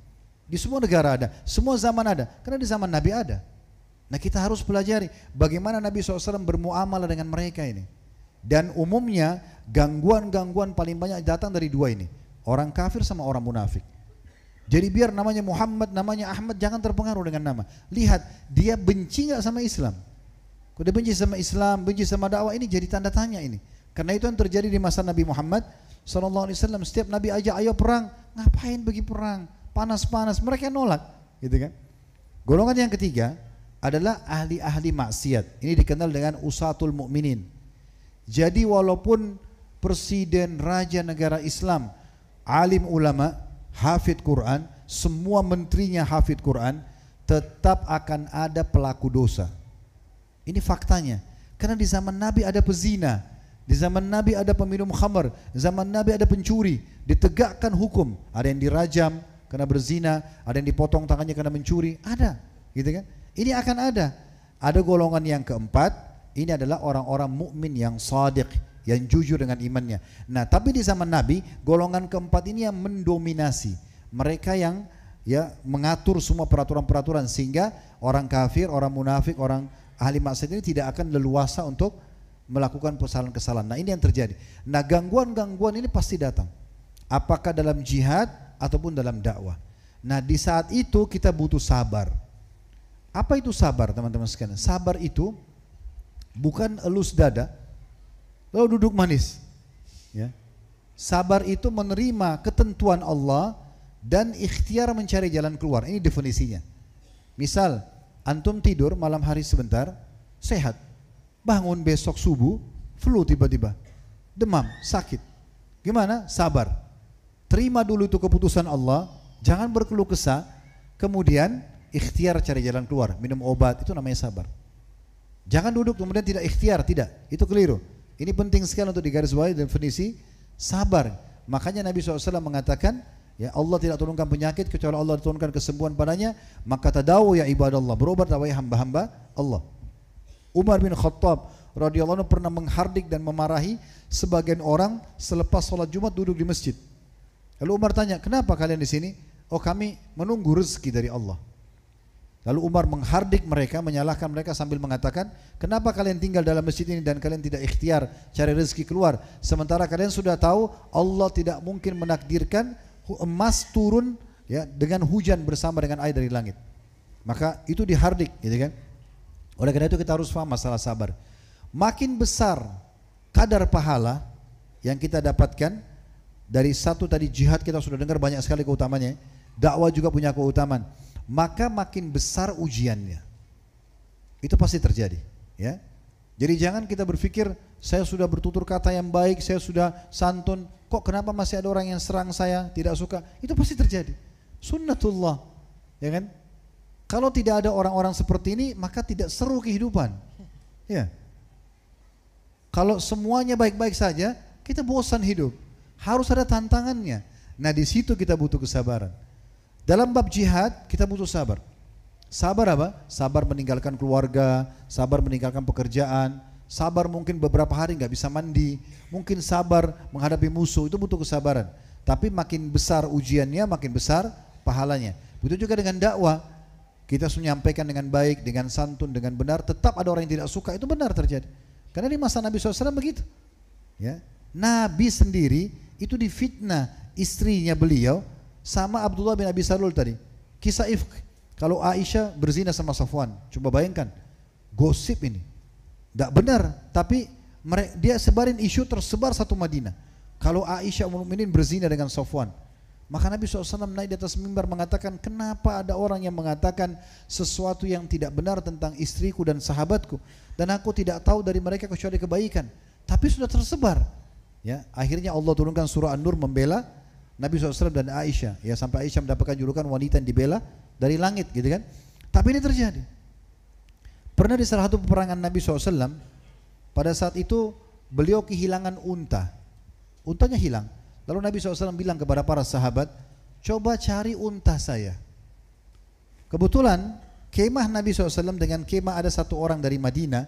Speaker 2: Di semua negara ada, semua zaman ada, karena di zaman Nabi ada. Nah kita harus pelajari bagaimana Nabi SAW bermuamalah dengan mereka ini. Dan umumnya gangguan-gangguan paling banyak datang dari 2 ini, orang kafir sama orang munafik. Jadi biar namanya Muhammad, namanya Ahmad, jangan terpengaruh dengan nama. Lihat dia benci nggak sama Islam. Kalau dia benci sama Islam, benci sama dakwah, ini jadi tanda tanya ini. Karena itu yang terjadi di masa Nabi Muhammad SAW. Setiap Nabi ajak ayo perang, ngapain pergi perang? Panas-panas, mereka nolak, gitu kan? Golongan yang ketiga adalah ahli-ahli maksiat. Ini dikenal dengan usatul mukminin. Jadi walaupun presiden, raja negara Islam, alim ulama, hafid Quran, semua menterinya hafid Quran, tetap akan ada pelaku dosa. Ini faktanya. Karena di zaman Nabi ada pezina, di zaman Nabi ada peminum khamar, di zaman Nabi ada pencuri, ditegakkan hukum. Ada yang dirajam karena berzina, ada yang dipotong tangannya karena mencuri, ada, gitu kan? Ini akan ada. Ada golongan yang keempat. Ini adalah orang-orang mukmin yang shadiq, yang jujur dengan imannya. Nah, tapi di zaman Nabi, golongan keempat ini yang mendominasi. Mereka yang ya mengatur semua peraturan-peraturan sehingga orang kafir, orang munafik, orang ahli maksiat ini tidak akan leluasa untuk melakukan kesalahan-kesalahan. Nah, ini yang terjadi. Nah, gangguan-gangguan ini pasti datang. Apakah dalam jihad ataupun dalam dakwah. Nah, di saat itu kita butuh sabar. Apa itu sabar, teman-teman sekalian? Sabar itu bukan elus dada lalu duduk manis, ya. Sabar itu menerima ketentuan Allah dan ikhtiar mencari jalan keluar. Ini definisinya. Misal antum tidur malam hari sebentar, sehat, bangun besok subuh flu tiba-tiba, demam, sakit, gimana? Sabar, terima dulu itu keputusan Allah, jangan berkeluh kesah, kemudian ikhtiar cari jalan keluar, minum obat, itu namanya sabar. Jangan duduk kemudian tidak ikhtiar, tidak, itu keliru. Ini penting sekali untuk digarisbawahi definisi sabar. Makanya Nabi SAW mengatakan, ya Allah tidak turunkan penyakit kecuali Allah turunkan kesembuhan padanya, maka tadawu ya ibadallah, berobat wahai hamba-hamba Allah. Umar bin Khattab radhiyallahu anhu pernah menghardik dan memarahi sebagian orang selepas sholat Jumat duduk di masjid. Lalu Umar tanya, kenapa kalian di sini? Oh, kami menunggu rezeki dari Allah. Lalu Umar menghardik mereka, menyalahkan mereka sambil mengatakan, kenapa kalian tinggal dalam masjid ini dan kalian tidak ikhtiar cari rezeki keluar, sementara kalian sudah tahu Allah tidak mungkin menakdirkan emas turun ya dengan hujan bersama dengan air dari langit. Maka itu dihardik, gitu kan? Oleh karena itu kita harus paham masalah sabar. Makin besar kadar pahala yang kita dapatkan dari satu tadi jihad, kita sudah dengar banyak sekali keutamanya. Dakwah juga punya keutamaan. Maka makin besar ujiannya. Itu pasti terjadi, ya. Jadi jangan kita berpikir saya sudah bertutur kata yang baik, saya sudah santun, kok kenapa masih ada orang yang serang saya, tidak suka? Itu pasti terjadi. Sunnatullah, ya kan? Kalau tidak ada orang-orang seperti ini, maka tidak seru kehidupan. Ya. Kalau semuanya baik-baik saja, kita bosan hidup. Harus ada tantangannya. Nah, di situ kita butuh kesabaran. Dalam bab jihad kita butuh sabar. Sabar apa? Sabar meninggalkan keluarga, sabar meninggalkan pekerjaan, sabar mungkin beberapa hari nggak bisa mandi, mungkin sabar menghadapi musuh, itu butuh kesabaran. Tapi makin besar ujiannya, makin besar pahalanya. Begitu juga dengan dakwah. Kita harus menyampaikan dengan baik, dengan santun, dengan benar. Tetap ada orang yang tidak suka, itu benar terjadi. Karena di masa Nabi SAW begitu. Ya. Nabi sendiri itu difitnah istrinya beliau sama Abdullah bin Abi Salul tadi. Kisah ifk. Kalau Aisyah berzina sama Safwan, coba bayangkan, gosip ini, tidak benar, tapi dia sebarin isu tersebar satu Madinah. Kalau Aisyah Ummul Mukminin berzina dengan Safwan, maka Nabi SAW naik di atas mimbar mengatakan, kenapa ada orang yang mengatakan sesuatu yang tidak benar tentang istriku dan sahabatku, dan aku tidak tahu dari mereka kecuali kebaikan, tapi sudah tersebar. Ya, akhirnya Allah turunkan surah An-Nur membela Nabi SAW dan Aisyah, ya, sampai Aisyah mendapatkan julukan wanita yang dibela dari langit, gitu kan. Tapi ini terjadi. Pernah di salah satu peperangan Nabi SAW, pada saat itu beliau kehilangan unta, untanya hilang. Lalu Nabi SAW bilang kepada para sahabat, coba cari unta saya. Kebetulan kemah Nabi SAW dengan kemah ada satu orang dari Madinah,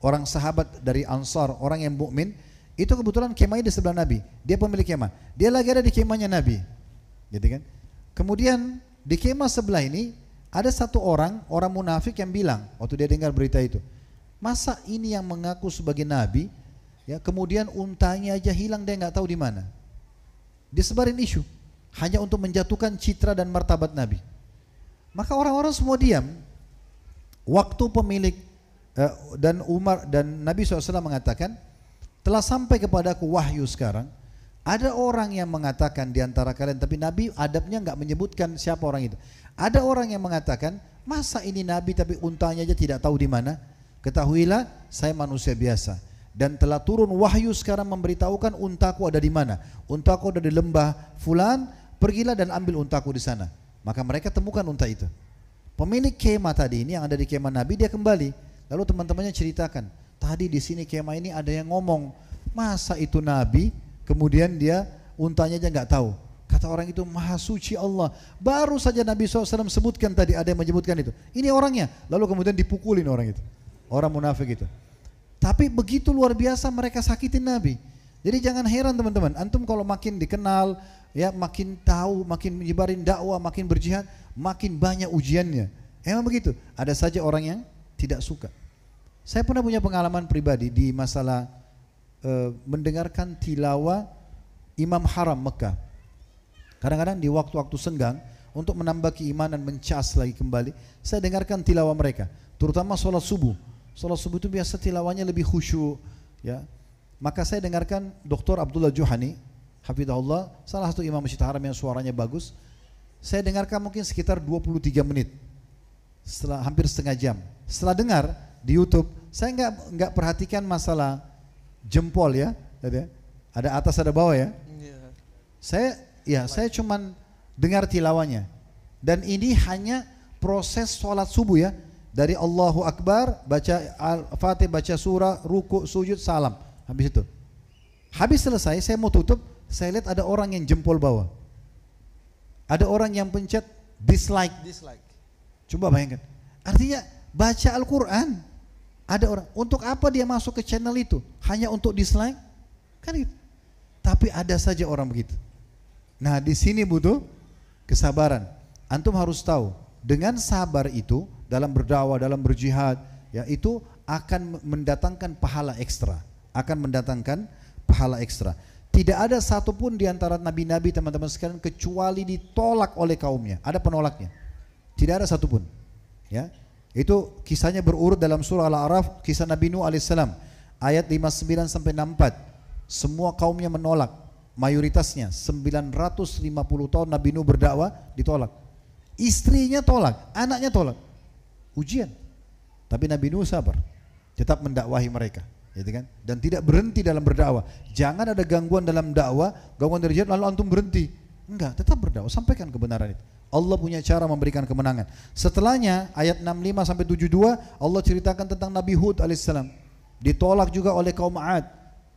Speaker 2: orang sahabat dari Ansar, orang yang mukmin. Itu kebetulan kemahnya di sebelah Nabi. Dia pemilik kemah. Dia lagi ada di kemahnya Nabi, gitu kan. Kemudian di kemah sebelah ini ada satu orang munafik yang bilang waktu dia dengar berita itu, masa ini yang mengaku sebagai Nabi, ya, kemudian untanya aja hilang, dia nggak tahu di mana. Dia sebarin isu hanya untuk menjatuhkan citra dan martabat Nabi. Maka orang-orang semua diam. Waktu pemilik dan Umar dan Nabi SAW mengatakan, telah sampai kepadaku wahyu sekarang, ada orang yang mengatakan di antara kalian, tapi Nabi adabnya nggak menyebutkan siapa orang itu. Ada orang yang mengatakan, masa ini Nabi tapi untanya aja tidak tahu di mana? Ketahuilah, saya manusia biasa dan telah turun wahyu sekarang memberitahukan untaku ada di mana. Untaku ada di lembah fulan, pergilah dan ambil untaku di sana. Maka mereka temukan unta itu. Pemilik kemah tadi ini yang ada di kemah Nabi, dia kembali. Lalu teman-temannya ceritakan, tadi di sini kemah ini ada yang ngomong, masa itu Nabi, kemudian dia untanya aja nggak tahu. Kata orang itu, maha suci Allah. Baru saja Nabi SAW sebutkan tadi, ada yang menyebutkan itu. Ini orangnya. Lalu kemudian dipukulin orang itu, orang munafik itu. Tapi begitu luar biasa mereka sakitin Nabi. Jadi jangan heran teman-teman, antum kalau makin dikenal, ya, makin tahu, makin menyebarin dakwah, makin berjihad, makin banyak ujiannya. Emang begitu. Ada saja orang yang tidak suka. Saya pernah punya pengalaman pribadi di masalah mendengarkan tilawah Imam Haram Mekah. Kadang-kadang di waktu-waktu senggang untuk menambah keimanan, mencas lagi kembali, saya dengarkan tilawah mereka, terutama sholat subuh. Sholat subuh itu biasa tilawahnya lebih khusyuk, ya. Maka saya dengarkan Dr. Abdullah Juhani, hafizahullah, salah satu imam Masjid Haram yang suaranya bagus. Saya dengarkan mungkin sekitar 23 menit, setelah hampir setengah jam. Setelah dengar di YouTube, saya nggak perhatikan masalah jempol, ya, ada atas ada bawah, ya. Saya cuman dengar tilawahnya, dan ini hanya proses sholat subuh, ya, dari Allahu Akbar, baca Al-Fatih, baca surah, ruku, sujud, salam, habis itu. Habis selesai, saya mau tutup, saya lihat ada orang yang jempol bawah, ada orang yang pencet dislike. Coba bayangkan, artinya baca Al-Quran, ada orang, untuk apa dia masuk ke channel itu? Hanya untuk dislike? Kan gitu. Tapi ada saja orang begitu. Nah, di sini butuh kesabaran. Antum harus tahu, dengan sabar itu dalam berdakwah, dalam berjihad, ya, itu akan mendatangkan pahala ekstra, akan mendatangkan pahala ekstra. Tidak ada satupun di antara nabi-nabi teman-teman sekalian kecuali ditolak oleh kaumnya. Ada penolaknya. Tidak ada satupun. Ya, itu kisahnya berurut dalam surah Al-A'raf, kisah Nabi Nuh alaihissalam, ayat 59 sampai 64. Semua kaumnya menolak, mayoritasnya 950 tahun Nabi Nuh berdakwah ditolak. Istrinya tolak, anaknya tolak. Ujian. Tapi Nabi Nuh sabar, tetap mendakwahi mereka, gitu kan? Dan tidak berhenti dalam berdakwah. Jangan ada gangguan dalam dakwah, gangguan dari jihad lalu antum berhenti. Enggak, tetap berdakwah, sampaikan kebenaran itu. Allah punya cara memberikan kemenangan. Setelahnya ayat 65 sampai 72 Allah ceritakan tentang Nabi Hud alaihissalam. Ditolak juga oleh kaum Ad.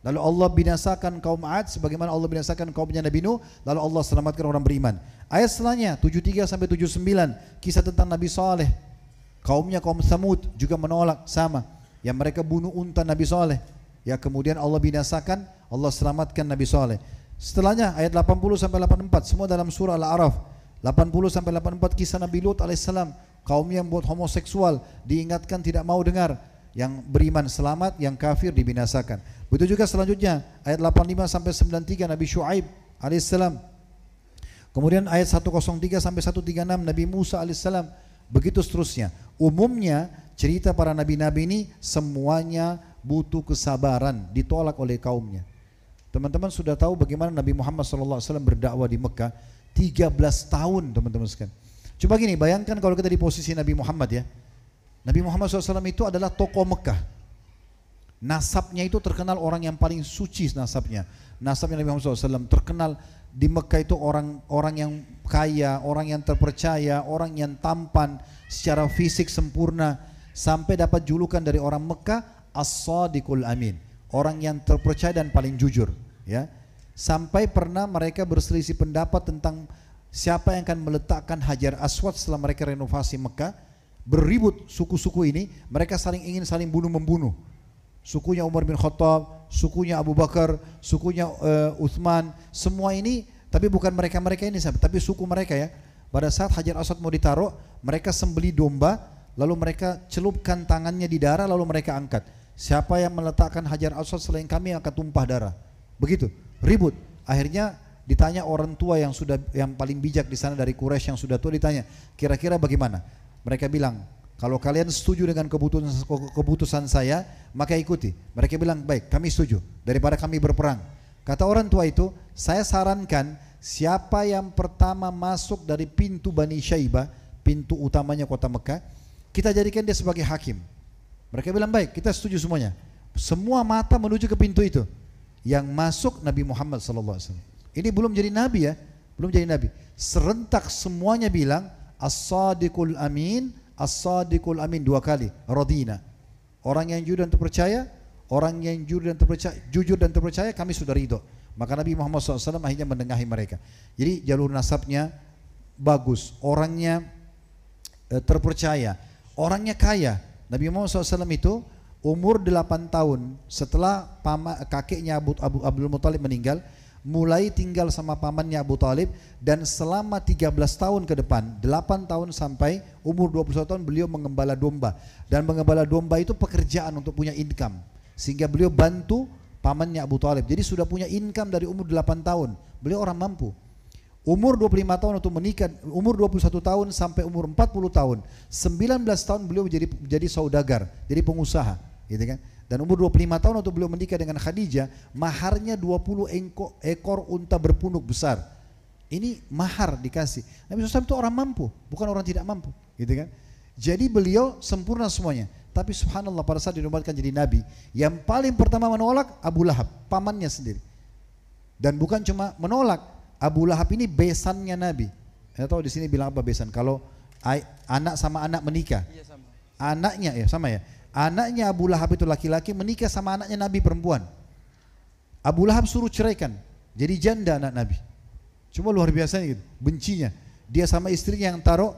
Speaker 2: Lalu Allah binasakan kaum Ad sebagaimana Allah binasakan kaumnya Nabi Nuh, lalu Allah selamatkan orang beriman. Ayat setelahnya 73 sampai 79 kisah tentang Nabi Saleh. Kaumnya kaum Tsamud juga menolak sama. Yang mereka bunuh unta Nabi Saleh. Ya, kemudian Allah binasakan, Allah selamatkan Nabi Saleh. Setelahnya ayat 80 sampai 84 semua dalam surah Al-A'raf. 80 sampai 84 kisah Nabi Lut alaihissalam, kaum yang buat homoseksual diingatkan tidak mau dengar, yang beriman selamat, yang kafir dibinasakan. Begitu juga selanjutnya ayat 85 sampai 93 Nabi Syuaib alaihissalam. Kemudian ayat 103 sampai 136 Nabi Musa alaihissalam. Begitu seterusnya. Umumnya cerita para nabi-nabi ini semuanya butuh kesabaran, ditolak oleh kaumnya. Teman-teman sudah tahu bagaimana Nabi Muhammad SAW berdakwah di Mekah 13 tahun, teman-teman sekalian. Coba gini, bayangkan kalau kita di posisi Nabi Muhammad ya. Nabi Muhammad SAW itu adalah tokoh Mekah. Nasabnya itu terkenal orang yang paling suci nasabnya. Nasabnya Nabi Muhammad SAW terkenal di Mekah itu orang yang kaya, orang yang terpercaya, orang yang tampan, secara fisik sempurna, sampai dapat julukan dari orang Mekah As-Sadiqul Amin, orang yang terpercaya dan paling jujur, ya. Sampai pernah mereka berselisih pendapat tentang siapa yang akan meletakkan Hajar Aswad setelah mereka renovasi Mekah. Beribut suku-suku ini, mereka ingin saling bunuh-membunuh. Sukunya Umar bin Khattab, sukunya Abu Bakar, sukunya Uthman, semua ini, tapi bukan mereka-mereka ini, tapi suku mereka ya. Pada saat Hajar Aswad mau ditaruh, mereka sembeli domba, lalu mereka celupkan tangannya di darah, lalu mereka angkat. Siapa yang meletakkan Hajar Aswad selain kami akan tumpah darah. Begitu, ribut. Akhirnya ditanya orang tua yang paling bijak di sana dari Quraisy yang sudah tua, ditanya, kira-kira bagaimana? Mereka bilang, kalau kalian setuju dengan keputusan saya, maka ikuti. Mereka bilang, baik, kami setuju, daripada kami berperang. Kata orang tua itu, saya sarankan siapa yang pertama masuk dari pintu Bani Syaibah, pintu utamanya kota Mekah, kita jadikan dia sebagai hakim. Mereka bilang, baik, kita setuju semuanya. Semua mata menuju ke pintu itu. Yang masuk Nabi Muhammad SAW. Ini belum jadi nabi ya, belum jadi nabi. Serentak semuanya bilang As-Sadiqul Amin, As-Sadiqul Amin 2 kali. Radina. Orang yang jujur dan terpercaya, orang yang jujur dan terpercaya, kami sudah ridho. Maka Nabi Muhammad SAW akhirnya menengahi mereka. Jadi jalur nasabnya bagus, orangnya terpercaya, orangnya kaya. Nabi Muhammad SAW itu umur 8 tahun setelah kakeknya Abdul Muthalib meninggal, mulai tinggal sama pamannya Abu Talib, dan selama 13 tahun ke depan, 8 tahun sampai umur 21 tahun beliau mengembala domba. Dan mengembala domba itu pekerjaan untuk punya income, sehingga beliau bantu pamannya Abu Talib. Jadi sudah punya income dari umur 8 tahun. Beliau orang mampu. Umur 25 tahun untuk menikah, umur 21 tahun sampai umur 40 tahun, 19 tahun beliau jadi saudagar, jadi pengusaha, gitu kan. Dan umur 25 tahun untuk beliau menikah dengan Khadijah, maharnya 20 ekor unta berpunuk besar. Ini mahar dikasih. Nabi SAW itu orang mampu, bukan orang tidak mampu, gitu kan. Jadi beliau sempurna semuanya. Tapi subhanallah, pada saat dinobatkan jadi nabi, yang paling pertama menolak Abu Lahab, pamannya sendiri. Dan bukan cuma menolak, Abu Lahab ini besannya Nabi. Saya tahu di sini bilang apa besan? Kalau anak sama anak menikah, iya, sama. Anaknya ya sama ya. Anaknya Abu Lahab itu laki-laki menikah sama anaknya Nabi perempuan. Abu Lahab suruh ceraikan, jadi janda anak Nabi. Cuma luar biasa gitu, bencinya. Dia sama istrinya yang taruh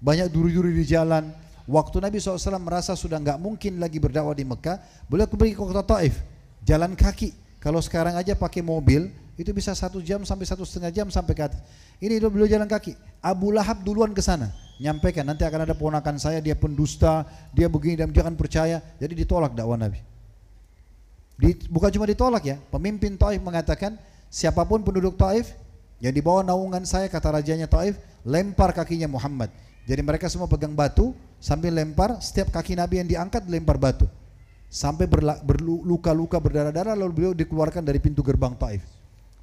Speaker 2: banyak duri-duri di jalan. Waktu Nabi SAW merasa sudah nggak mungkin lagi berdakwah di Mekah, beliau pergi ke kota Taif, jalan kaki. Kalau sekarang aja pakai mobil, itu bisa 1 jam sampai 1,5 jam sampai ke atas. Ini beliau jalan kaki. Abu Lahab duluan ke sana, nyampaikan nanti akan ada ponakan saya, dia pendusta, dia begini dan dia akan percaya. Jadi ditolak dakwah Nabi. Bukan cuma ditolak ya, pemimpin Taif mengatakan siapapun penduduk Taif yang di bawah naungan saya, kata rajanya Taif, lempar kakinya Muhammad. Jadi mereka semua pegang batu sambil lempar, setiap kaki Nabi yang diangkat dilempar batu. Sampai berluka-luka, berdarah-darah, lalu beliau dikeluarkan dari pintu gerbang Taif.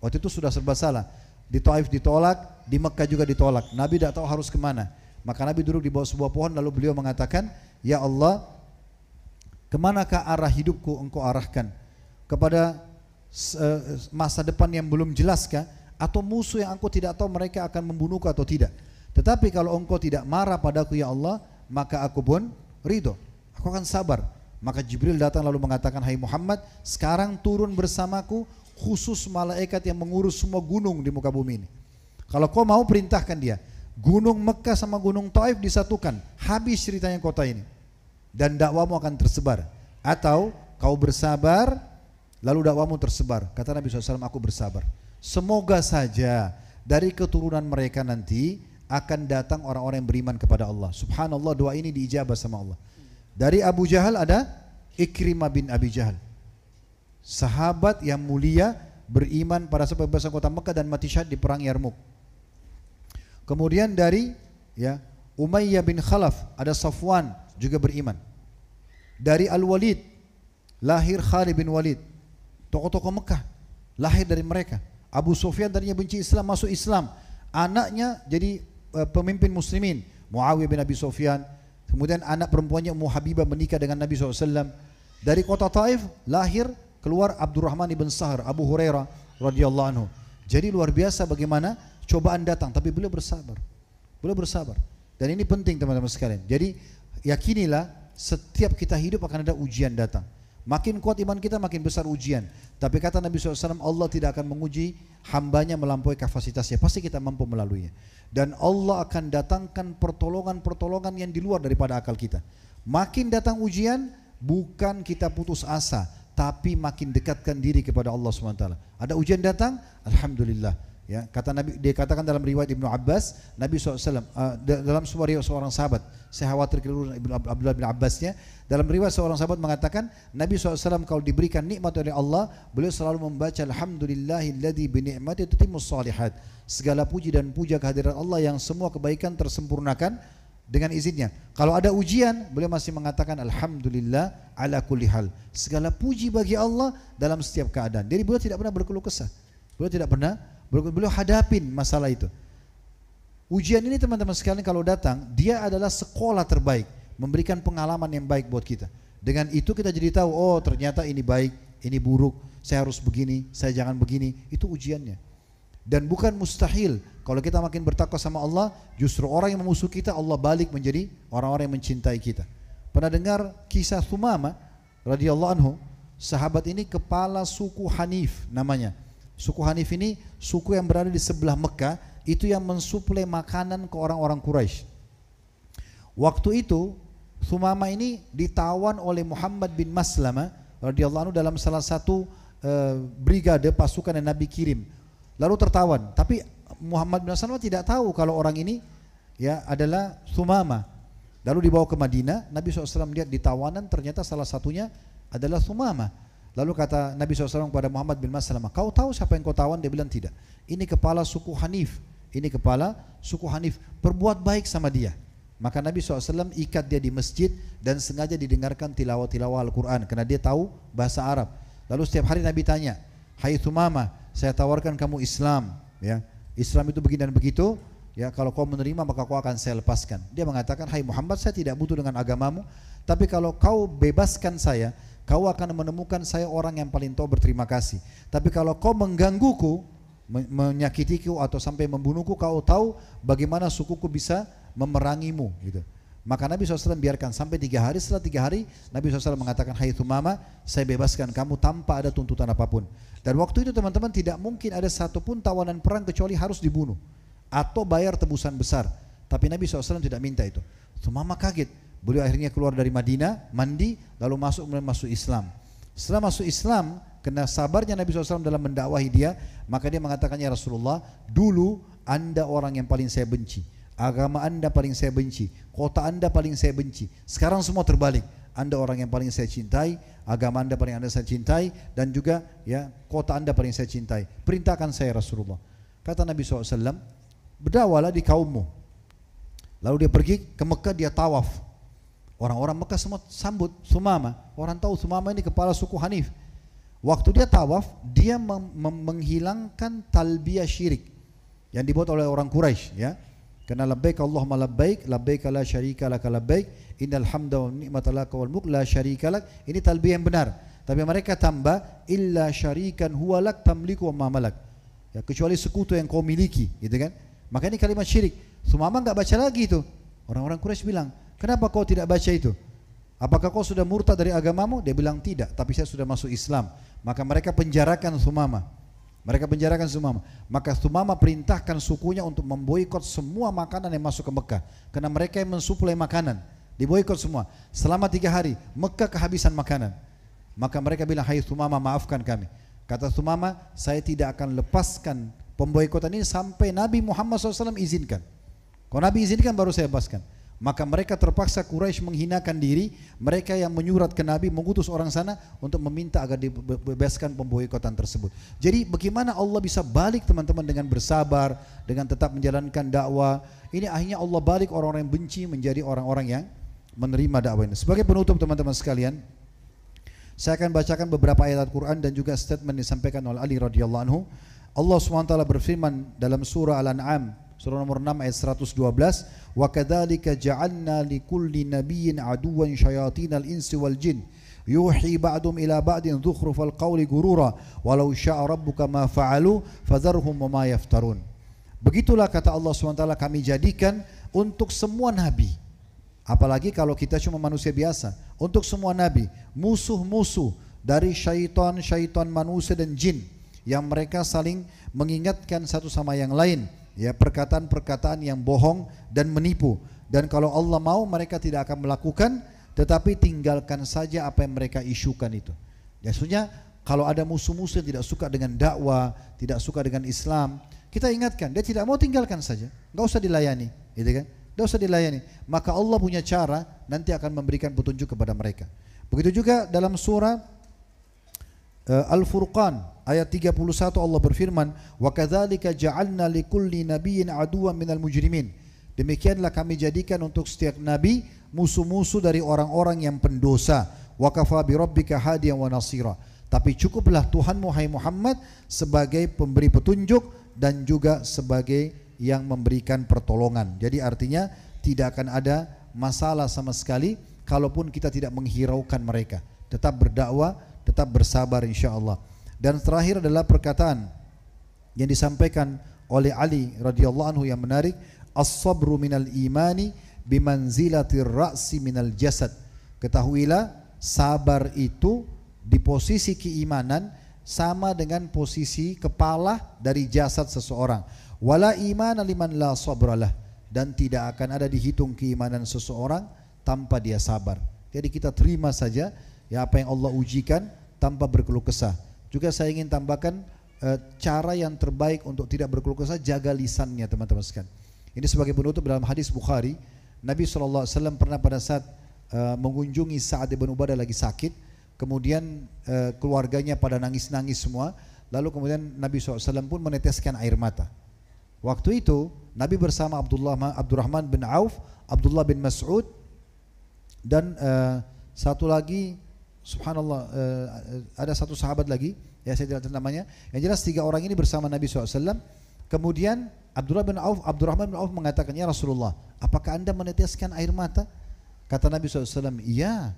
Speaker 2: Waktu itu sudah serba salah. Di Taif ditolak, di Mekah juga ditolak. Nabi tidak tahu harus kemana. Maka Nabi duduk di bawah sebuah pohon, lalu beliau mengatakan, "Ya Allah, kemanakah arah hidupku engkau arahkan? Kepada masa depan yang belum jelaskah? Atau musuh yang engkau tidak tahu mereka akan membunuhku atau tidak? Tetapi kalau engkau tidak marah padaku ya Allah, maka aku pun ridho, aku akan sabar." Maka Jibril datang lalu mengatakan, "Hai Muhammad, sekarang turun bersamaku khusus malaikat yang mengurus semua gunung di muka bumi ini. Kalau kau mau perintahkan dia, gunung Mekah sama gunung Taif disatukan, habis ceritanya kota ini, dan dakwamu akan tersebar. Atau kau bersabar, lalu dakwamu tersebar." Kata Nabi SAW, "Aku bersabar. Semoga saja dari keturunan mereka nanti akan datang orang-orang yang beriman kepada Allah." Subhanallah, doa ini diijabah sama Allah. Dari Abu Jahal ada Ikrimah bin Abi Jahal, sahabat yang mulia, beriman pada saat pembebasan kota Mekah dan mati syahid di perang Yarmuk. Kemudian dari Umayyah bin Khalaf ada Safwan juga beriman. Dari Al-Walid lahir Khalid bin Walid, tokoh-tokoh Mekah lahir dari mereka. Abu Sufyan tadinya benci Islam, masuk Islam, anaknya jadi pemimpin muslimin, Muawiyah bin Abi Sufyan. Kemudian anak perempuannya Ummu Habibah menikah dengan Nabi SAW. Dari kota Taif lahir keluar Abdurrahman ibn Sahr, Abu Hurairah radhiyallahu anhu. Jadi luar biasa bagaimana cobaan datang, tapi beliau bersabar. Beliau bersabar. Dan ini penting teman-teman sekalian. Jadi yakinilah setiap kita hidup akan ada ujian datang. Makin kuat iman kita makin besar ujian. Tapi kata Nabi SAW, Allah tidak akan menguji hambanya melampaui kapasitasnya. Pasti kita mampu melaluinya. Dan Allah akan datangkan pertolongan-pertolongan yang di luar daripada akal kita. Makin datang ujian, bukan kita putus asa, tapi makin dekatkan diri kepada Allah SWT. Ada ujian datang, Alhamdulillah. Ya, kata Nabi, dia katakan dalam riwayat Ibnu Abbas, Nabi SAW dalam sebuah riwayat seorang sahabat, saya khawatir keliru Ibnu Abdullah bin Abbasnya, dalam riwayat seorang sahabat mengatakan Nabi SAW kalau diberikan nikmat oleh Allah, beliau selalu membaca Alhamdulillahilladzi bi ni'matihi tatimmus shalihat. Segala puji dan puja kehadiran Allah yang semua kebaikan tersempurnakan dengan izinnya. Kalau ada ujian, beliau masih mengatakan Alhamdulillah ala kulli hal. Segala puji bagi Allah dalam setiap keadaan. Jadi beliau tidak pernah berkeluh kesah. Beliau hadapin masalah itu. Ujian ini teman-teman sekalian kalau datang, dia adalah sekolah terbaik, memberikan pengalaman yang baik buat kita. Dengan itu kita jadi tahu, oh ternyata ini baik, ini buruk, saya harus begini, saya jangan begini. Itu ujiannya. Dan bukan mustahil kalau kita makin bertakwa sama Allah, justru orang yang memusuh kita Allah balik menjadi orang-orang yang mencintai kita. Pernah dengar kisah Thumamah radhiyallahu anhu? Sahabat ini kepala suku Hanif namanya. Suku Hanif ini suku yang berada di sebelah Mekah, itu yang mensuplai makanan ke orang-orang Quraisy. Waktu itu Thumamah ini ditawan oleh Muhammad bin Maslamah radhiyallahu anhu dalam salah satu brigade pasukan yang Nabi kirim. Lalu tertawan, tapi Muhammad bin Maslamah tidak tahu kalau orang ini adalah Thumamah. Lalu dibawa ke Madinah, Nabi SAW lihat di tawanan ternyata salah satunya adalah Thumamah. Lalu kata Nabi SAW kepada Muhammad bin Maslamah, kau tahu siapa yang kau tawan? Dia bilang tidak. Ini kepala suku Hanif. Ini kepala suku Hanif. Perbuat baik sama dia. Maka Nabi SAW ikat dia di masjid dan sengaja didengarkan tilawah-tilawah Al-Quran karena dia tahu bahasa Arab. Lalu setiap hari Nabi tanya, hai Thumamah, saya tawarkan kamu Islam. Ya, Islam itu begini dan begitu. Ya, kalau kau menerima maka kau akan saya lepaskan. Dia mengatakan, hai Muhammad, saya tidak butuh dengan agamamu, tapi kalau kau bebaskan saya, kau akan menemukan saya orang yang paling tahu berterima kasih. Tapi kalau kau menggangguku, menyakitiku atau sampai membunuhku, kau tahu bagaimana sukuku bisa memerangimu gitu. Maka Nabi SAW biarkan sampai 3 hari. Setelah 3 hari Nabi SAW mengatakan, hai Thumamah, saya bebaskan kamu tanpa ada tuntutan apapun. Dan waktu itu teman-teman tidak mungkin ada satupun tawanan perang kecuali harus dibunuh atau bayar tebusan besar. Tapi Nabi SAW tidak minta itu. Thumamah kaget. Beliau akhirnya keluar dari Madinah, mandi, lalu masuk Islam. Setelah masuk Islam, karena sabarnya Nabi SAW dalam mendakwahi dia, maka dia mengatakan, ya Rasulullah, dulu anda orang yang paling saya benci, agama anda paling saya benci, kota anda paling saya benci. Sekarang semua terbalik, anda orang yang paling saya cintai, agama anda paling anda saya cintai, dan juga kota anda paling saya cintai. Perintahkan saya Rasulullah. Kata Nabi SAW, berdakwalah di kaummu. Lalu dia pergi ke Mekah, dia tawaf. Orang-orang Mekah semua sambut Sumamah. Orang tahu Sumamah ini kepala suku Hanif. Waktu dia tawaf, dia menghilangkan talbiyah syirik yang dibuat oleh orang Quraisy, ya. Karena labbaik Allahumma labbaik, labbaik la syarika lak labbaik, innal hamda wan ni'mata lak wal mulk la syarika lak. Ini talbiyah yang benar. Tapi mereka tambah illa syarikan huwa lak tamliku wa ma malak. Ya, kecuali sekutu yang kau miliki, gitu kan? Maka ini kalimat syirik. Sumamah enggak baca lagi itu. Orang-orang Quraisy bilang, "Kenapa kau tidak baca itu? Apakah kau sudah murtad dari agamamu?" Dia bilang, "Tidak, tapi saya sudah masuk Islam." Maka mereka penjarakan Sumamah. Maka Sumamah perintahkan sukunya untuk memboikot semua makanan yang masuk ke Mekah. Karena mereka yang mensuplai makanan. Diboikot semua. Selama 3 hari, Mekah kehabisan makanan. Maka mereka bilang, "Hai Sumamah, maafkan kami." Kata Sumamah, "Saya tidak akan lepaskan pemboikotan ini sampai Nabi Muhammad SAW izinkan. Kalau Nabi izinkan baru saya lepaskan." Maka mereka terpaksa, Quraisy menghinakan diri. Mereka yang menyurat ke Nabi, mengutus orang sana untuk meminta agar dibebaskan pemboikotan tersebut. Jadi bagaimana Allah bisa balik teman-teman dengan bersabar, dengan tetap menjalankan dakwah. Ini akhirnya Allah balik orang-orang yang benci menjadi orang-orang yang menerima dakwah ini. Sebagai penutup teman-teman sekalian, saya akan bacakan beberapa ayat Al-Quran dan juga statement disampaikan oleh Ali radhiyallahu anhu. Allah SWT berfirman dalam surah Al-An'am, surah nomor 6 ayat 112, "Wa kadzalika ja'alna likulli nabiyyin aduwwan syayatinal insi wal jin yuhi ba'dum ila ba'din dzukhrufal qawli gurura walau syaa rabbuka ma fa'alu fadharhum wa ma yaftarun." Begitulah kata Allah SWT, kami jadikan untuk semua nabi. Apalagi kalau kita cuma manusia biasa, untuk semua nabi musuh-musuh dari syaitan manusia dan jin yang mereka saling mengingatkan satu sama yang lain, ya, perkataan-perkataan yang bohong dan menipu. Dan kalau Allah mau, mereka tidak akan melakukan, tetapi tinggalkan saja apa yang mereka isukan itu. Maksudnya kalau ada musuh-musuh yang tidak suka dengan dakwah, tidak suka dengan Islam, kita ingatkan, dia tidak mau, tinggalkan saja, nggak usah dilayani, gitu kan? Tidak usah dilayani. Maka Allah punya cara, nanti akan memberikan petunjuk kepada mereka. Begitu juga dalam surah Al-Furqan ayat 31 Allah berfirman, "Wa kadzalika ja'alna likulli nabiyyin aduwwan minal mujrimin." Demikianlah kami jadikan untuk setiap nabi musuh-musuh dari orang-orang yang pendosa. "Wa kafa bi rabbika hadiyan wa nasira." Tapi cukuplah Tuhanmu hai Muhammad sebagai pemberi petunjuk dan juga sebagai yang memberikan pertolongan. Jadi artinya tidak akan ada masalah sama sekali kalaupun kita tidak menghiraukan mereka. Tetap berdakwah, tetap bersabar insyaallah. Dan terakhir adalah perkataan yang disampaikan oleh Ali radhiyallahu anhu yang menarik, "As-sabru minal imani bimanzilatir ra'si minal jasad." Ketahuilah, sabar itu di posisi keimanan sama dengan posisi kepala dari jasad seseorang. Wala imana liman la sabralah, dan tidak akan ada dihitung keimanan seseorang tanpa dia sabar. Jadi kita terima saja ya apa yang Allah ujikan tanpa berkeluh kesah. Juga saya ingin tambahkan cara yang terbaik untuk tidak berkeluh kesah, jaga lisannya teman-teman sekalian. Ini sebagai penutup, dalam hadis Bukhari, Nabi SAW pernah pada saat mengunjungi Sa'ad bin Ubadah lagi sakit, kemudian keluarganya pada nangis-nangis semua, lalu kemudian Nabi SAW pun meneteskan air mata. Waktu itu Nabi bersama Abdurrahman bin Auf, Abdullah bin Mas'ud, dan satu lagi, subhanallah, ada satu sahabat lagi, ya saya tidak tahu namanya. Yang jelas 3 orang ini bersama Nabi SAW. Kemudian Abdurrahman bin Auf mengatakan, "Ya Rasulullah, apakah anda meneteskan air mata?" Kata Nabi SAW, iya,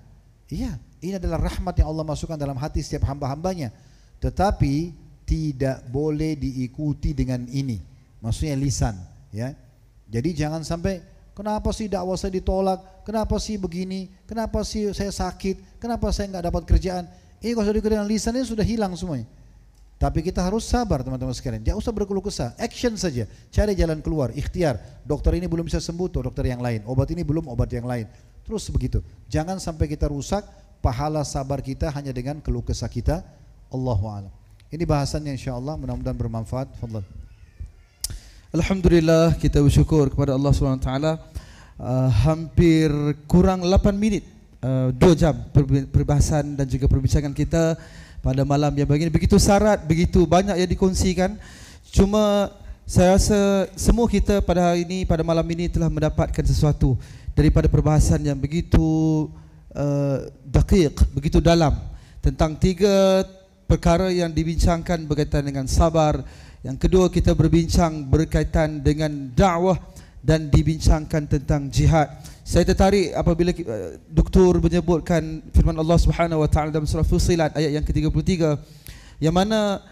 Speaker 2: ini adalah rahmat yang Allah masukkan dalam hati setiap hamba-hambanya. Tetapi tidak boleh diikuti dengan ini. Maksudnya lisan, ya. Jadi jangan sampai, kenapa sih dakwah saya ditolak, kenapa sih begini, kenapa sih saya sakit, kenapa saya nggak dapat kerjaan. Ini kalau sudah dikerjakan lisan ini sudah hilang semuanya. Tapi kita harus sabar teman-teman sekalian, jangan usah berkeluh kesah, action saja, cari jalan keluar, ikhtiar. Dokter ini belum bisa sembuh, dokter yang lain. Obat ini belum, obat yang lain. Terus begitu. Jangan sampai kita rusak pahala sabar kita hanya dengan keluh kesah kita. Allahu a'lam. Ini bahasannya insyaallah, mudah-mudahan bermanfaat. Fadhal.
Speaker 1: Alhamdulillah, kita bersyukur kepada Allah SWT. Hampir kurang 8 minit, 2 jam perbahasan dan juga perbincangan kita pada malam yang begini. Begitu syarat, begitu banyak yang dikongsikan. Cuma saya rasa semua kita pada hari ini, pada malam ini telah mendapatkan sesuatu daripada perbahasan yang begitu daqiq, begitu dalam tentang 3 perkara yang dibincangkan berkaitan dengan sabar. Yang kedua, kita berbincang berkaitan dengan dakwah dan dibincangkan tentang jihad. Saya tertarik apabila doktor menyebutkan firman Allah Subhanahu wa taala dalam surah Fussilat ayat yang ke-33, yang mana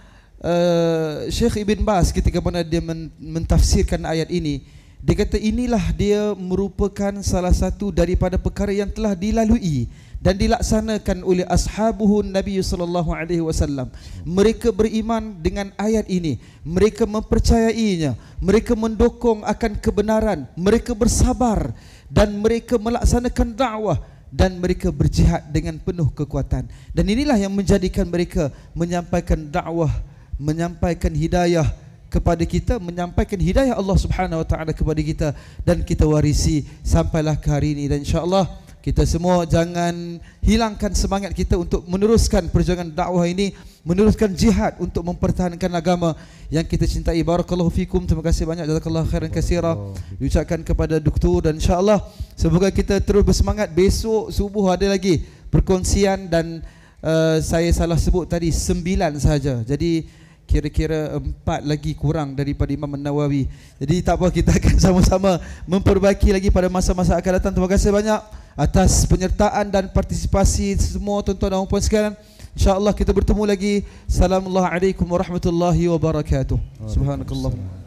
Speaker 1: Syekh Ibn Baz ketika mana dia mentafsirkan ayat ini, dia kata inilah dia merupakan salah satu daripada perkara yang telah dilalui dan dilaksanakan oleh ashabuhun Nabi sallallahu alaihi wasallam. Mereka beriman dengan ayat ini, mereka mempercayainya, mereka mendukung akan kebenaran, mereka bersabar dan mereka melaksanakan dakwah dan mereka berjihad dengan penuh kekuatan. Dan inilah yang menjadikan mereka menyampaikan dakwah, menyampaikan hidayah kepada kita, menyampaikan hidayah Allah Subhanahu wa taala kepada kita, dan kita warisi sampailah ke hari ini. Dan insya-Allah kita semua jangan hilangkan semangat kita untuk meneruskan perjuangan dakwah ini, meneruskan jihad untuk mempertahankan agama yang kita cintai. Barakallahu fikum. Terima kasih banyak, jazakallahu khairan katsira diucapkan kepada doktor, dan insya-Allah semoga kita terus bersemangat. Besok subuh ada lagi perkongsian, dan saya salah sebut tadi 9 saja. Jadi kira-kira 4 lagi kurang daripada Imam An-Nawawi. Jadi tak apa, kita akan sama-sama memperbaiki lagi pada masa-masa akan datang. Terima kasih banyak atas penyertaan dan partisipasi semua tuan-tuan dan puan sekalian. InsyaAllah kita bertemu lagi. Assalamualaikum warahmatullahi wabarakatuh. Subhanakallah.